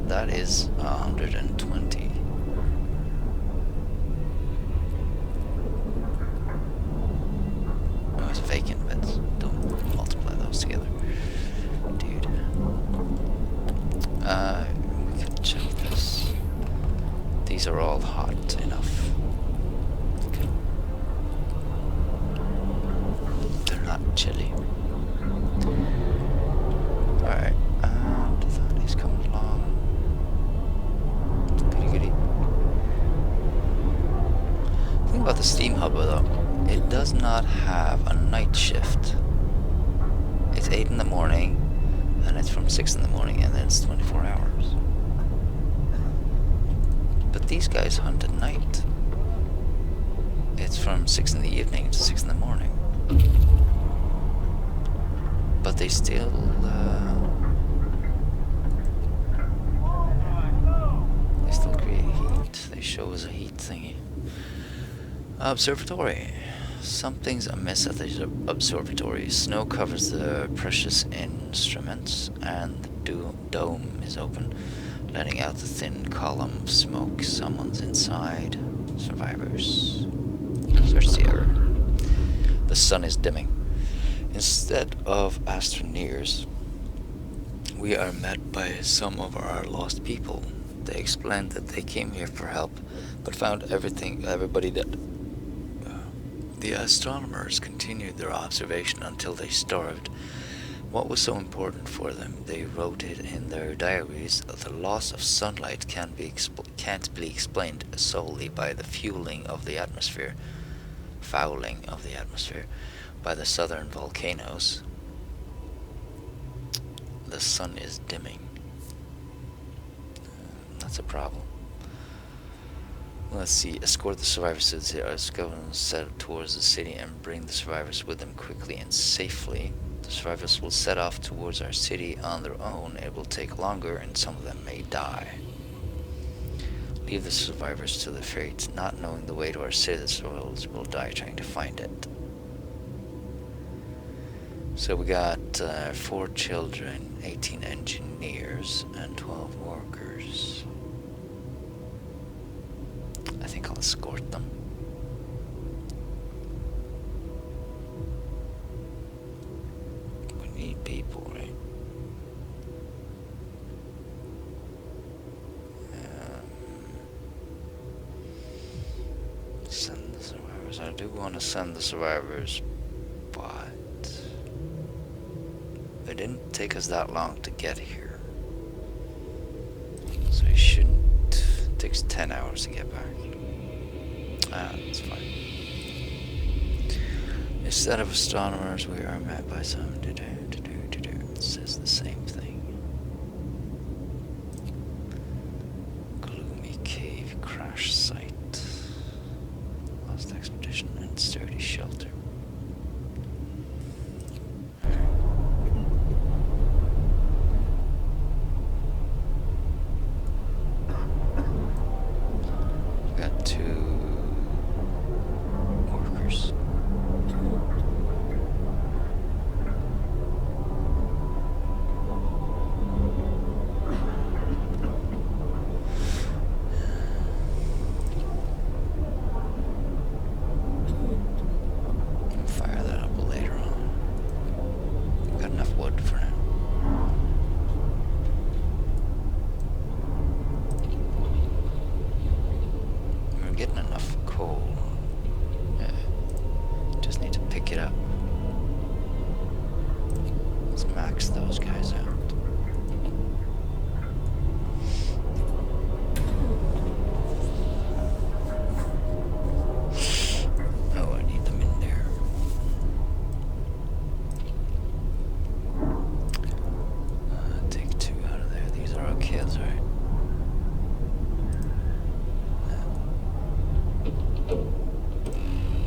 That is 120. Oh, it's vacant beds. Don't multiply those together. Dude. We can check this. These are all hot enough. Okay. They're not chilly. Alright, and that is coming along. Goody goody. The thing about the Steam Hub though, it does not have a night shift. It's 8 in the morning, and it's from 6 in the morning, and then it's 24 hours. But these guys hunt at night. It's from 6 in the evening to 6 in the morning. But they still, create heat. They show us a heat thingy. Observatory. Something's amiss at the observatory. Snow covers the precious instruments, and the dome is open, letting out the thin column of smoke. Someone's inside. Survivors. Search the area. The sun is dimming. Instead of astroneers, we are met by some of our lost people. They explained that they came here for help, but found everybody dead. The astronomers continued their observation until they starved. What was so important for them? They wrote it in their diaries. The loss of sunlight can't be explained solely by the fouling of the atmosphere, by the southern volcanoes. The sun is dimming. That's a problem. Let's see. Escort the survivors to the Scotland, set towards the city, and bring the survivors with them quickly and safely. The survivors will set off towards our city on their own. It will take longer, and some of them may die. Leave the survivors to the fate. Not knowing the way to our city, the survivors will die trying to find it. So we got 4 children, 18 engineers, and 12 workers. I think I'll escort them. We need people, right? Send the survivors. I do want to send the survivors, but it didn't take us that long to get here. So it shouldn't. It takes 10 hours to get back. That's fine. Instead of astronomers, we are met by some it says the same thing. Gloomy cave crash site. Lost expedition and sturdy shelter. Got 2 workers. max those guys out. Oh, I need them in there. Take 2 out of there. These are our kids, right?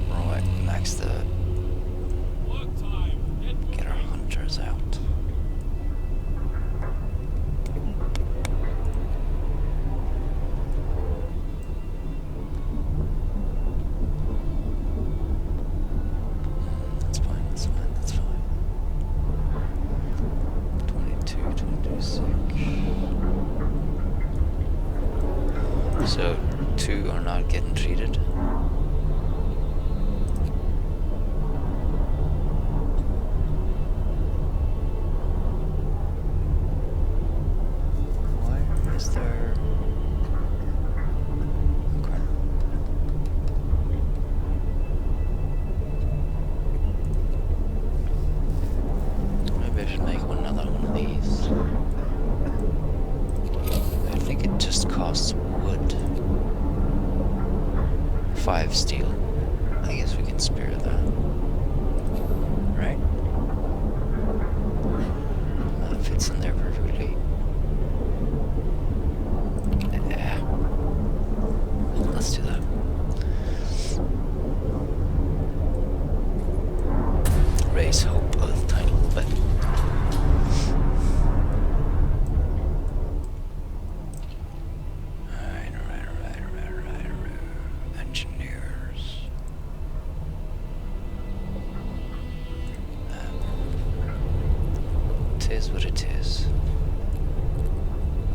Right, max the... Work time. Get our hunters out. That's fine, that's fine, that's fine. 22, 26. So, 2 are not getting treated. Why is there... Okay. Maybe I should make another one of these. I think it just costs wood. 5 steel. I guess we can spare that. Right? That fits in there perfectly. Yeah. Let's do that. Raise hope of the title, but... Alright. Engineers. Tis what it is.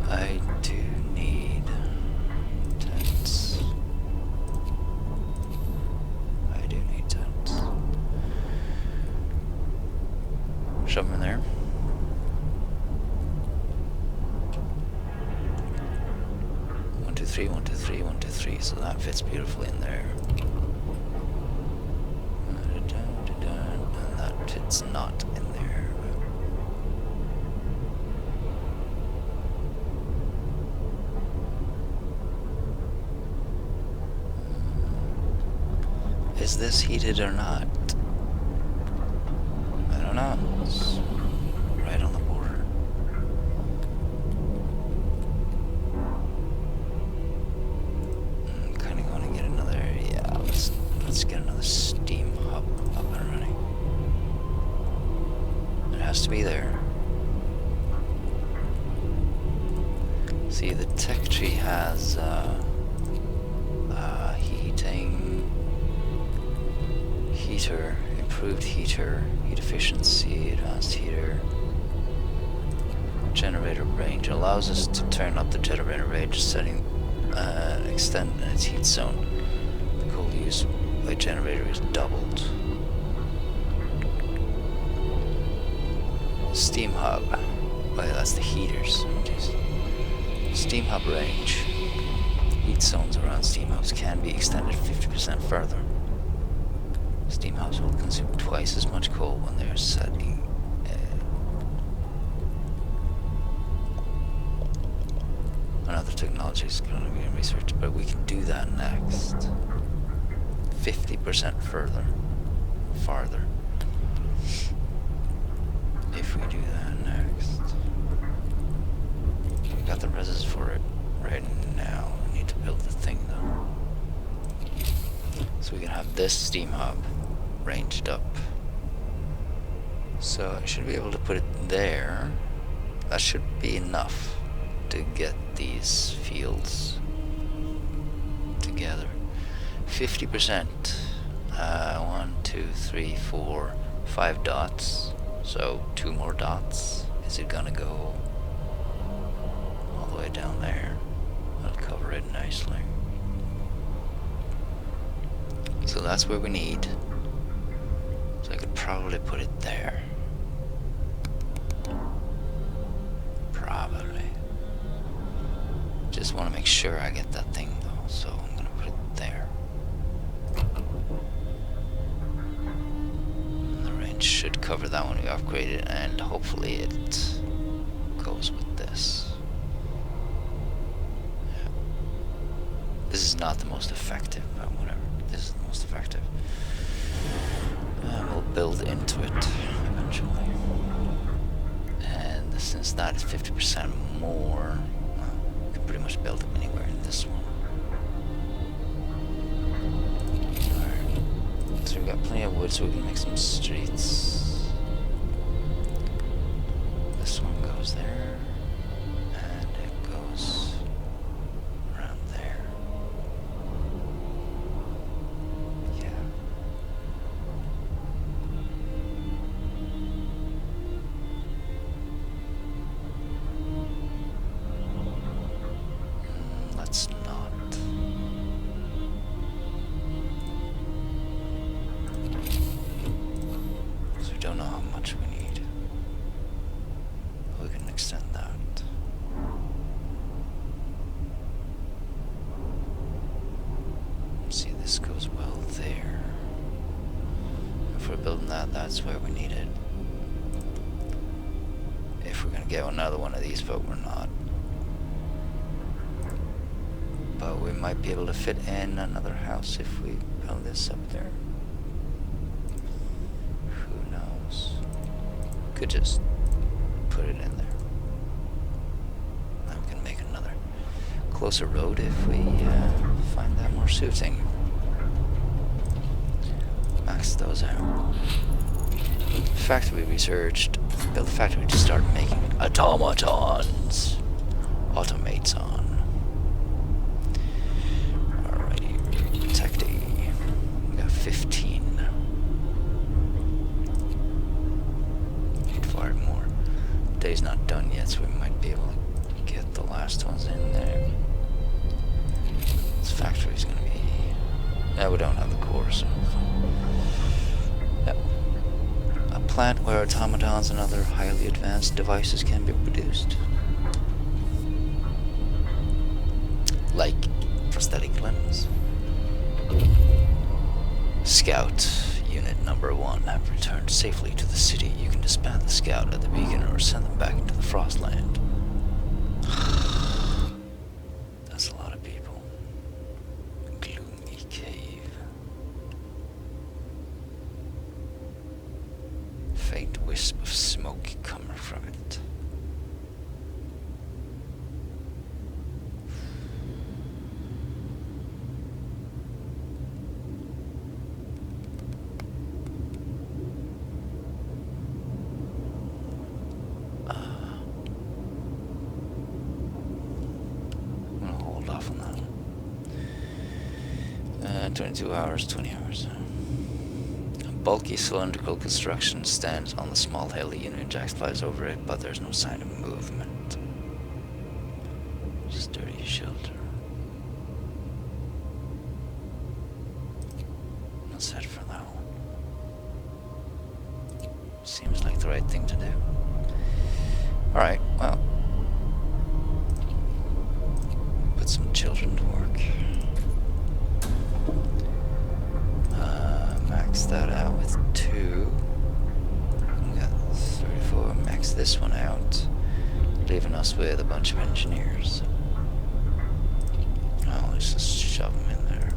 I do need tents. I do need tents. Shove them in there. One, two, three, 1, 2, 3, 1, 2, 3. So that fits beautifully in there. And that fits not in there. Is this heated or not? I don't know. It's right on the border. I'm kind of going to get another. Yeah, let's get another steam hub up and running. It has to be there. See, the tech tree has heater, improved heater, heat efficiency, advanced heater, generator range. Allows us to turn up the generator range, setting extent in its heat zone. The coal use by generator is doubled. Steam hub. Oh yeah, that's the heaters. Jeez. Steam hub range. Heat zones around steam hubs can be extended 50% further. Steam hubs will consume twice as much coal when they are setting. Another technology is going to be in research, but we can do that next. 50% farther. If we do that next. We got the reses for it right now. We need to build the thing though. So we can have this steam hub ranged up. So I should be able to put it there. That should be enough to get these fields together. 50%. 1, 2, 3, 4, 5 dots. So 2 more dots. Is it gonna go all the way down there? That'll cover it nicely. So that's where we need. So I could probably put it there. Probably. Just want to make sure I get that thing though, so I'm gonna put it there. And the range should cover for that one we upgraded, and hopefully it goes with this. Yeah. This is not the most effective, but whatever. This is the most effective. We'll build into it eventually. And since that is 50% more, we can pretty much build it anywhere in this one. Alright. So we've got plenty of wood so we can make some streets. This one goes there. And it goes around there. Yeah. Let's not. So we don't know how much we need. But we can extend that. See, this goes well there. If we're building that, that's where we need it. If we're gonna get another one of these, but we're not. But we might be able to fit in another house if we build this up there. Who knows? Could just put it in there. Then we can make another closer road if we find that more suiting. Max those out. Factory researched. Build a factory to start making automatons. Automaton. Alrighty. Tech day. We got 15. Need 5 more. Day's not done yet, so we might be able to get the last ones in there. This factory's gonna be... Yeah, we don't have the core, so... Yep. A plant where automatons and other highly advanced devices can be produced. Like prosthetic limbs. Scout Unit Number 1 have returned safely to the city. You can disband the scout at the beacon or send them back into the Frostland. That's a lot of people. Gloomy cave. Faint wisp of smoke coming from it. I'm gonna hold off on that one. 22 hours, 20 hours. A bulky cylindrical construction stands on the small hill. The Union Jack flies over it, but there's no sign of movement. Sturdy shelter. Let's head for that one. Seems like the right thing to do. Alright, well. Put some children to work. Max that out with 2. We got 34. Max this one out. Leaving us with a bunch of engineers. Oh, let's just shove them in there.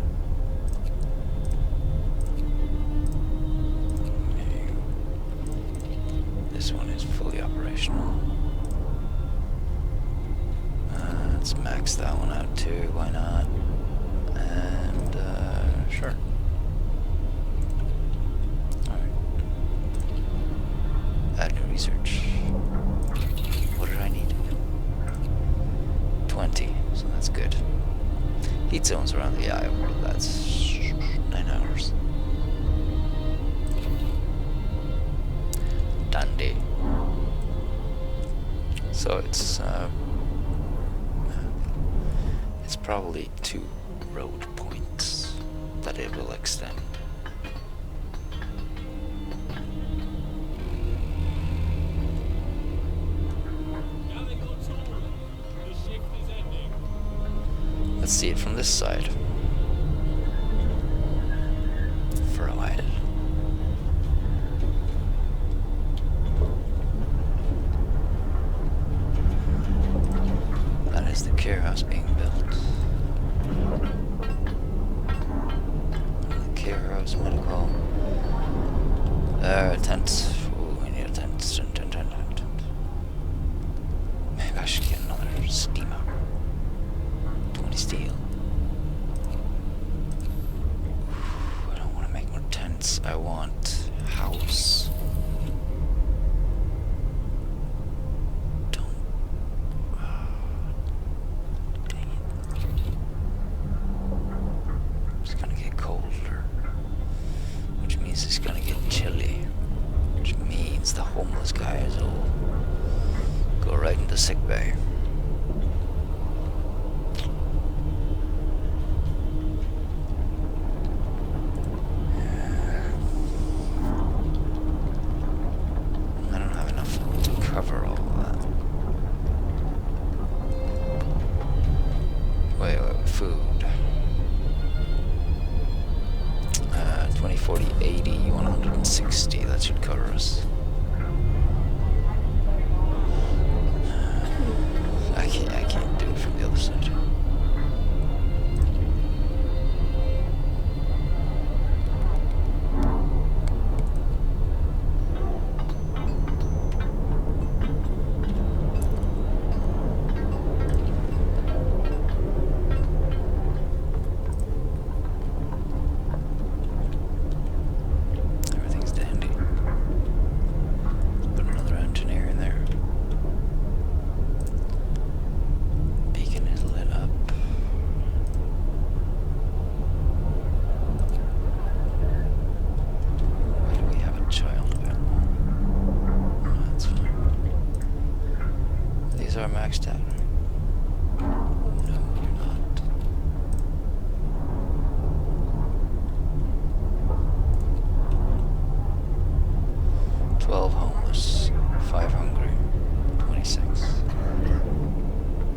Okay. This one is fully operational. Let's max that one out too, why not? And, sure. Alright. Add new research. What did I need? 20, so that's good. Heat zones around the eye world, that's 9 hours. Dandy. So it's probably 2 road points that it will extend. Now they control it. The shift is ending. Let's see it from this side. For a while. I want house. Don't. Dang it. It's gonna get colder, which means it's gonna get chilly, which means the homeless guys will go right into sick bay. I don't have enough to cover all of that. Wait, food. 20, 40, 80, 160. That should cover us. I can't do it from the other side. Everything's dandy. Put another engineer in there. Beacon is lit up. Why do we have a child available? Oh, that's fine. These are maxed out. No, you're not. "12 homeless, 5 hungry, 26.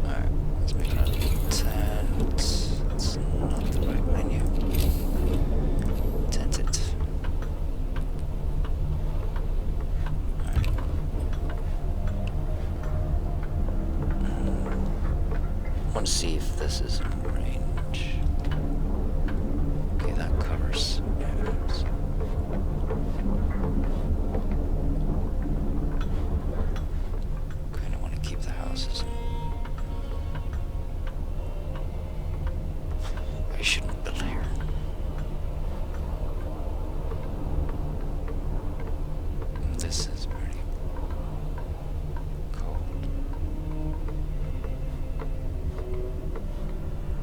Alright, let's make another tent. That's not the right menu. Tent it. Alright. I want to see if this is in range. Okay, that covers. Yeah, it is. Kinda want to keep the houses. I shouldn't build here. This is pretty cold.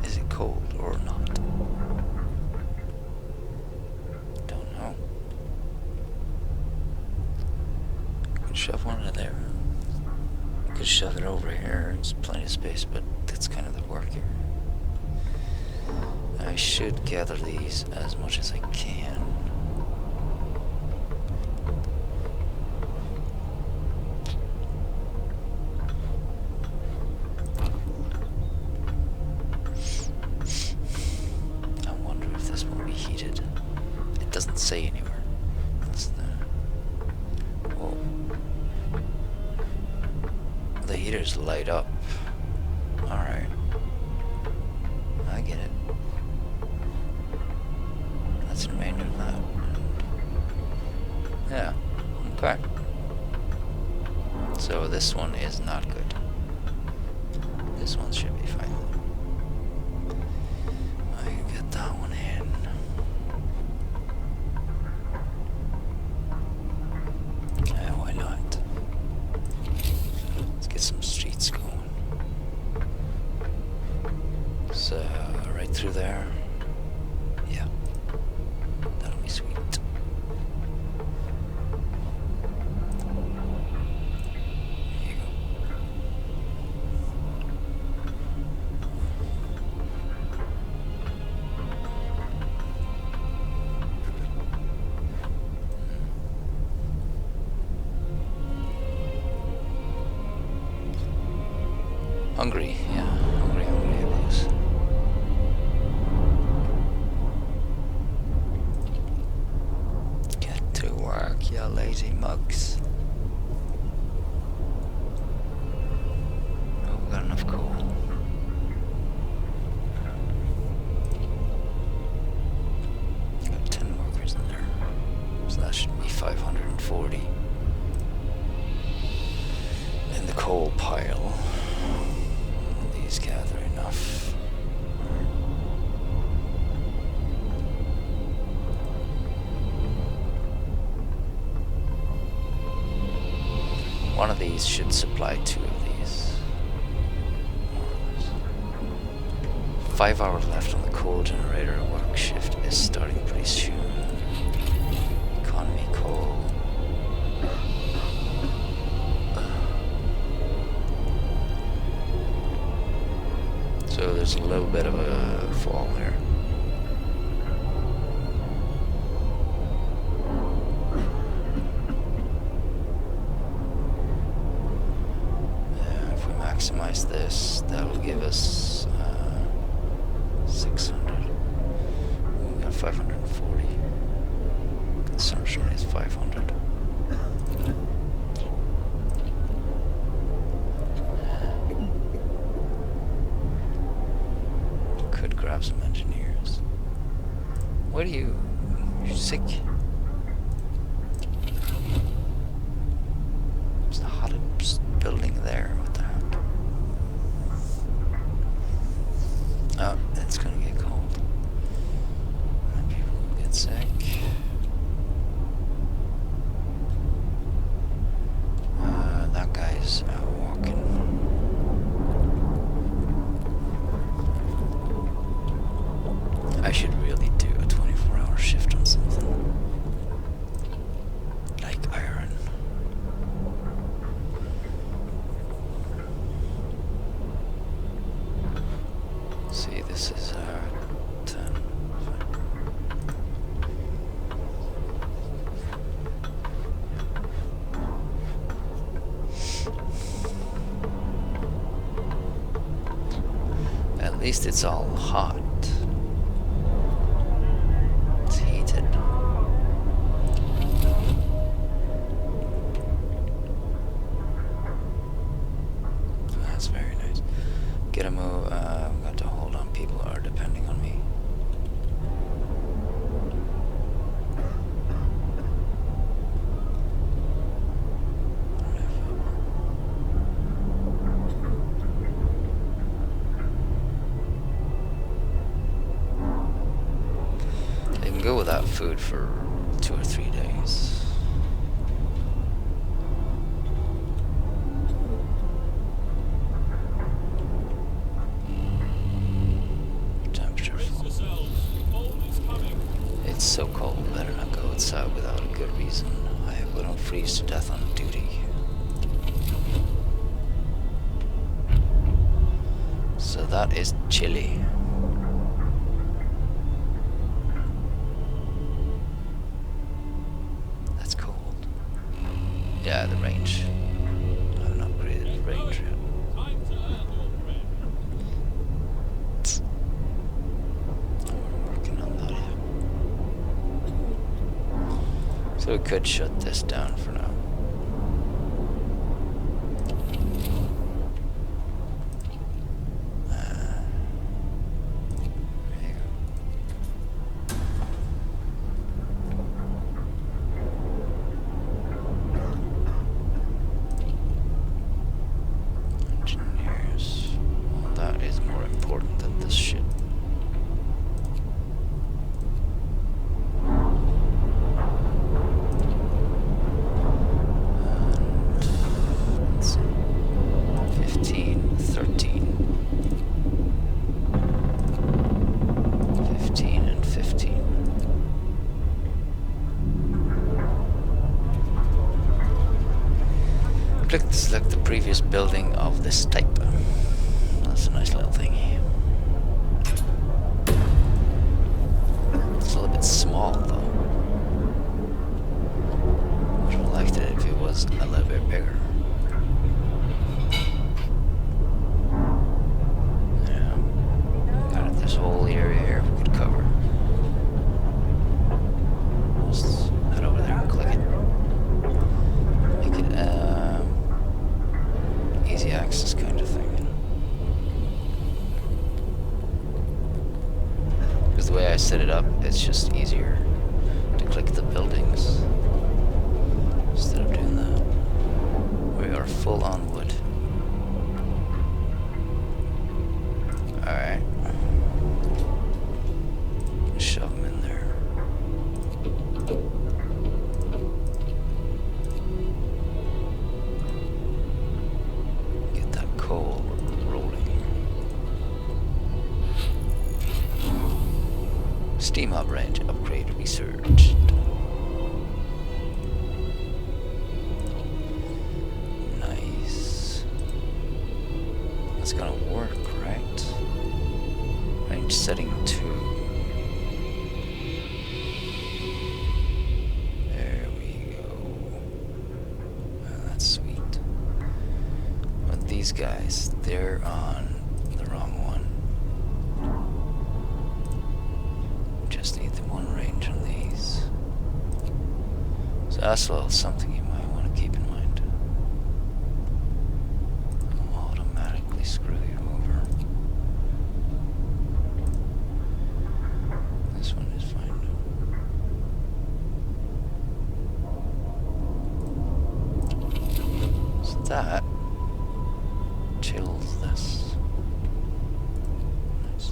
Is it cold or not? Don't know. Could shove one in there. Could shove it over here. It's plenty of space, but that's kind of the work here. I should gather these as much as I can. I wonder if this will be heated. It doesn't say anywhere. That's the... Whoa. The heaters light up. Alright. I get it. That's the remainder of that. Yeah. Okay. So this one is not good. This one should be fine. I can get that one in. Yeah, why not? Let's get some streets going. So, right through there. Yeah. That'll be sweet. There you go. Hungry, yeah. Hungry, it was. Get to work, you lazy mugs. Oh, we got enough coal. Got 10 workers in there. So that should be 540. In the coal pile. These gather enough. these should supply 2 of these. 5 hours left on the coal generator. Work shift is starting pretty soon. Economy coal. So there's a little bit of a fall here. If we maximize this, that'll give us 600. We got 540. Consumption is 500. Could grab some engineers. What are you? You're sick? It's the hottest building there. What the heck? Oh, it's gonna get cold. And people will get sick. That guy's out walking. I should really do a 24-hour shift on something. Like iron. See, this is 10. At least it's all hot. It's heated. That's very nice. Get a move. I've got to hold on. People are depending on me. They can go without food for 2 or 3 days. Temperature fall. Yourselves. Cold is coming. It's so cold, better not go outside without a good reason. I hope we don't freeze to death on duty. So that is chilly. That's cold. Yeah, the range. I haven't upgraded the range yet. Time to earn your bread. We're working on that yet. So we could shut this down for now. There you go. Engineers. Well, that is more important than this shit. Let's see. 15, 13. 15 and 15. Click to select the previous building of this type. That's a nice little thing. It's a little bit small though. Would have liked it if it was a little bit bigger. Yeah. Got this whole area here we could cover. Just head over there and click it. Make it easy access kind of thing. Because the way I set it up, it's just easier to click the buildings instead of doing that. We are full on wood. Alright. Shove them in there. coal rolling. Steam hub range upgrade researched. Nice. That's gonna work, right? Range setting 2. There we go. Well, that's sweet. But these guys, they're on the wrong one. Just need the one range on these. So that's a little something you might want to keep in mind. I'll automatically screw you over. This one is fine. So that chills this. Nice.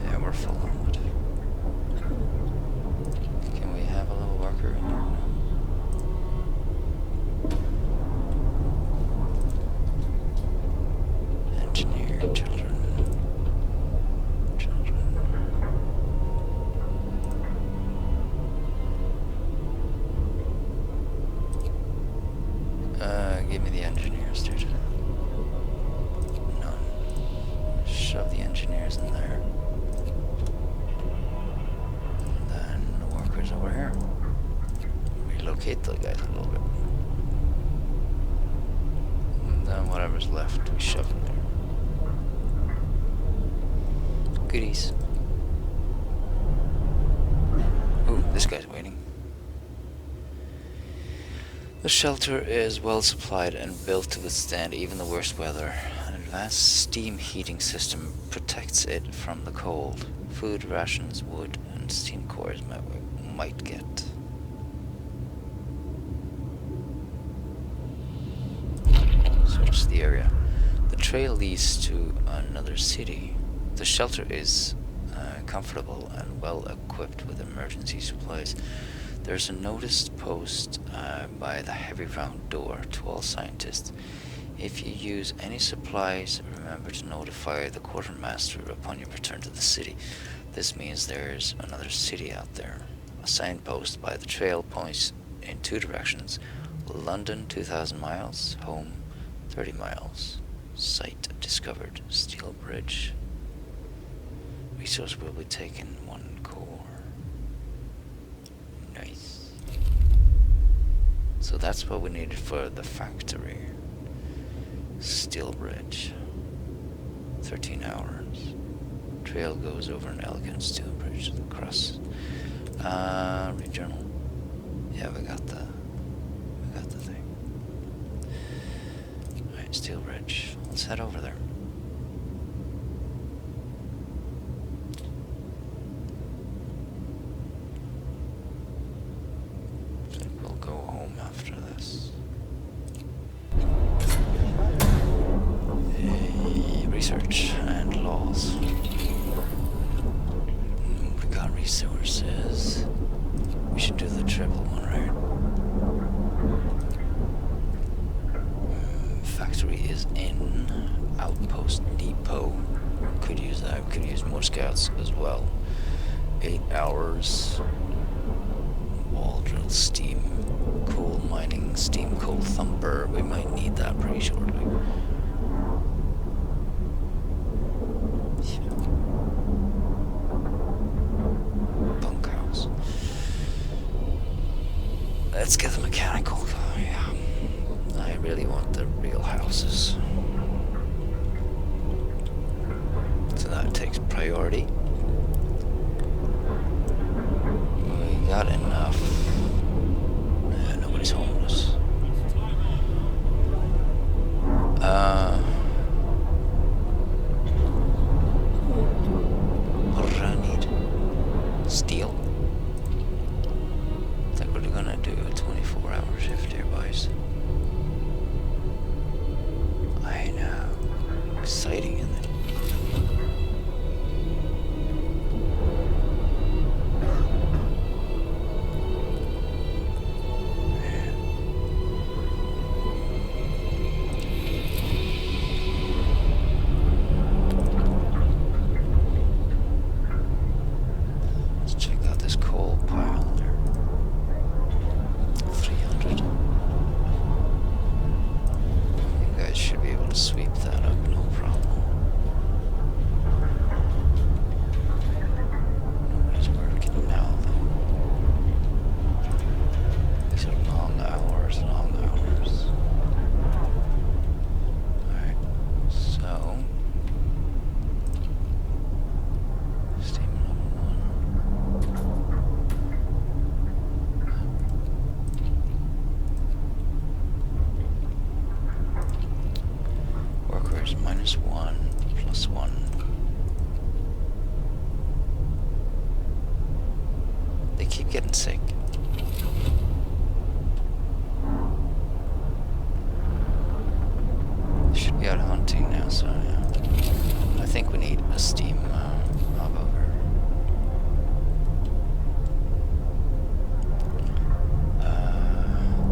Yeah, we're full on it. Can we have a little worker in here? Engineer, children. Give me the engineers, dude. None. Shove the engineers in there. And then the workers over here. Relocate the guys a little bit. And then whatever's left, we shove in there. Goodies. Ooh, this guy's waiting. The shelter is well supplied and built to withstand even the worst weather. An advanced steam heating system protects it from the cold. Food, rations, wood, and steam cores might get. Search the area. The trail leads to another city. The shelter is comfortable and well equipped with emergency supplies. There's a notice post by the heavy round door to all scientists. If you use any supplies, remember to notify the quartermaster upon your return to the city. This means there's another city out there. A signpost by the trail points in 2 directions. London 2,000 miles, home 30 miles. Site discovered, steel bridge. Resource will be taken 1 core. Nice. So that's what we needed for the factory. Steel bridge. 13 hours. Trail goes over an elegant steel bridge across. Regional. Yeah, we got the thing. Alright, steel bridge. Let's head over there. Research and laws. We got resources. We should do the triple one, right? Factory is in. Outpost depot. Could use that. Could use more scouts as well. 8 hours. Wall drill, steam, coal mining, steam coal thumper. We might need that pretty shortly. Bunkhouse. Let's get the mechanical guy. Yeah. I really want the real houses. So that takes priority. We got enough. Nobody's homeless. What did I need? Steel. I think we're gonna do a 24-hour shift here, boys. I know. Exciting, isn't it? There's 1 plus 1. They keep getting sick. They should be out hunting now, so yeah. I think we need a steam mob over.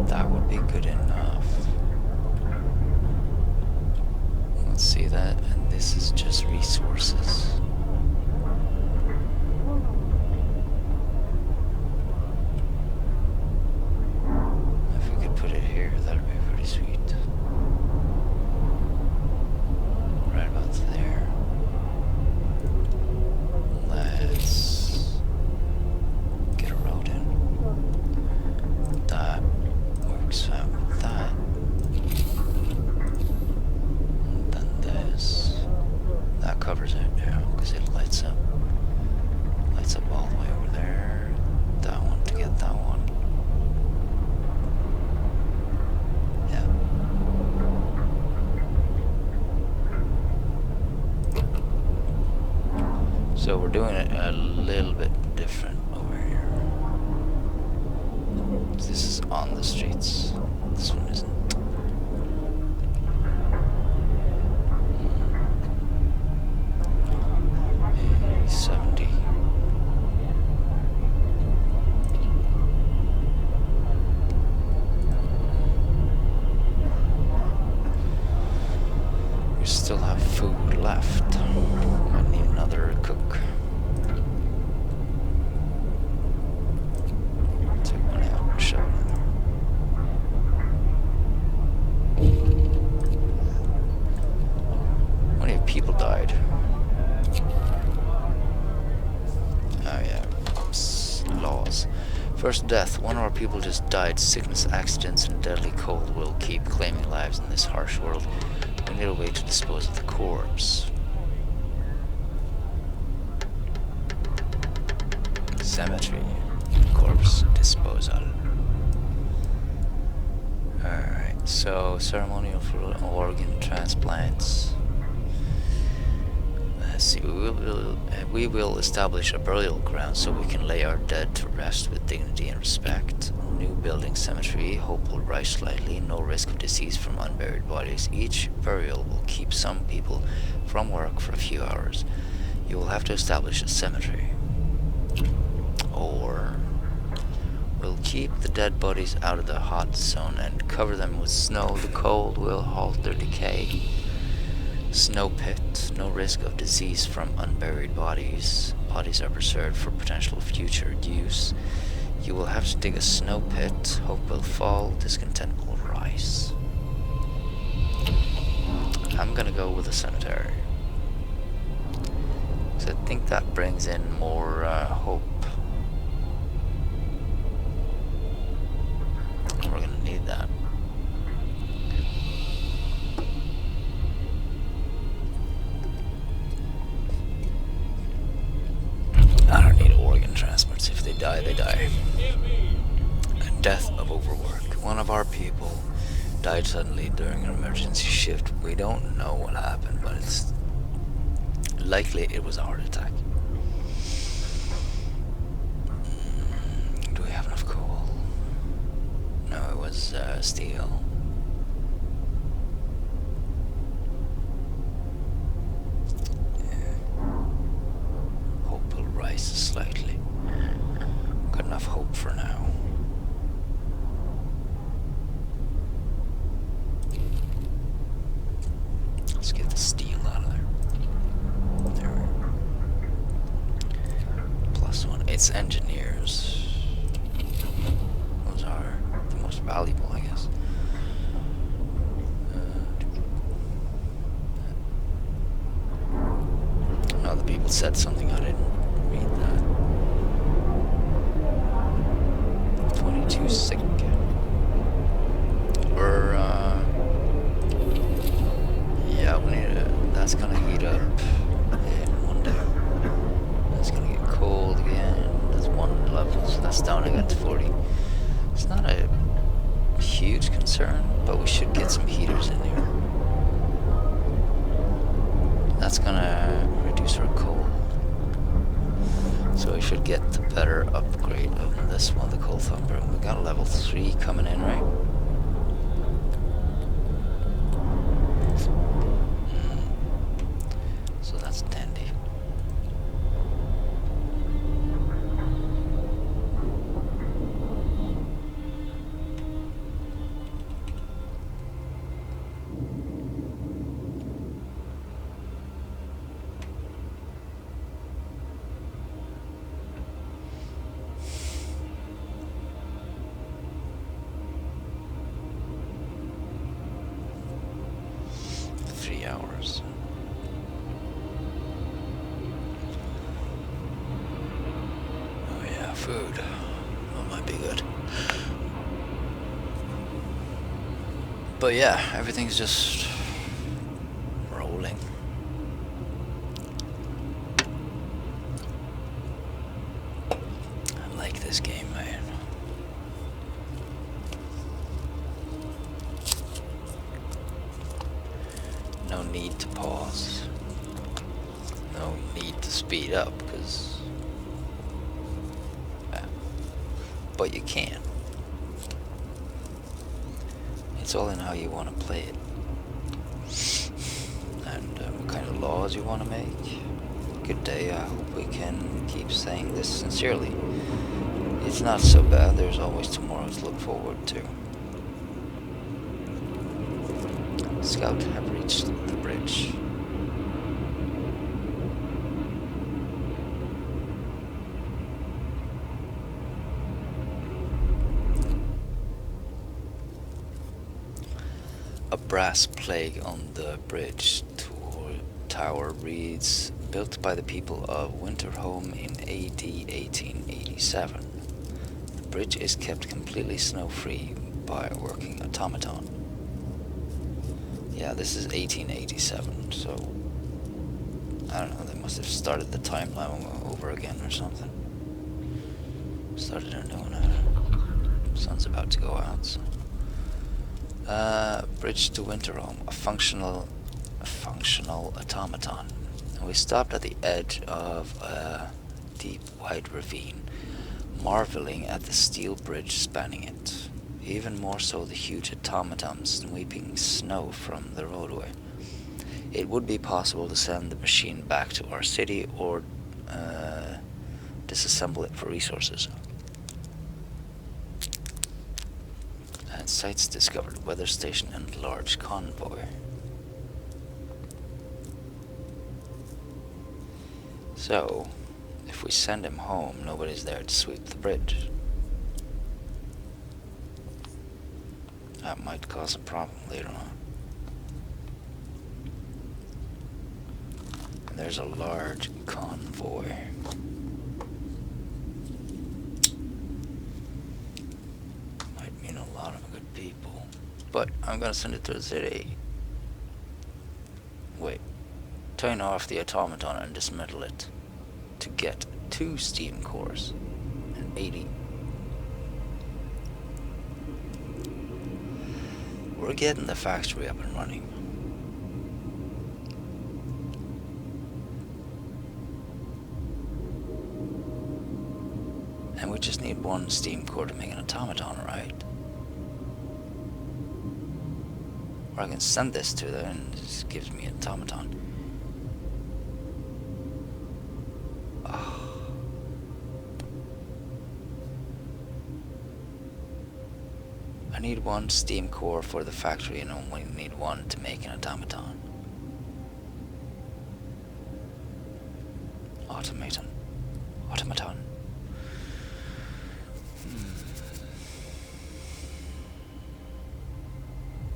That would be good enough. Let's see that, and this is just resources. If we could put it here, that would be pretty sweet. Right about there. Let's get a road in. That works out with that. And then this. That covers it now, because it lights up. Lights up all the way over there. That one to get that one. Yeah. So we're doing it a little bit different over here. This is on the streets. This one isn't. 70. We still have food left. Might need another cook. Take one out and shove it in there. How many people died? Oh yeah, laws. First death. One of our people just died. Sickness, accidents, and deadly cold will keep claiming lives in this harsh world. We need a way to dispose of the corpse. Cemetery. Corpse disposal. Alright, so ceremonial for organ transplants. Let's see, we will establish a burial ground so we can lay our dead to rest with dignity and respect. New building cemetery, hope will rise slightly, no risk of disease from unburied bodies. Each burial will keep some people from work for a few hours. You will have to establish a cemetery. Or we'll keep the dead bodies out of the hot zone and cover them with snow. The cold will halt their decay. Snow pit, no risk of disease from unburied bodies. Bodies are preserved for potential future use. You will have to dig a snow pit. Hope will fall, discontent will rise. I'm gonna go with a cemetery. So I think that brings in more hope. We're gonna need that. I don't need organ transplants. If they die, they die. A death of overwork. One of our people died suddenly during an emergency shift. We don't know what happened, but it's likely it was a heart attack. Do we have enough coal? No, it was steel. Slightly. Got enough hope for now. Let's get the steel out of there. There. +1. It's engineers. Those are the most valuable, I guess. Other people said something I didn't read that. 22 sick. Or, yeah, we need to, that's gonna heat up in one day. It's gonna get cold again. That's 1 level, so that's down again to 40. It's not a huge concern, but we should get some heaters in here. that's gonna reduce our coal. So we should get the better upgrade of this one, the coal thumper. We got a level 3 coming in, right? So that's dandy. Hours. Oh yeah, food. That might be good. But yeah, everything's just rolling. I like this game, man. No need to pause. No need to speed up, because... but you can. It's all in how you want to play it. And what kind of laws you want to make. Good day, I hope we can keep saying this sincerely. It's not so bad, there's always tomorrow to look forward to. Scout have reached the bridge. A brass plaque on the bridge tower reads, built by the people of Winterholm in AD 1887. The bridge is kept completely snow-free by a working automaton. Yeah, this is 1887, so I don't know, they must have started the timeline over again or something. Started a new one. Sun's about to go out, so. Bridge to Winterholm, a functional automaton. And we stopped at the edge of a deep, wide ravine, marveling at the steel bridge spanning it. Even more so the huge automaton sweeping snow from the roadway. It would be possible to send the machine back to our city or disassemble it for resources. And sites discovered, weather station and large convoy. So, if we send him home, nobody's there to sweep the bridge. That might cause a problem later on. And there's a large convoy. Might mean a lot of good people. But I'm gonna send it to the city. Wait. Turn off the automaton and dismantle it to get 2 steam cores and 80. We're getting the factory up and running. And we just need 1 steam core to make an automaton, right? Or I can send this to them and it just gives me an automaton. I need 1 steam core for the factory and only need 1 to make an automaton. Automaton.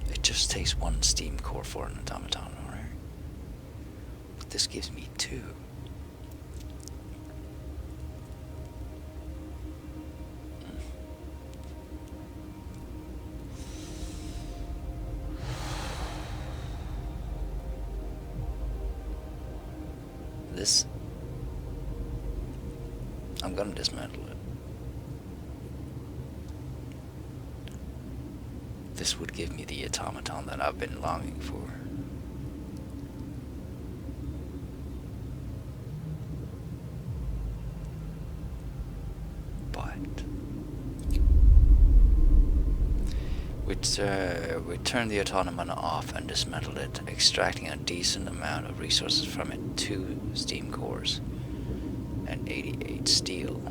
It just takes 1 steam core for an automaton, alright? But this gives me 2. This, I'm gonna dismantle it. This would give me the automaton that I've been longing for. We turned the automaton off and dismantled it, extracting a decent amount of resources from it: 2 steam cores and 88 steel.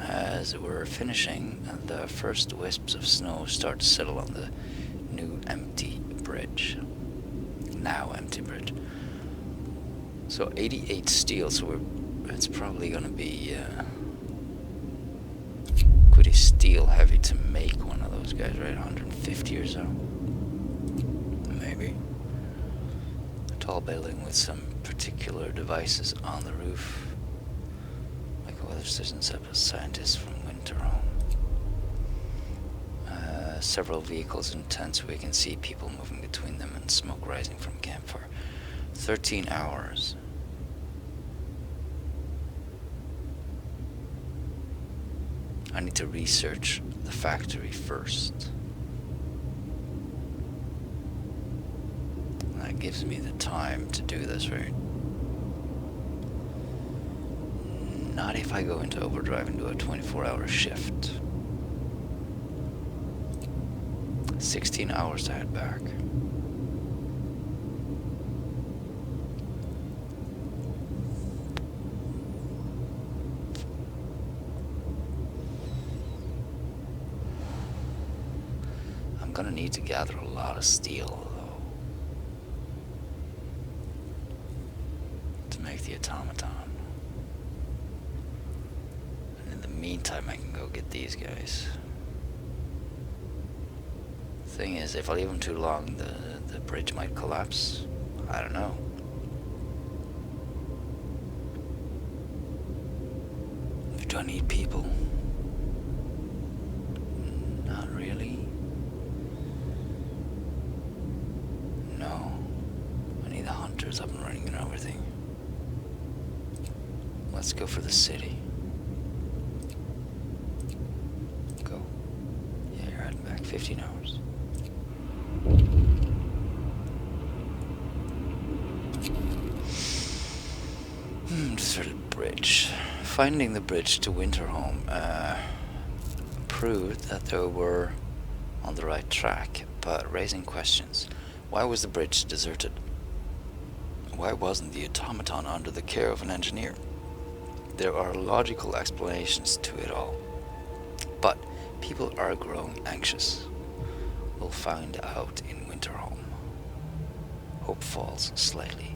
As we're finishing, the first wisps of snow start to settle on the new empty bridge. Now empty bridge. So 88 steel, so it's probably gonna be pretty steel heavy to make one of those guys, right? 150 or so. Maybe. A tall building with some particular devices on the roof. Like a weather station set of scientists from Winterhome. Several vehicles and tents, we can see people moving between them and smoke rising from campfire. 13 hours. I need to research the factory first. That gives me the time to do this, right? Not if I go into overdrive and do a 24-hour shift. 16 hours to head back. I'm gonna need to gather a lot of steel, though, to make the automaton. And in the meantime, I can go get these guys. Thing is, if I leave them too long, the bridge might collapse. I don't know. Do I need people? Not really. No. I need the hunters up and running and everything. Let's go for the city. Go. Yeah, you're heading back 15 hours. Deserted bridge. Finding the bridge to Winterhome proved that they were on the right track, but raising questions. Why was the bridge deserted? Why wasn't the automaton under the care of an engineer? There are logical explanations to it all, but people are growing anxious. We'll find out in Winterhome. Hope falls slightly.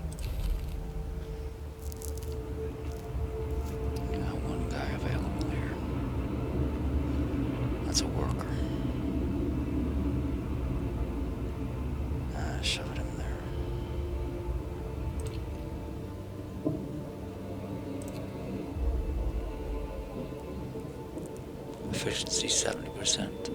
That's a worker. Shove it in there. Efficiency 70%.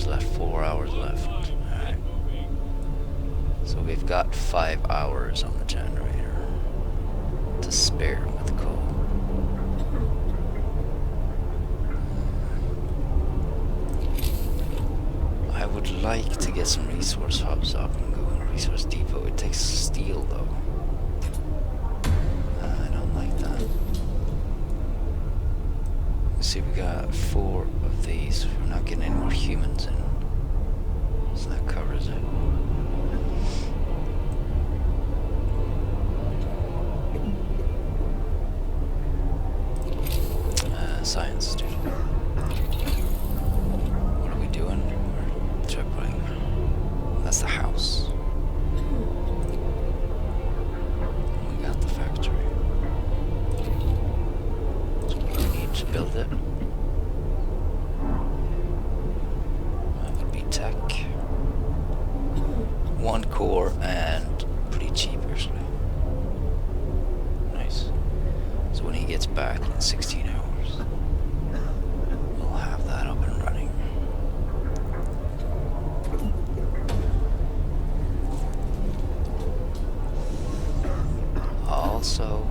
Left, 4 hours left. Alright. So we've got 5 hours on the generator to spare with coal. I would like to get some resource hubs up and go in a resource depot. It takes steel though. I don't like that. Let's see, we got 4 of these. We're not getting any more humans in. So that covers it. Science student. What are we doing? We're tripling. That's the house. We got the factory. So we need to build it. That would be tech. 1 core and pretty cheap actually. Nice. So when he gets back in 16 hours, we'll have that up and running. Also,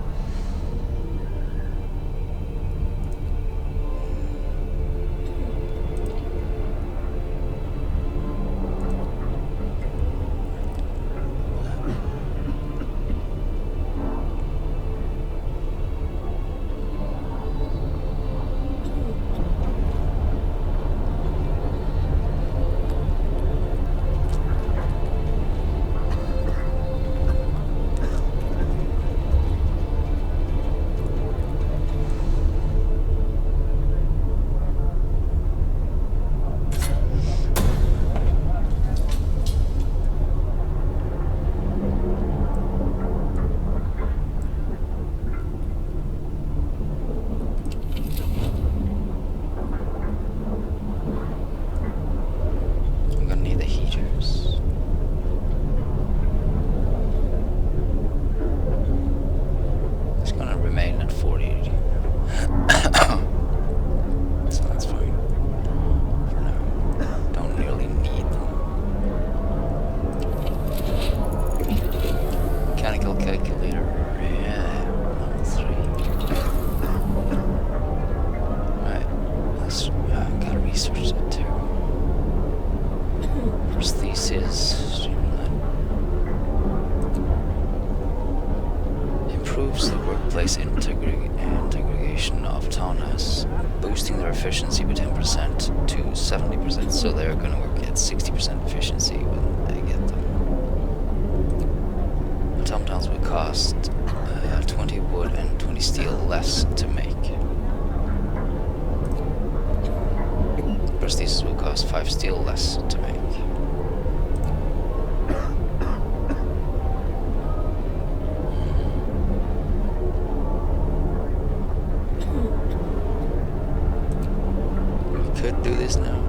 medical calculator. Yeah, level 3. Right, let's gotta research that too. Prosthesis, streamline. Improves the workplace integration of autonomous, boosting their efficiency by 10% to 70%. So they're gonna work at 60% efficiency when I get them. Automatons will cost 20 wood and 20 steel less to make. Prosthesis will cost 5 steel less to make. We could do this now.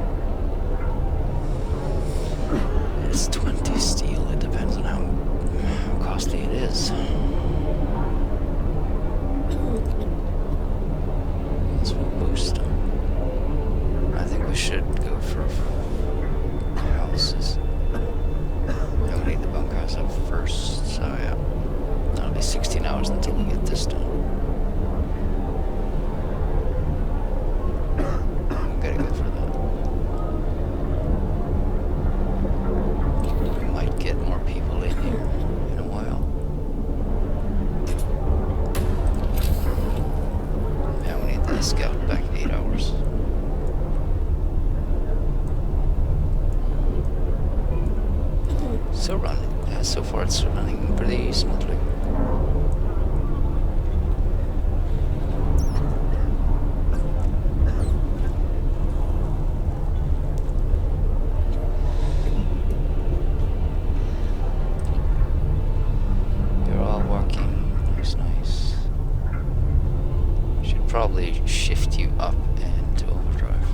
It's 20 steel, it depends on how costly it is. This will boost them. I think we should go for houses. Yeah, we need the bunkhouse up first, so yeah. That'll be 16 hours until we get this done. We gotta go for that. We might get more people in here in a while. Yeah, we need the scout back 8 hours. So so far it's running pretty smoothly. You're all working. That's nice. Should probably shift you up into overdrive.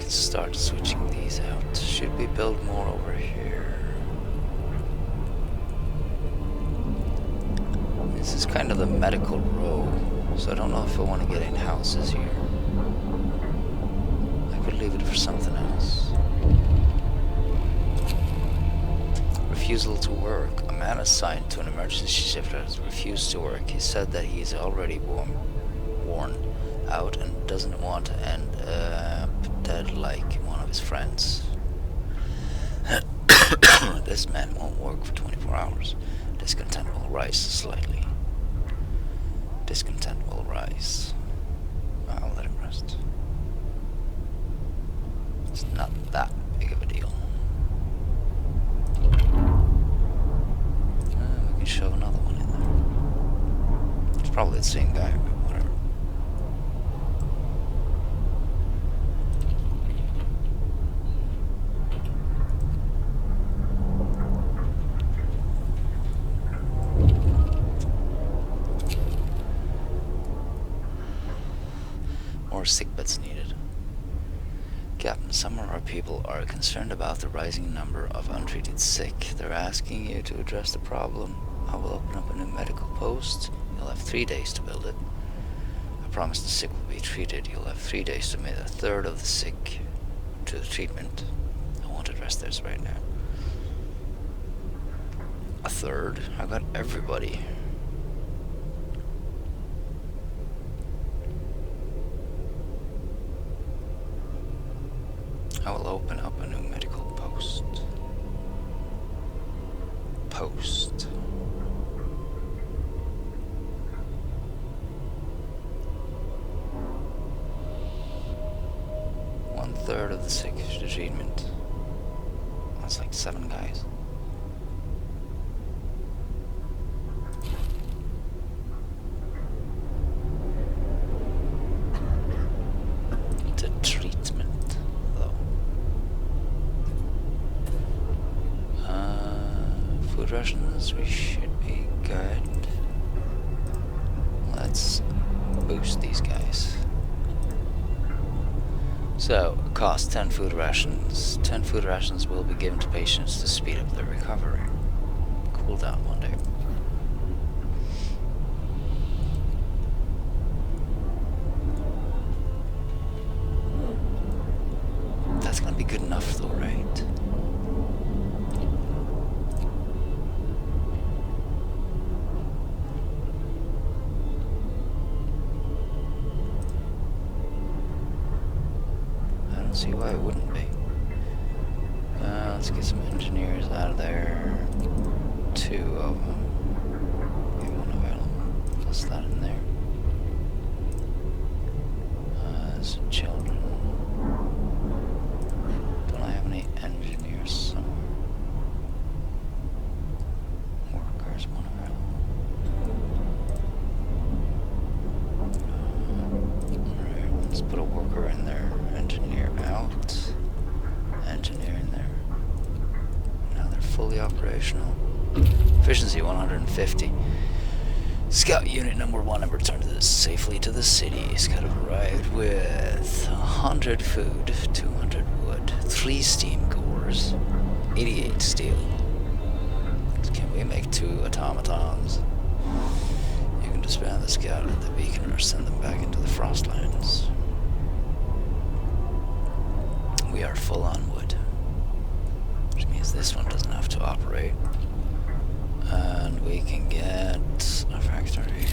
Start switching these out. Should we build more over here? This is kind of the medical row, so I don't know if I want to get in houses here. I could leave it for something else. Refusal to work. A man assigned to an emergency shift has refused to work. He said that he's already worn out and doesn't want to end dead like one of his friends. This man won't work for 24 hours. Discontent will rise slightly. Discontent will rise. I'll let him rest. It's not that big of a deal. We can shove another one in there. It's probably the same guy, but whatever. More sick beds needed. Captain, some of our people are concerned about the rising number of untreated sick. They're asking you to address the problem. I will open up a new medical post. You'll have 3 days to build it. I promise the sick will be treated. You'll have 3 days to admit a third of the sick to the treatment. I won't address this right now. A third? I got everybody. I will open up a new medical post. Post. One third of the sick to treatment. That's like 7 guys. Cost 10 food rations. 10 food rations will be given to patients to speed up their recovery. Cool down one day. That's gonna be good enough though, right? I don't see why it wouldn't be. Let's get some engineers out of there. 2 of them. Okay, 1 available. Plus that in there. Some children. Don't I have any engineers somewhere? Workers, 1 available. Alright, let's put a worker in there. Engineer out. Engineer in there. Now they're fully operational. Efficiency 150. Scout unit number 1 have returned safely to the city. Scout arrived with 100 food, 200 wood, 3 steam cores, 88 steel. Can we make 2 automatons? You can disband the scout at the beacon or send them back into the frostlands. We are full on wood, which means this one doesn't have to operate. And we can get a factory.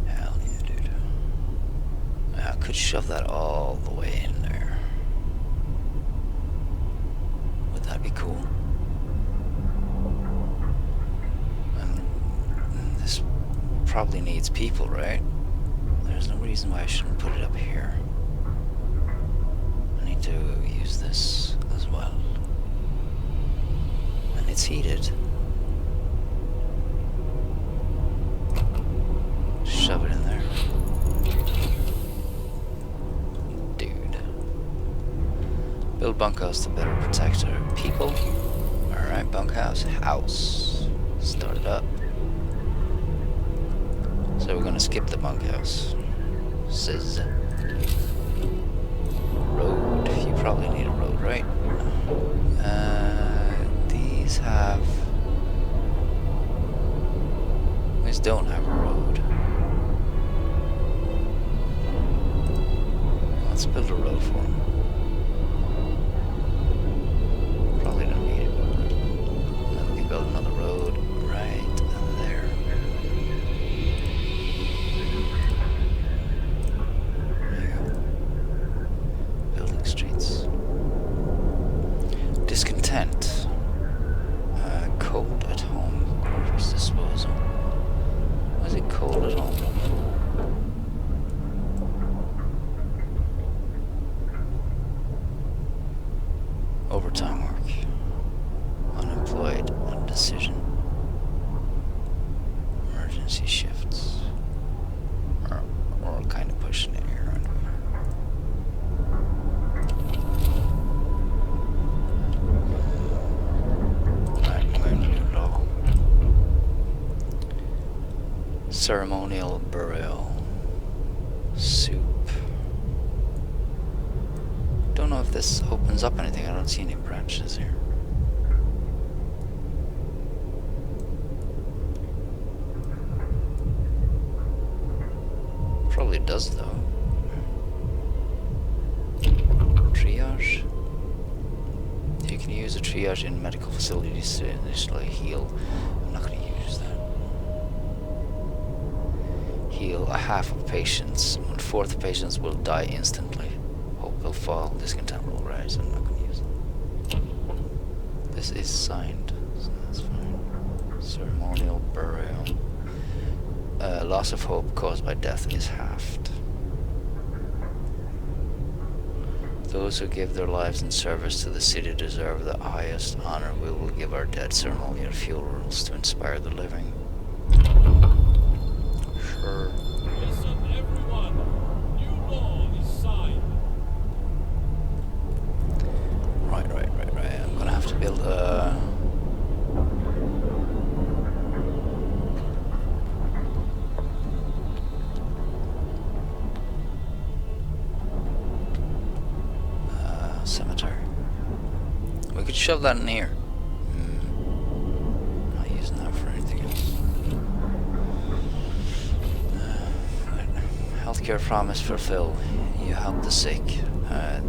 Hell yeah, dude. I could shove that all the way in there. Would that be cool? And this probably needs people, right? There's no reason why I shouldn't put it up here. I need to use this as well. And it's heated. Shove it in there. Dude. Build bunkhouse to better protect our people. Alright, bunkhouse. House. Start it up. So we're gonna skip the bunkhouse. Says road. You probably need a road, right? These have... These don't have a road. Let's build a road for them. Probably don't need it. And then we can build another road right there. There you go. Building streets. Discontent. Cold at home. Quarters disposal. Why is it cold at home? Overtime work. Unemployed. Decision. Emergency shifts. We're kind of pushing it here, aren't we? Ceremonial burial. Soup. Don't know if this opens up anything. I don't see any branches here. Probably does though. Triage. You can use a triage in medical facilities to initially heal. I'm not going to use that. Heal a half of patients. 1/4 of patients will die instantly. Hope will fall. Discontent will rise. I'm not going to use it. This is signed, so that's fine. Ceremonial burial. Loss of hope caused by death is halved. Those who give their lives in service to the city deserve the highest honor. We will give our dead ceremonial funerals to inspire the living. Sure. Listen, everyone. New law is signed. Right. I'm gonna have to build a... shove that in here. Not using that for anything else. Healthcare promise fulfilled. You help the sick.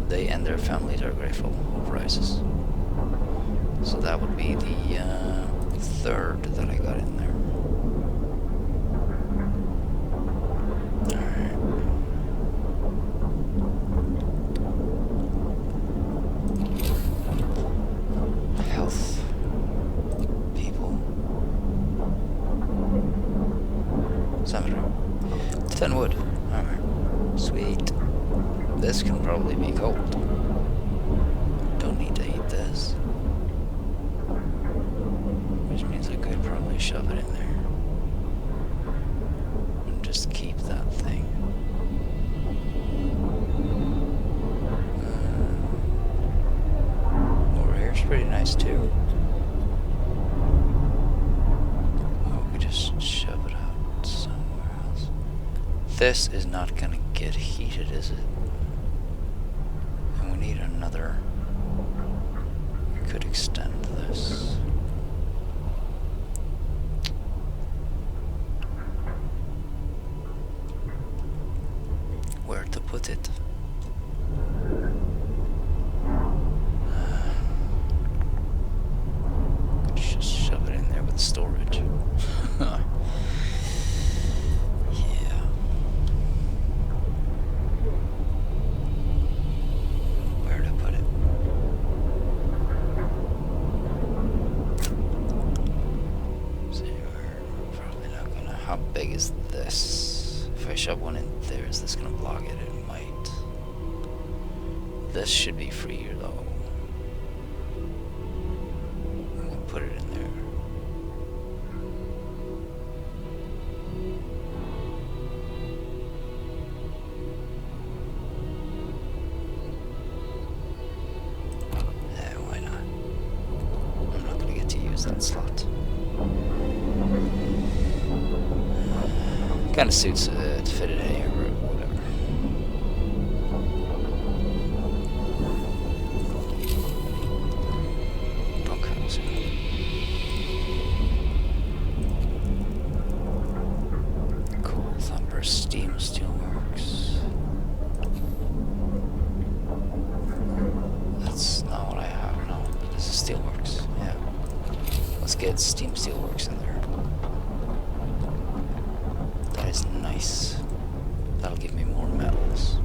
They and their families are grateful. Hope rises. So that would be the third that I got in there. Alright. Health. People. Cemetery. 10 wood. Alright. Sweet. This can probably be cold. Don't need to eat this. Which means I could probably shove it in there. And just keep that thing. Over here's pretty nice too. Oh, we just shove it out somewhere else. This is not gonna get heated, is it? And we need another. We could extend this. Where to put it? Could just shove it in there with storage. Yeah. Where to put it? See, we're probably not gonna. How big is this? If I shove one in there, is this gonna block it? It might. This should be freer though. I'm gonna put it in there. Yeah, why not? I'm not gonna get to use that slot. Kind of suits to fit it in here, or whatever. Bunkhouse. Cool. Thumper Steam Steelworks. That's not what I have. No, this is Steelworks. Yeah. Let's get Steam Steelworks in there. That is nice. That'll give me more metals.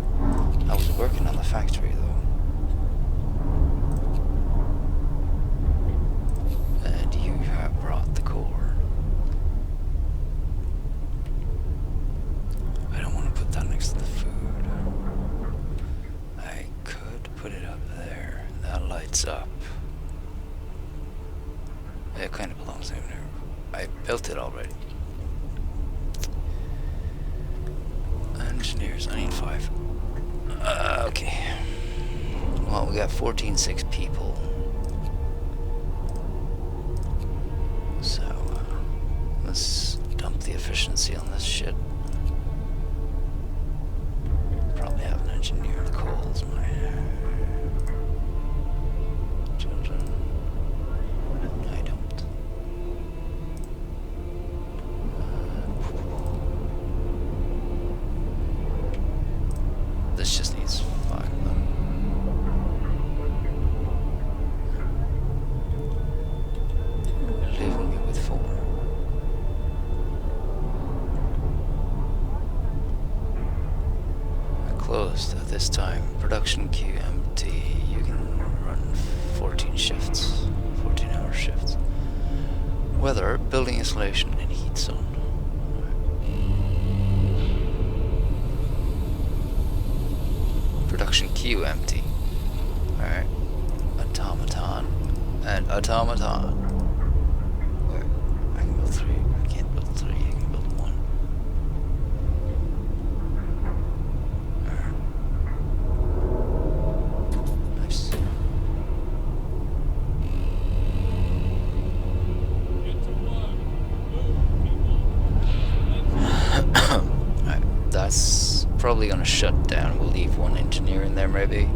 I was working on the factory though. And you have brought the core. I don't want to put that next to the food. I could put it up there. That lights up. It kind of belongs in there. I built it already. Engineers, I need 5. Okay. Well, we got 14-6 people. So, let's dump the efficiency on this shit. Probably have an engineer that calls my children. I don't. This just needs 5 of them. Leaving me with 4. Closed at this time. Production queue empty. You can run 14 shifts. 14-hour shifts. Weather, building installation, and heat zone. Production queue empty. Alright. Automaton. And automaton. Where? I can build 3. I can't build 3. I can build 1. Alright. Nice. Get to work. Move, people. Alright. That's probably gonna shut down. We'll leave one engineer in there maybe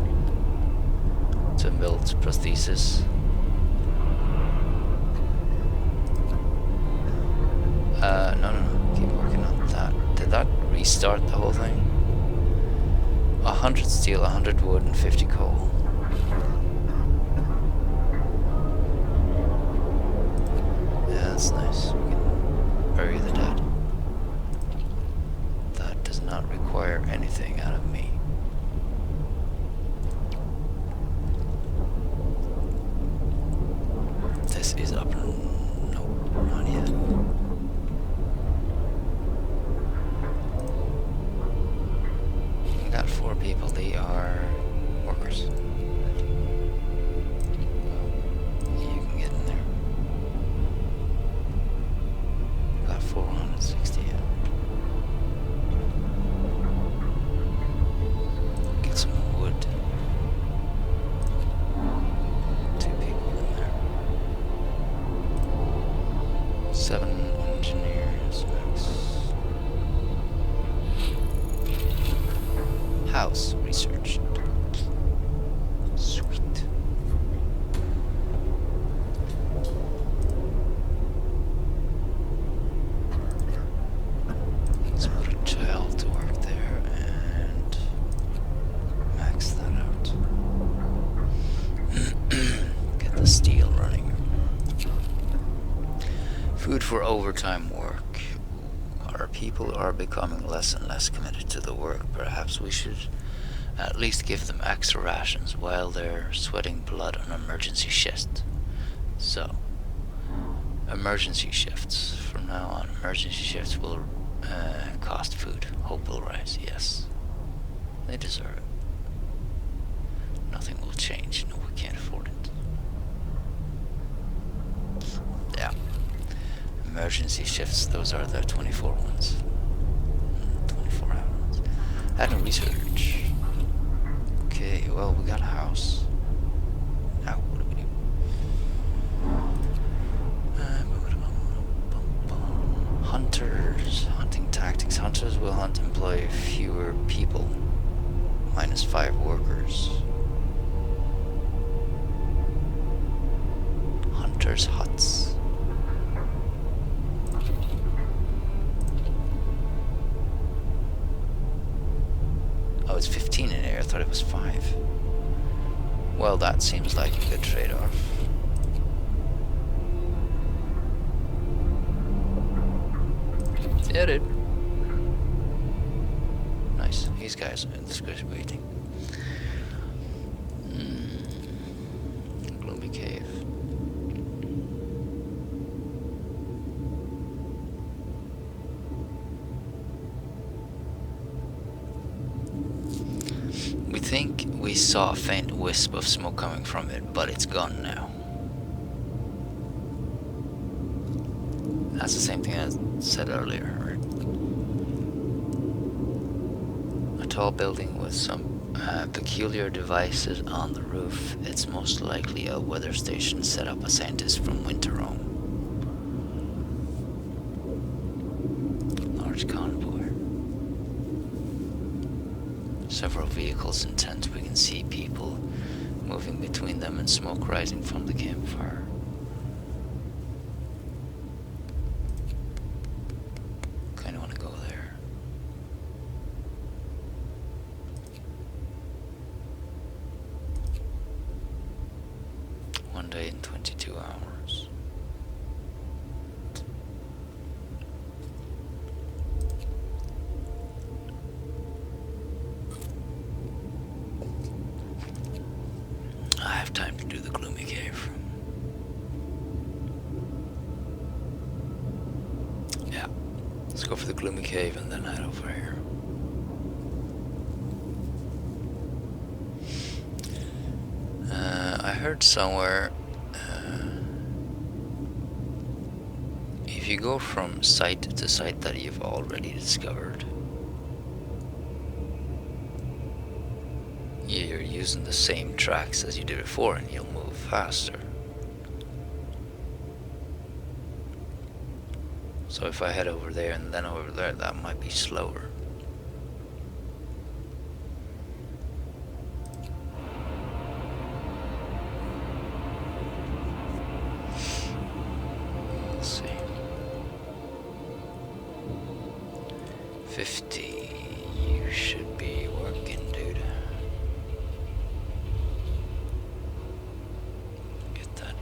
to build prosthesis. restart the whole thing. 100 steel, 100 wood, and 50 coal. Yeah, that's nice. We can bury the dead. That does not require anything out of me. This is up. Nope, not yet. We got 4 people. They are workers. Well, you can get in there. Got 460. Get some wood. 2 people in there. 7 engineers max. House researched. Sweet. Let's put a child to work there and max that out. Get the steel running. Food for overtime work. Our people are becoming less and less committed to the work. Perhaps we should at least give them extra rations while they're sweating blood on emergency shift. So, emergency shifts. From now on, emergency shifts will cost food. Hope will rise, yes. They deserve it. Nothing will change. No, we can't afford it. Yeah. Emergency shifts, those are the 24 ones. 24 hour ones. Adding research. Okay, well, we got a house. Now, what do we do? Hunters. Hunting tactics. Hunters will employ fewer people. -5 workers. Hunters' huts. Oh, it's 15 in here. I thought it was 5. Well, that seems like a good trade-off. Yeah, dude. Nice. These guys are in the waiting. Gloomy cave. We think we saw a faint wisp of smoke coming from it, but it's gone now. That's the same thing I said earlier, right? A tall building with some peculiar devices on the roof. It's most likely a weather station set up by scientists from Winterhome. Large convoy. Several vehicles in tents. We can see people moving between them and smoke rising from the campfire. Kinda wanna go there. One day in 22 hours. I have time to do the gloomy cave. Yeah. Let's go for the gloomy cave and then head over here. I heard somewhere if you go from site to site that you've already discovered, you're using the same tracks as you did before and you'll move faster. So if I head over there and then over there, that might be slower. Let's see. 50. You should be working, dude. Get that.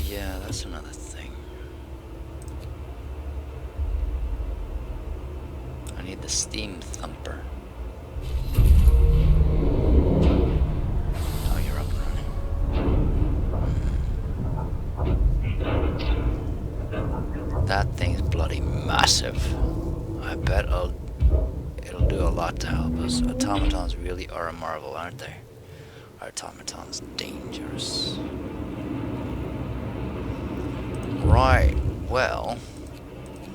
Yeah, that's another thing. I need the steam thumper. Oh, you're up and running. That thing's bloody massive. I bet it'll do a lot to help us. Automatons really are a marvel, aren't they? Are automatons dangerous? Right, well,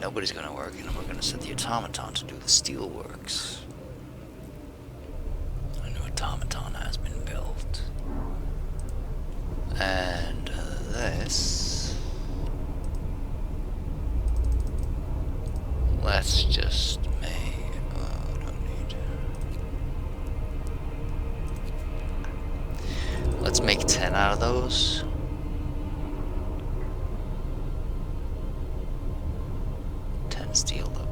nobody's gonna work, and we're gonna set the automaton to do the steelworks. A new automaton has been built. And this... let's just make... don't need... let's make 10 out of those. Steel though.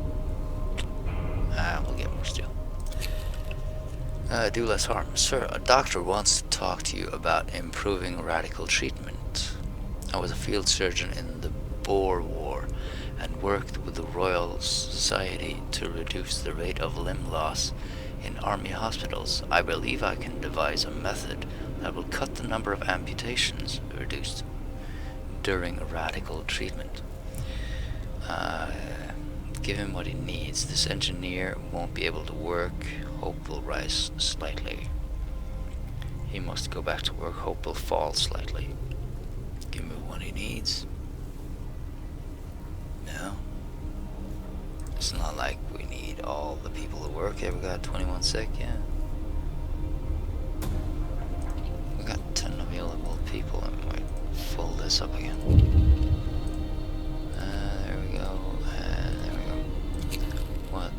We'll get more steel. Do less harm. Sir, a doctor wants to talk to you about improving radical treatment. I was a field surgeon in the Boer War and worked with the Royal Society to reduce the rate of limb loss in army hospitals. I believe I can devise a method that will cut the number of amputations reduced during radical treatment. Give him what he needs. This engineer won't be able to work. Hope will rise slightly. He must go back to work. Hope will fall slightly. Give him what he needs. No. It's not like we need all the people to work. Okay, we got 21 sick, yeah. We got 10 available people, and we might fill this up again. There we go. What?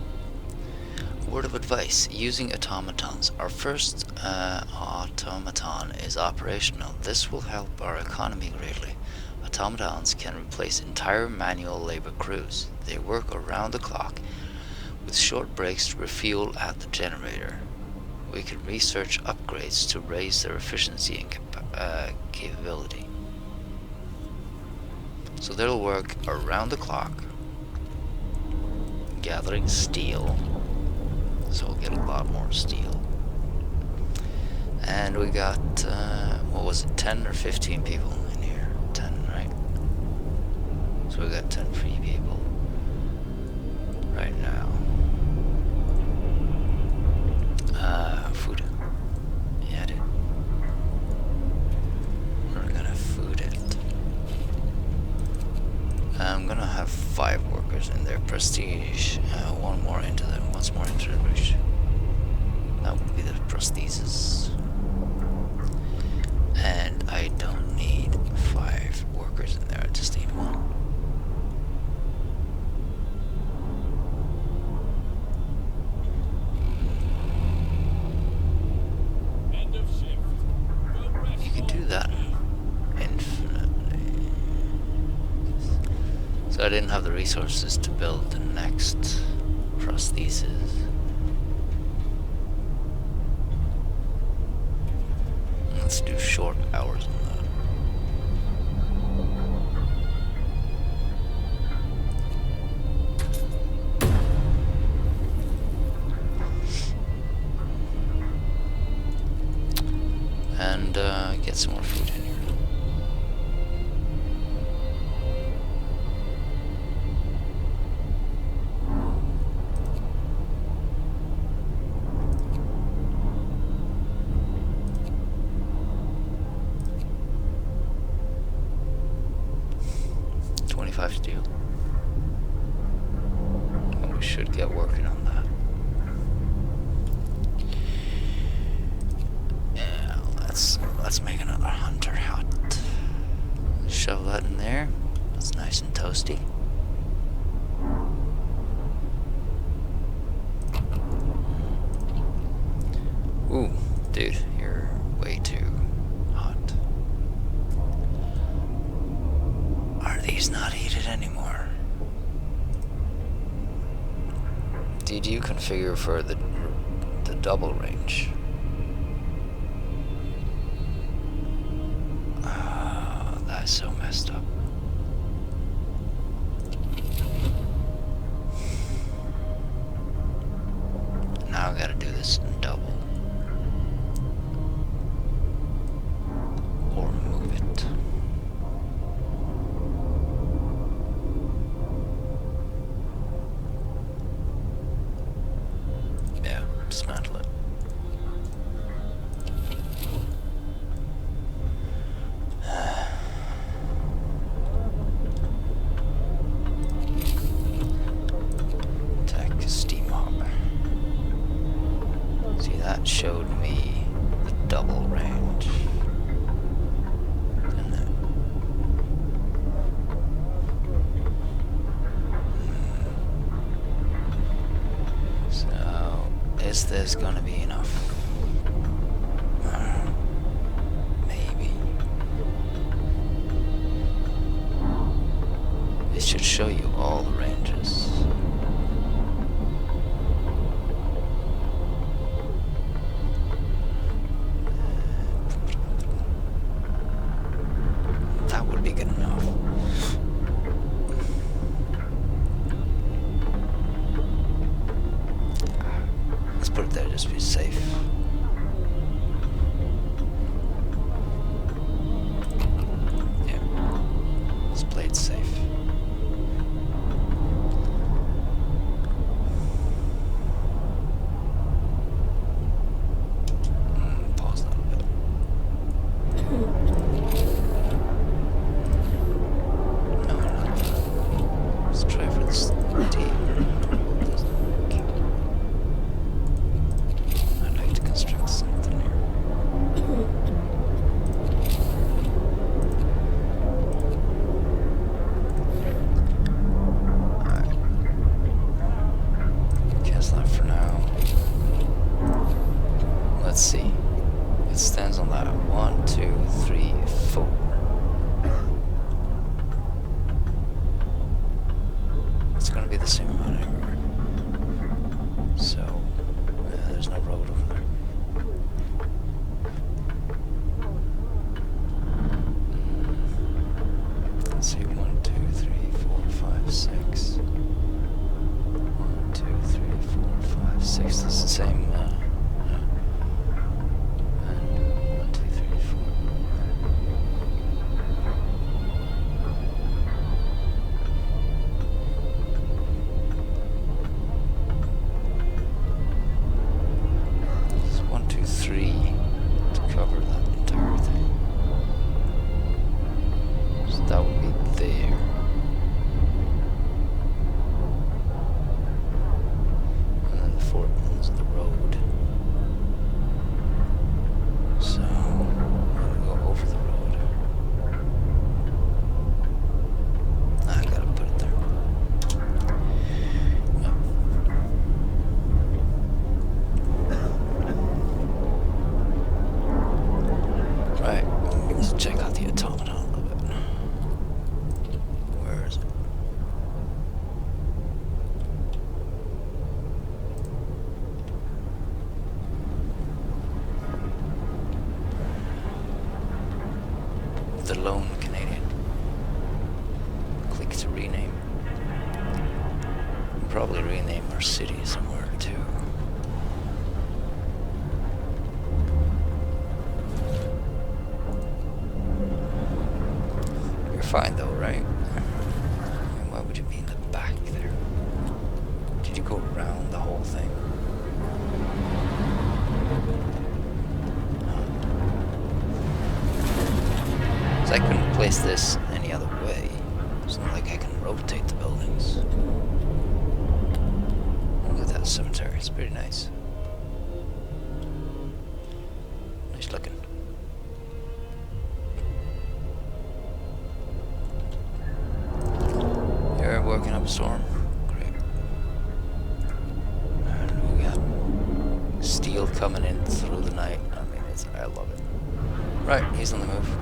Word of advice, using automatons. Our first automaton is operational. This will help our economy greatly. Automatons can replace entire manual labor crews. They work around the clock with short breaks to refuel at the generator. We can research upgrades to raise their efficiency and capability. So they'll work around the clock, gathering steel, so we'll get a lot more steel. And we got, what was it, 10 or 15 people in here? 10, right? So we got 10 free people right now. Food. Yeah, dude. We're gonna food it. I'm gonna have 5 workers in their prestige, one more into the, once more into the bridge. That would be the prosthesis. And I don't need 5 workers in there, I just need 1. End of shift. Go rest. You can do that infinitely. So I didn't have the resources to build the next prosthesis. Let's do short hours on that. And get some more food in here. Steel. And we should get working on that. Yeah, let's make another hunter hut. Shove that in there. That's nice and toasty. Ooh, dude, you're way too hot. Are these not heated anymore? did you configure for the double range? That's so messed up. Now I gotta do this in double. Or move it. Yeah, dismantle it. Attack steam hopper. See, that showed me the double range. Didn't it? So, is this gonna be enough? Maybe. It should show you all the ranges. That would be good enough. Let's put it there just to be safe. Yeah. Let's play it safe. Pause that a bit. No. Let's try for this D. I'd like to construct something here. Alright. Cancel that for now. Let's see. It stands on that. 1, 2, 3, 4. It's gonna be the same amount everywhere. So, there's no road over there. Let's see, 1, 2, 3, 4, 5, 6. 1, 2, 3, 4, 5, 6. That's the same. And 1, 2, 3, 4. It's 1, 2, 3 to cover that entire thing. So that would be there. And then the fourth one's the road. So we're gonna go over the road. I gotta put it there. No. Right, let's check out the automaton a little bit. Where is it? The Lone Canadian. Click to rename. We'll probably rename our city somewhere too. You're fine though, right? And why would you be in the back there? Did you go around the whole thing? So I couldn't place this any other way. It's not like I can rotate the buildings. Look at that cemetery, it's pretty nice. Nice looking. You're working up a storm. Great. And we got steel coming in through the night. I mean, I love it. Right, he's on the move.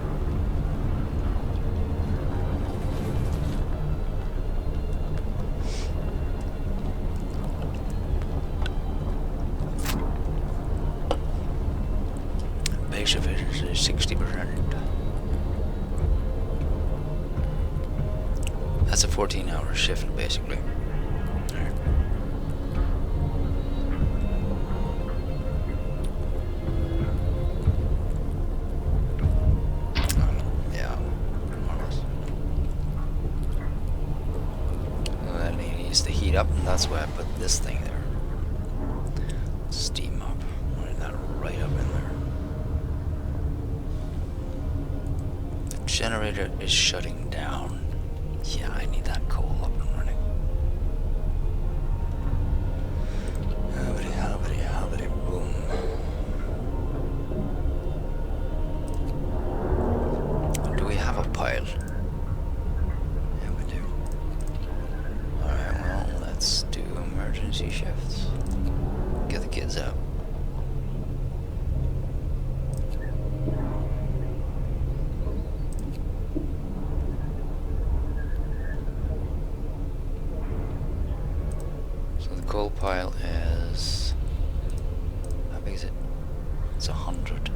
60%. That's a 14-hour shift, basically. Alright. Yeah, more or less. And then he needs to heat up, and that's why I put this thing there. Steam up. Put that right up in there. The generator is shutting down. Yeah, I need that coal up and running. Hobbity, boom. Do we have a pile? Yeah, we do. Alright, well, let's do emergency shifts. Get the kids out. Coal pile is... how big is it? It's 100.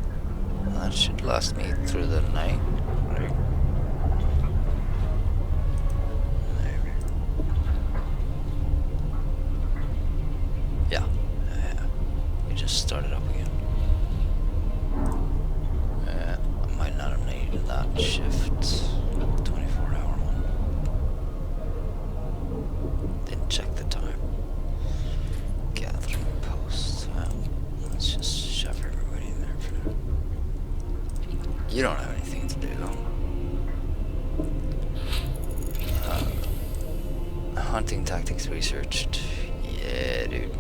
That should last me through the night, right? Maybe. Yeah. We just started up again. I might not have needed that shift. 24-hour one. Didn't check the time. Gathering posts. Well, let's just shove everybody in there for now. You don't have anything to do though. Hunting tactics researched. Yeah, dude.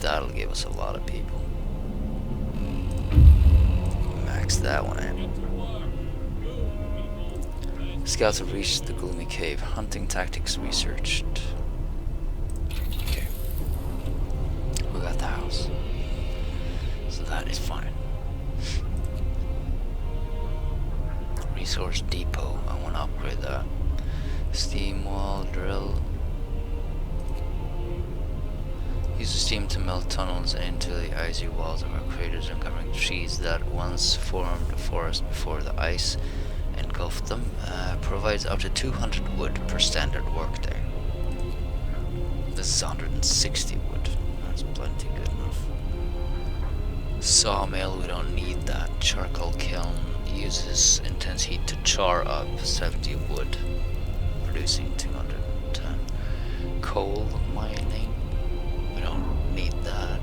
That'll give us a lot of people. Max that one out. Scouts have reached the gloomy cave. Hunting tactics researched. Okay. We got the house. So that is fine. Resource depot. I want to upgrade that. Steam wall drill. Use the steam to melt tunnels into the icy walls of our craters, uncovering trees that once formed a forest before the ice engulfed them. Provides up to 200 wood per standard workday. This is 160 wood. That's plenty good enough. Sawmill, we don't need that. Charcoal kiln uses intense heat to char up 70 wood, producing 210. Coal mining, we don't need that.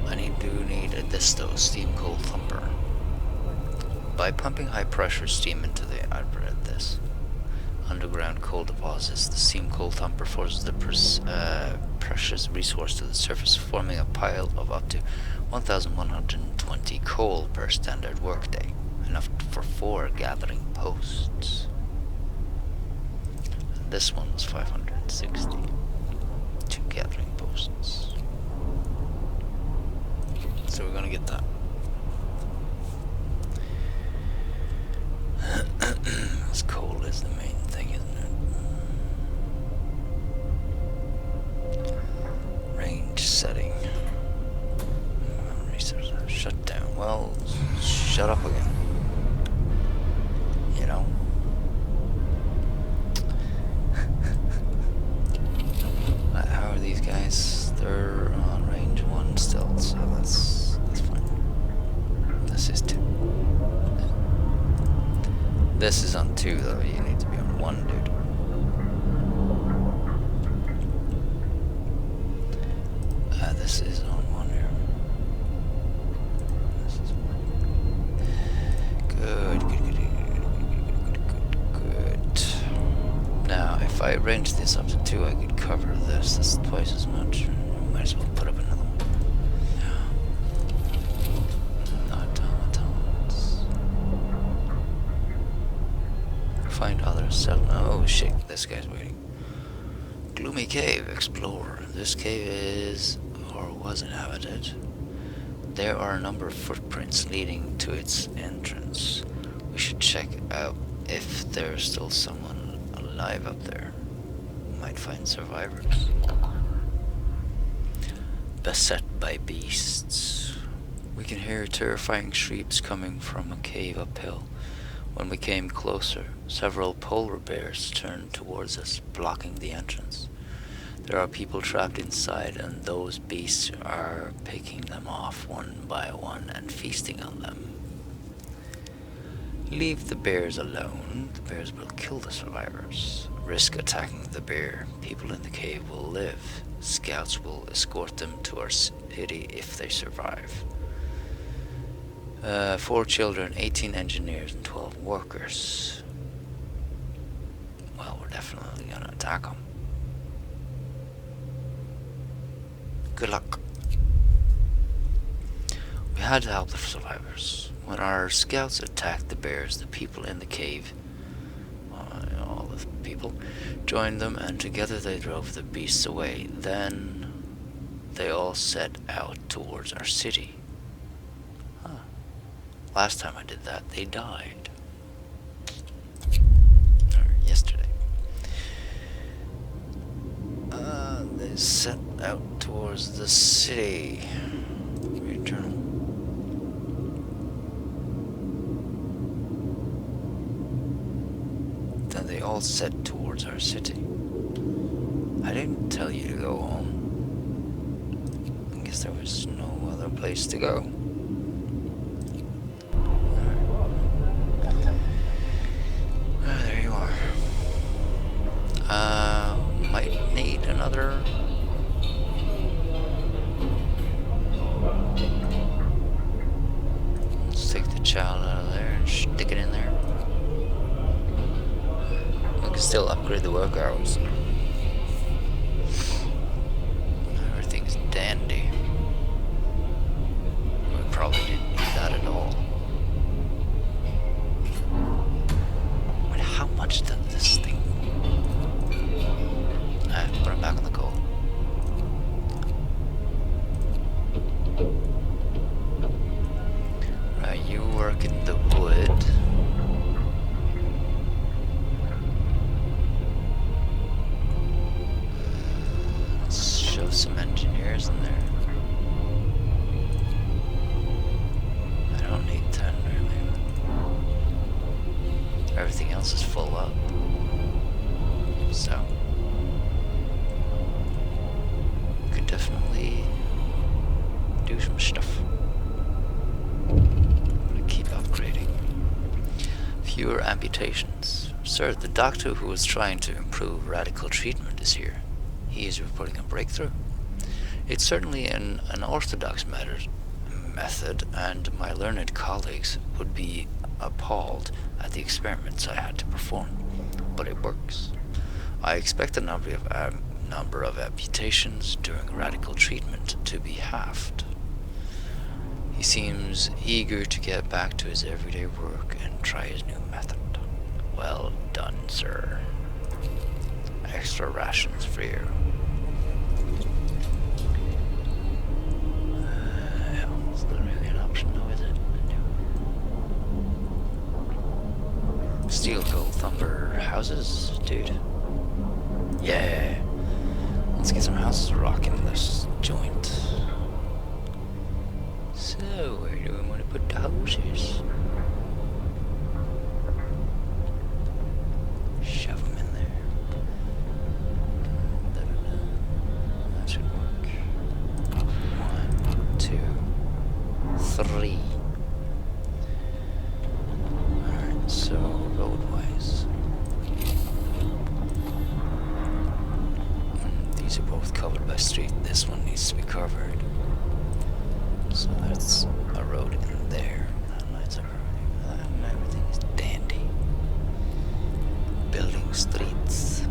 I do need this though, steam coal thumper. By pumping high pressure steam into the outbred this underground coal deposits, the steam coal thumper forces the precious resource to the surface, forming a pile of up to 1,120 coal per standard workday, enough for 4 gathering posts. This one was 560. 2 gathering posts. So we're gonna get that. This coal is the main thing, isn't it? Range setting. Research shut down. Well, shut up again. You know? How are these guys? They're on range 1 still, so that's fine. This is 2. This is on 2 though, you need to be on 1, dude. This is on 1 here. This is 1. Good. Now, if I range this up to 2, I could cover this. That's twice as much. Might as well put up another one. Find other settlement. Oh shit, this guy's waiting. Gloomy cave, explore. This cave is, or was inhabited. There are a number of footprints leading to its entrance. We should check out if there's still someone alive up there. Might find survivors. Beset by beasts. We can hear terrifying shrieks coming from a cave uphill. When we came closer, several polar bears turned towards us, blocking the entrance. There are people trapped inside, and those beasts are picking them off one by one and feasting on them. Leave the bears alone. The bears will kill the survivors. Risk attacking the bear. People in the cave will live. Scouts will escort them to our city if they survive. 4 children, 18 engineers, and 12 workers. Well, we're definitely gonna attack them. Good luck. We had to help the survivors. When our scouts attacked the bears, the people in the cave, all the people, joined them, and together they drove the beasts away. Then they all set out towards our city. Last time I did that, they died. Or yesterday. They set out towards the city. Return. Then they all set towards our city. I didn't tell you to go home. I guess there was no other place to go. There you are. Might need another. Let's take the child out of there and stick it in there. We can still upgrade the work hours. Everything's dandy. We probably didn't need that at all. Wait, how much does this thing? Put it back on the coal. Right, you work in the wood. Let's shove some engineers in there. I don't need 10 really. Everything else is full up. So could definitely do some stuff. Keep upgrading. Fewer amputations. Sir, the doctor who was trying to improve radical treatment is here. He is reporting a breakthrough. It's certainly an unorthodox method, and my learned colleagues would be appalled at the experiments I had to perform. But it works. I expect the number of amputations during radical treatment to be halved. He seems eager to get back to his everyday work and try his new method. Well done, sir. Extra rations for you. It's not really an option though, is it? Steel gold thumper houses, dude. Yeah. Let's get some houses rocking this joint. So, where do we want to put the houses? Shove them in there. That should work. 1, 2, 3. Alright, so roadwise. These are both covered by street. This one needs to be covered. So that's a road in there. That lights up everything. Everything is dandy. Building streets.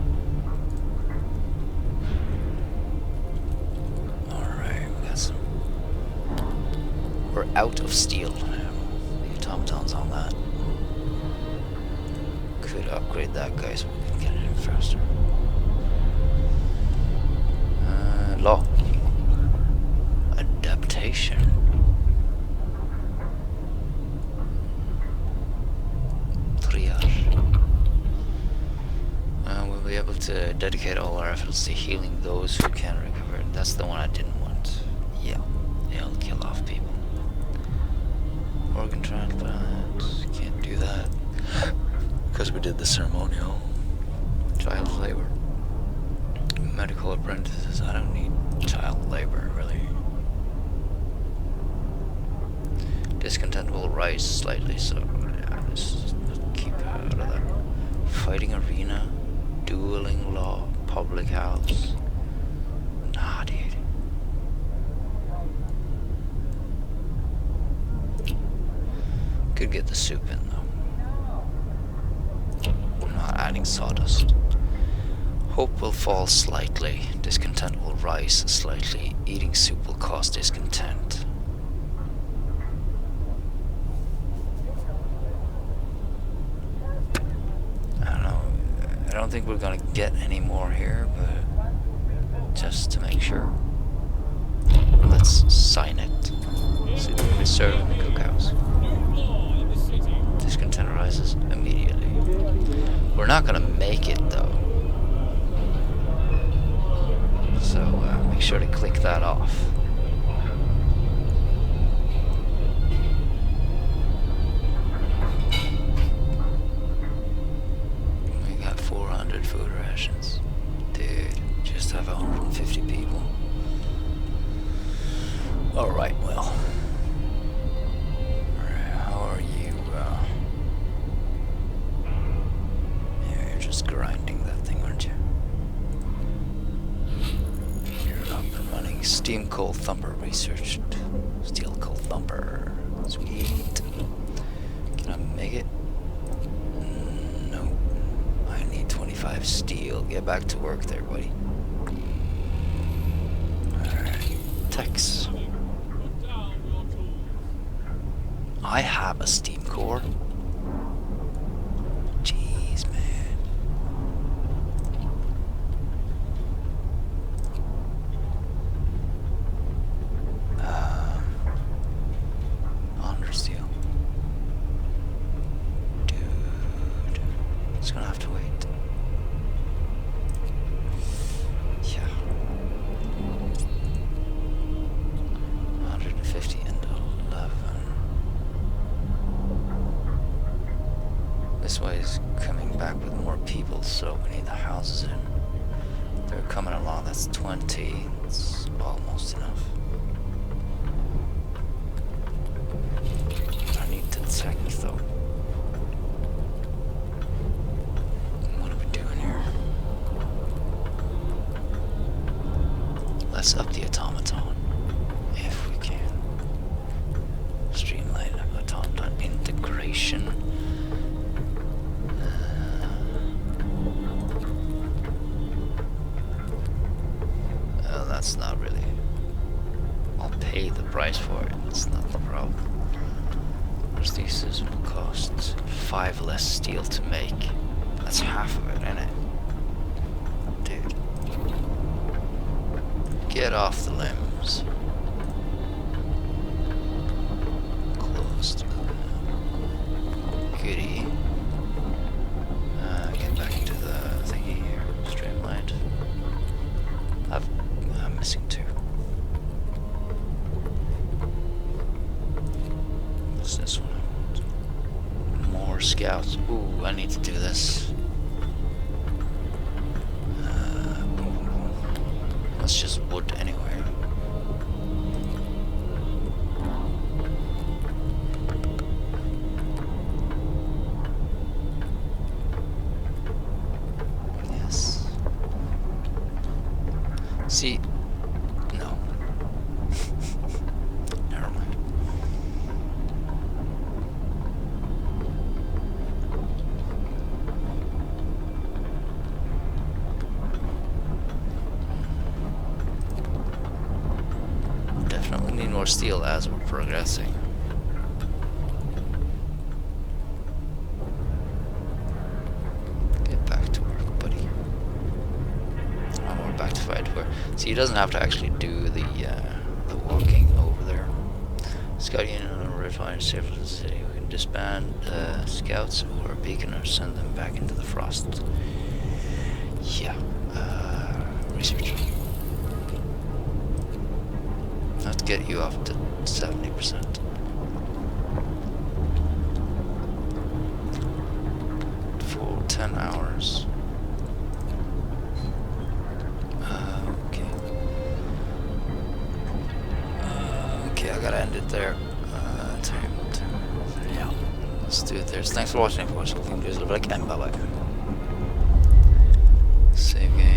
Alright, we got some. We're out of steel. The automatons on that. Could upgrade that guy so we can get it in faster. Law. Adaptation. Triage. We'll be able to dedicate all our efforts to healing those who can recover. That's the one I didn't want. Yeah, it'll kill off people. Organ transplant. Can't do that. Because we did the ceremonial. Child labor. Medical apprentices. I don't need child labor, really. Discontent will rise slightly, so yeah, let's keep out of that. Fighting arena. Dueling law. Public house. Nah, dude. Could get the soup in though. I'm not adding sawdust. Hope will fall slightly. Discontent will rise slightly. Eating soup will cause discontent. I don't know. I don't think we're gonna get any more here, but just to make sure, let's sign it. Soup will be served in the cookhouse. Discontent rises immediately. We're not gonna make it though, so make sure to click that off. We got 400 food rations. Dude, just have 150 people. Alright, well. How are you? Yeah, you're just grinding that thing, aren't you? You're up and running. Steam Coal Thumper researched. Steel Coal Thumper. Sweet. Can I make it? No. I need 25 steel. Get back to work there, buddy. Alright. Tex. I have a steam core. Jeez, man. Honor steel. Dude. It's gonna have to wait. Yeah. 150 and 11. This way is coming back with more people, so we need the houses in. They're coming along, that's 20. It's almost enough. I need to check though. What are we doing here? Let's up the automaton, if we can. Streamline automaton integration. That's not really. I'll pay the price for it. That's not the problem. Prosthesis will cost 5 less steel to make. That's half of it, isn't it? Dude. Get off the limbs. Closed. Goody. Get back into the thingy here. Streamlined. I'm missing 2. What's this one? More scouts. Ooh, I need to do this. That's just wood anyway. Yes. See, no. Never mind. Definitely need more steel as we're progressing. Get back to work, buddy. Oh, we're back to fight for. See, he doesn't have to actually do the walking over there. Scout unit on a refined safe to the city. We can disband scouts or a beacon or send them back into the frost. Yeah. Research. Let's get you up to 70%. 10 hours. Okay. Okay, I gotta end it there. Yeah. Let's do this. Thanks for watching, of course. Hope you enjoyed it. Bye bye. Save game.